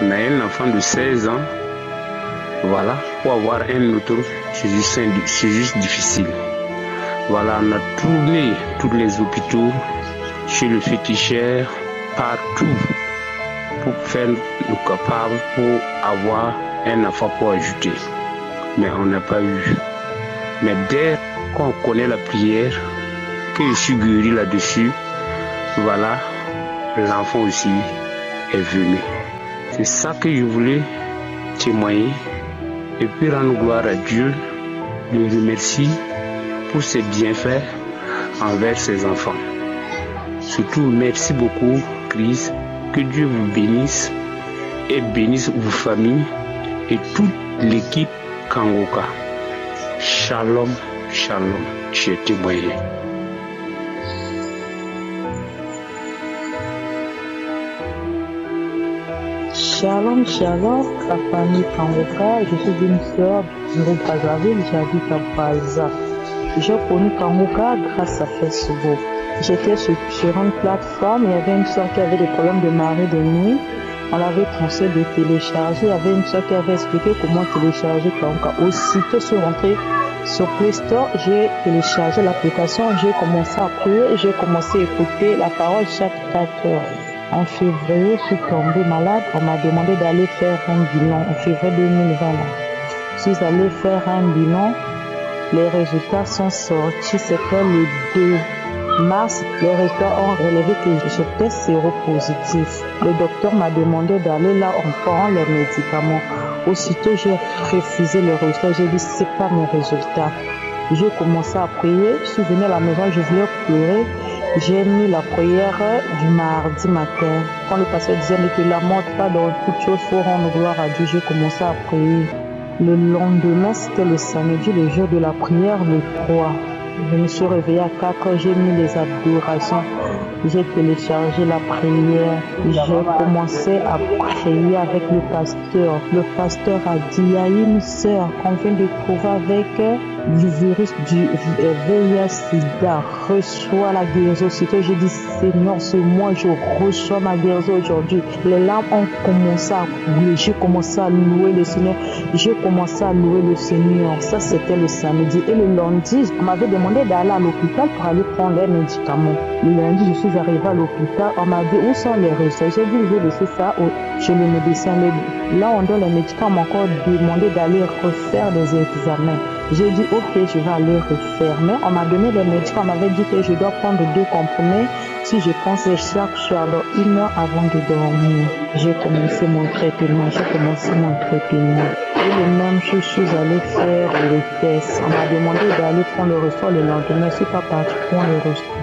on a un enfant de 16 ans, voilà, pour avoir un autre, c'est juste difficile. Voilà, on a tourné tous les hôpitaux, chez le féticheur, partout, pour faire nous capables, pour avoir un enfant pour ajouter. Mais on n'a pas eu. Mais dès qu'on connaît la prière, que je suis guéri là-dessus, voilà, l'enfant aussi est venu. C'est ça que je voulais témoigner et puis rendre gloire à Dieu, le remercier pour ses bienfaits envers ses enfants. Surtout, merci beaucoup, Christ, que Dieu vous bénisse et bénisse vos familles et toute l'équipe Kangoka. Shalom, shalom, j'ai témoigné. Shalom, shalom, la famille Kangoka. Je suis une sœur du groupe Brazzaville, j'habite à Brazza. J'ai connu Kangoka grâce à Facebook. J'étais sur une plateforme, il y avait une sœur qui avait des problèmes de marée de nuit. On l'avait conseillé de télécharger. Il y avait une sœur qui avait expliqué comment télécharger Kangoka. Aussitôt, je suis rentré sur Play Store, j'ai téléchargé l'application, j'ai commencé à prier, j'ai commencé à écouter la parole chaque 4 heures. En février, je suis tombée malade. On m'a demandé d'aller faire un bilan en février 2020. Je suis allée faire un bilan. Les résultats sont sortis. C'était le 2 mars. Les résultats ont relevé que j'étais séropositif. Le docteur m'a demandé d'aller là en prenant les médicaments. Aussitôt, j'ai refusé les résultats. J'ai dit, c'est pas mes résultats. J'ai commencé à prier. Je suis venue à la maison, je voulais pleurer. J'ai mis la prière du mardi matin. Quand le pasteur disait, ne te lamente pas dans toute chose, il faut rendre gloire à Dieu. J'ai commencé à prier. Le lendemain, c'était le samedi, le jour de la prière, le 3. Je me suis réveillée à 4 heures, j'ai mis les adorations. J'ai téléchargé la prière. J'ai commencé à prier avec le pasteur. Le pasteur a dit, il y a une sœur qu'on vient de trouver avec du virus du VIH-Sida. Reçois la guérison. Ce que je dis, Seigneur, c'est moi, je reçois ma guérison aujourd'hui. Les larmes ont commencé à couler. J'ai commencé à louer le Seigneur. J'ai commencé à louer le Seigneur. Ça, c'était le samedi. Et le lundi, on m'avait demandé d'aller à l'hôpital pour aller prendre les médicaments. Le lundi, je suis arrivée à l'hôpital. On m'a dit, où sont les résultats? J'ai dit, je vais laisser ça chez le médecin. Là, on donne les médicaments. On m'a encore demandé d'aller refaire des examens. J'ai dit, ok, je vais aller refaire. Mais on m'a donné les médicaments. On m'avait dit que je dois prendre 2 comprimés si je prends chaque soir, donc 1 heure avant de dormir. J'ai commencé mon traitement. Et le même jour, je suis allée faire le test. On m'a demandé d'aller prendre le reçoit le lendemain. Je ne suis pas partie prendre le reçoit.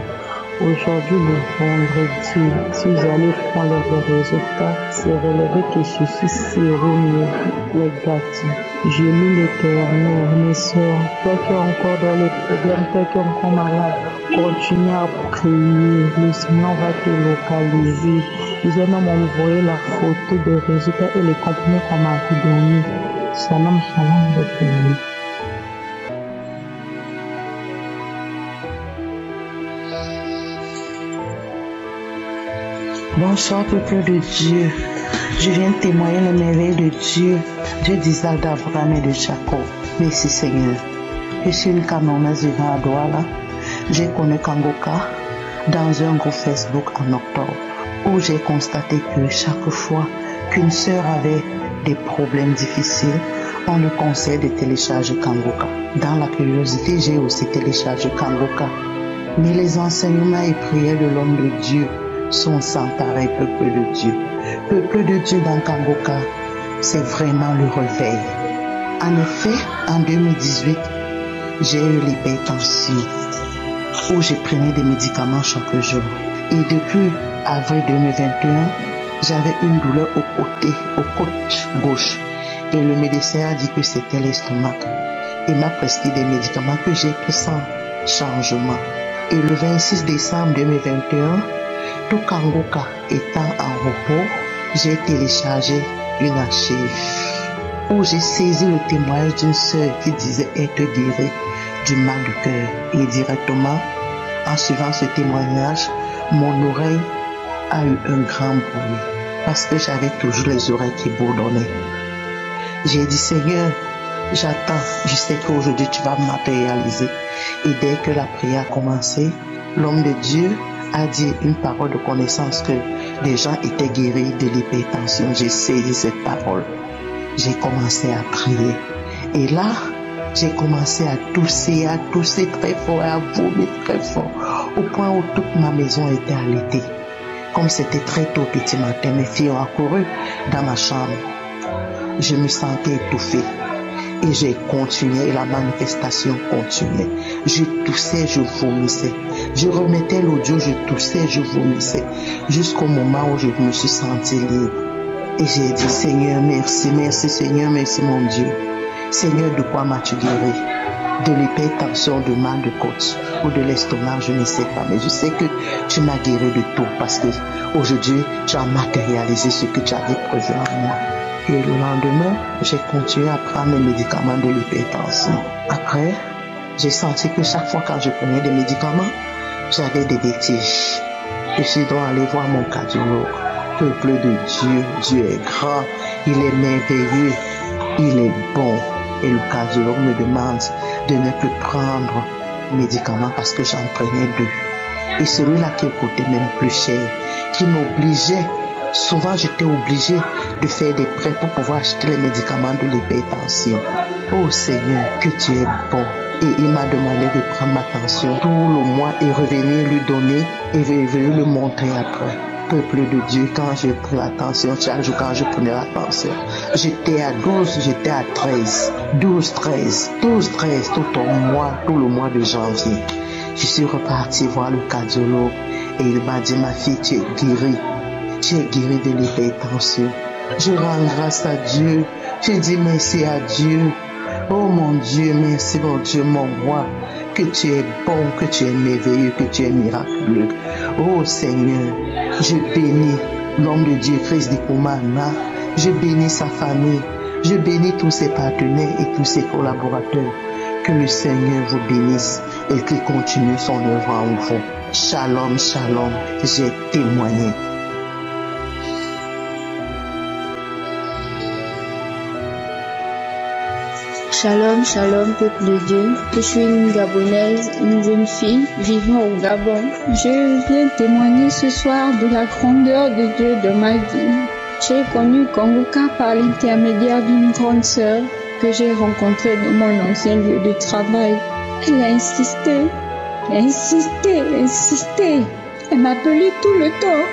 Aujourd'hui, le vendredi, si j'allais prendre les résultats, c'est relevé que je suis séronégatif. Je loue l'Éternel, mes soeurs, toi qui es encore dans les problèmes, toi qui es encore malade, continue à prier, le Seigneur va te localiser. Ils ont même envoyé la photo des résultats et les comprimés qu'on m'a donnés. Shalom, shalom, le pays. Bonsoir, peuple de Dieu. Je viens témoigner les merveilles de Dieu, Dieu d'Isaac, d'Abraham et de Jacob. Merci Seigneur. Je suis une Camerounaise vivant à Douala. J'ai connu Kangoka dans un groupe Facebook en octobre, où j'ai constaté que chaque fois qu'une sœur avait des problèmes difficiles, on le conseille de télécharger Kangoka. Dans la curiosité, j'ai aussi téléchargé Kangoka. Mais les enseignements et prières de l'homme de Dieu sont sans pareil, peuple de Dieu. Peuple de Dieu dans Kangoka, c'est vraiment le réveil. En effet, en 2018, j'ai eu l'hypertension où je prenais des médicaments chaque jour. Et depuis avril 2021, j'avais une douleur au côte gauche. Et le médecin a dit que c'était l'estomac. Il m'a prescrit des médicaments que j'ai pris sans changement. Et le 26 décembre 2021, tout Kangoka étant en repos, j'ai téléchargé une archive où j'ai saisi le témoignage d'une sœur qui disait être guérie du mal de cœur. Et directement, en suivant ce témoignage, mon oreille a eu un grand bruit parce que j'avais toujours les oreilles qui bourdonnaient. J'ai dit, Seigneur, j'attends, je sais qu'aujourd'hui tu vas matérialiser. Et dès que la prière a commencé, l'homme de Dieu a dit une parole de connaissance que les gens étaient guéris de l'hypertension. J'ai saisi cette parole. J'ai commencé à prier. Et là, j'ai commencé à tousser très fort, à vomir très fort, au point où toute ma maison était allaitée. Comme c'était très tôt petit matin, mes filles ont accouru dans ma chambre. Je me sentais étouffée. Et j'ai continué, et la manifestation continuait. Je toussais, je vomissais. Je remettais l'audio, je toussais, je vomissais. Jusqu'au moment où je me suis sentie libre. Et j'ai dit, Seigneur, merci, merci Seigneur, merci mon Dieu. Seigneur, de quoi m'as-tu guéri? De l'hypertension, de mal de côte ou de l'estomac, je ne sais pas. Mais je sais que tu m'as guéri de tout parce que aujourd'hui, tu as matérialisé ce que tu avais prévu en moi. Et le lendemain, j'ai continué à prendre les médicaments de l'hypertension. Après, j'ai senti que chaque fois quand je prenais des médicaments, j'avais des vertiges. Je suis donc allé voir mon cardiologue. Peuple de Dieu, Dieu est grand, il est merveilleux, il est bon. Et le cardiologue me demande de ne plus prendre médicaments parce que j'en prenais 2. Et celui-là qui coûtait même plus cher, qui m'obligeait. Souvent, j'étais obligée de faire des prêts pour pouvoir acheter les médicaments de l'hypertension. Oh Seigneur, que tu es bon. Et il m'a demandé de prendre ma tension tout le mois et revenir lui donner et venir le montrer après. Peuple de Dieu, quand j'ai pris la tension, chaque jour quand je prenais la tension, j'étais à 12, j'étais à 13. 12, 13, 12, 13, tout le mois de janvier. Je suis reparti voir le cardiologue et il m'a dit, ma fille, tu es guérie. Tu es guéri de l'hypertension. Je rends grâce à Dieu. Je dis merci à Dieu. Oh mon Dieu, merci mon Dieu, mon roi. Que tu es bon, que tu es merveilleux, que tu es miraculeux. Oh Seigneur, je bénis l'homme de Dieu, Christ de Koumana. Je bénis sa famille. Je bénis tous ses partenaires et tous ses collaborateurs. Que le Seigneur vous bénisse et qu'il continue son œuvre en vous. Shalom, shalom, j'ai témoigné. Shalom, shalom, peuple de Dieu. Je suis une Gabonaise, une jeune fille vivant au Gabon. Je viens témoigner ce soir de la grandeur de Dieu dans ma vie. J'ai connu Kanguka par l'intermédiaire d'une grande sœur que j'ai rencontrée dans mon ancien lieu de travail. Elle a insisté. Elle m'appelait tout le temps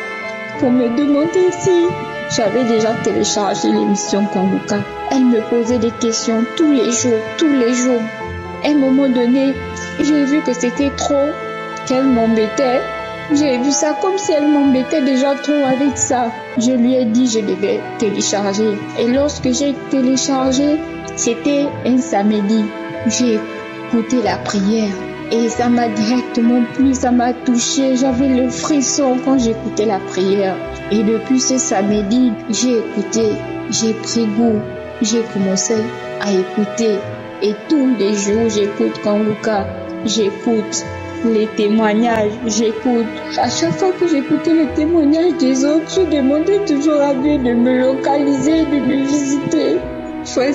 pour me demander si j'avais déjà téléchargé l'émission Kanguka. Elle me posait des questions tous les jours. À un moment donné, j'ai vu que c'était trop, qu'elle m'embêtait. J'ai vu ça comme si elle m'embêtait déjà trop avec ça. Je lui ai dit que je devais télécharger. Et lorsque j'ai téléchargé, c'était un samedi. J'ai écouté la prière. Et ça m'a directement plu, ça m'a touché. J'avais le frisson quand j'écoutais la prière. Et depuis ce samedi, j'ai écouté, j'ai pris goût. J'ai commencé à écouter. Et tous les jours, j'écoute Kanguka. J'écoute les témoignages. J'écoute. À chaque fois que j'écoutais les témoignages des autres, je demandais toujours à Dieu de me localiser, de me visiter. Frères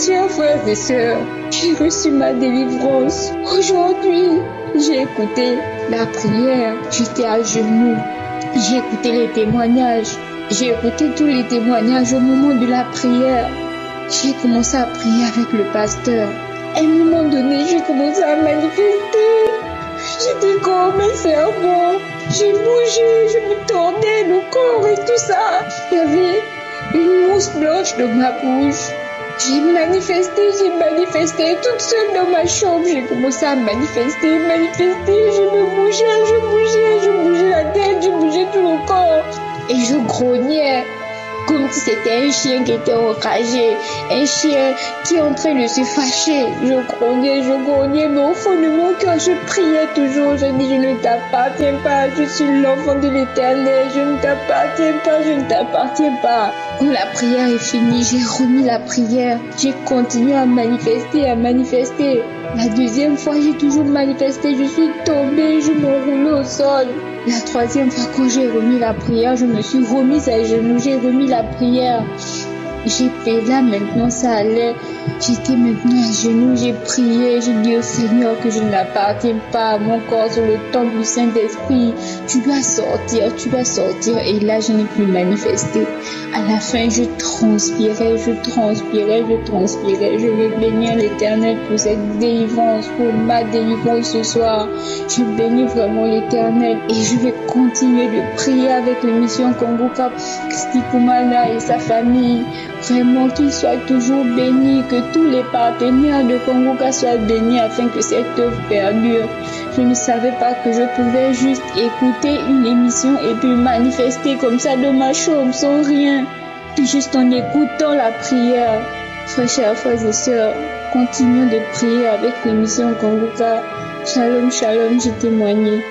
et sœurs, j'ai reçu ma délivrance. Aujourd'hui, j'ai écouté la prière. J'étais à genoux. J'ai écouté les témoignages. J'ai écouté tous les témoignages au moment de la prière. J'ai commencé à prier avec le pasteur. À un moment donné, j'ai commencé à manifester. J'étais comme un cerveau. J'ai bougé, je me tordais le corps et tout ça. Il y avait une mousse blanche dans ma bouche. J'ai manifesté toute seule dans ma chambre. J'ai commencé à manifester. Je me bougeais la tête, je bougeais tout le corps. Et je grognais. Comme si c'était un chien qui était enragé, un chien qui est en train de se fâcher. Je grognais, mais au fond de mon cœur, je priais toujours. Je dis, je ne t'appartiens pas, je suis l'enfant de l'Éternel, je ne t'appartiens pas. Quand la prière est finie, j'ai remis la prière. J'ai continué à manifester. La deuxième fois, j'ai toujours manifesté. Je suis tombée, je m'enroulais au sol. La troisième fois, quand j'ai remis la prière, je me suis remise à genoux, j'ai remis la prière. J'ai payé là, maintenant ça allait. J'étais maintenant à genoux, j'ai prié, j'ai dit au Seigneur que je n'appartiens pas à mon corps sur le temple du Saint-Esprit. Tu dois sortir. Et là, je n'ai plus manifesté. À la fin, je transpirais. Je veux bénir l'Éternel pour cette délivrance, pour ma délivrance ce soir. Je bénis vraiment l'Éternel et je vais continuer de prier avec l'émission Kanguka, Christy Koumana et sa famille. Vraiment qu'il soit toujours béni, que tous les partenaires de Kanguka soient bénis afin que cette œuvre perdure. Je ne savais pas que je pouvais juste écouter une émission et puis manifester comme ça dans ma chambre sans rien, juste en écoutant la prière. Frères et sœurs, continuons de prier avec l'émission Kanguka. Shalom, j'ai témoigné.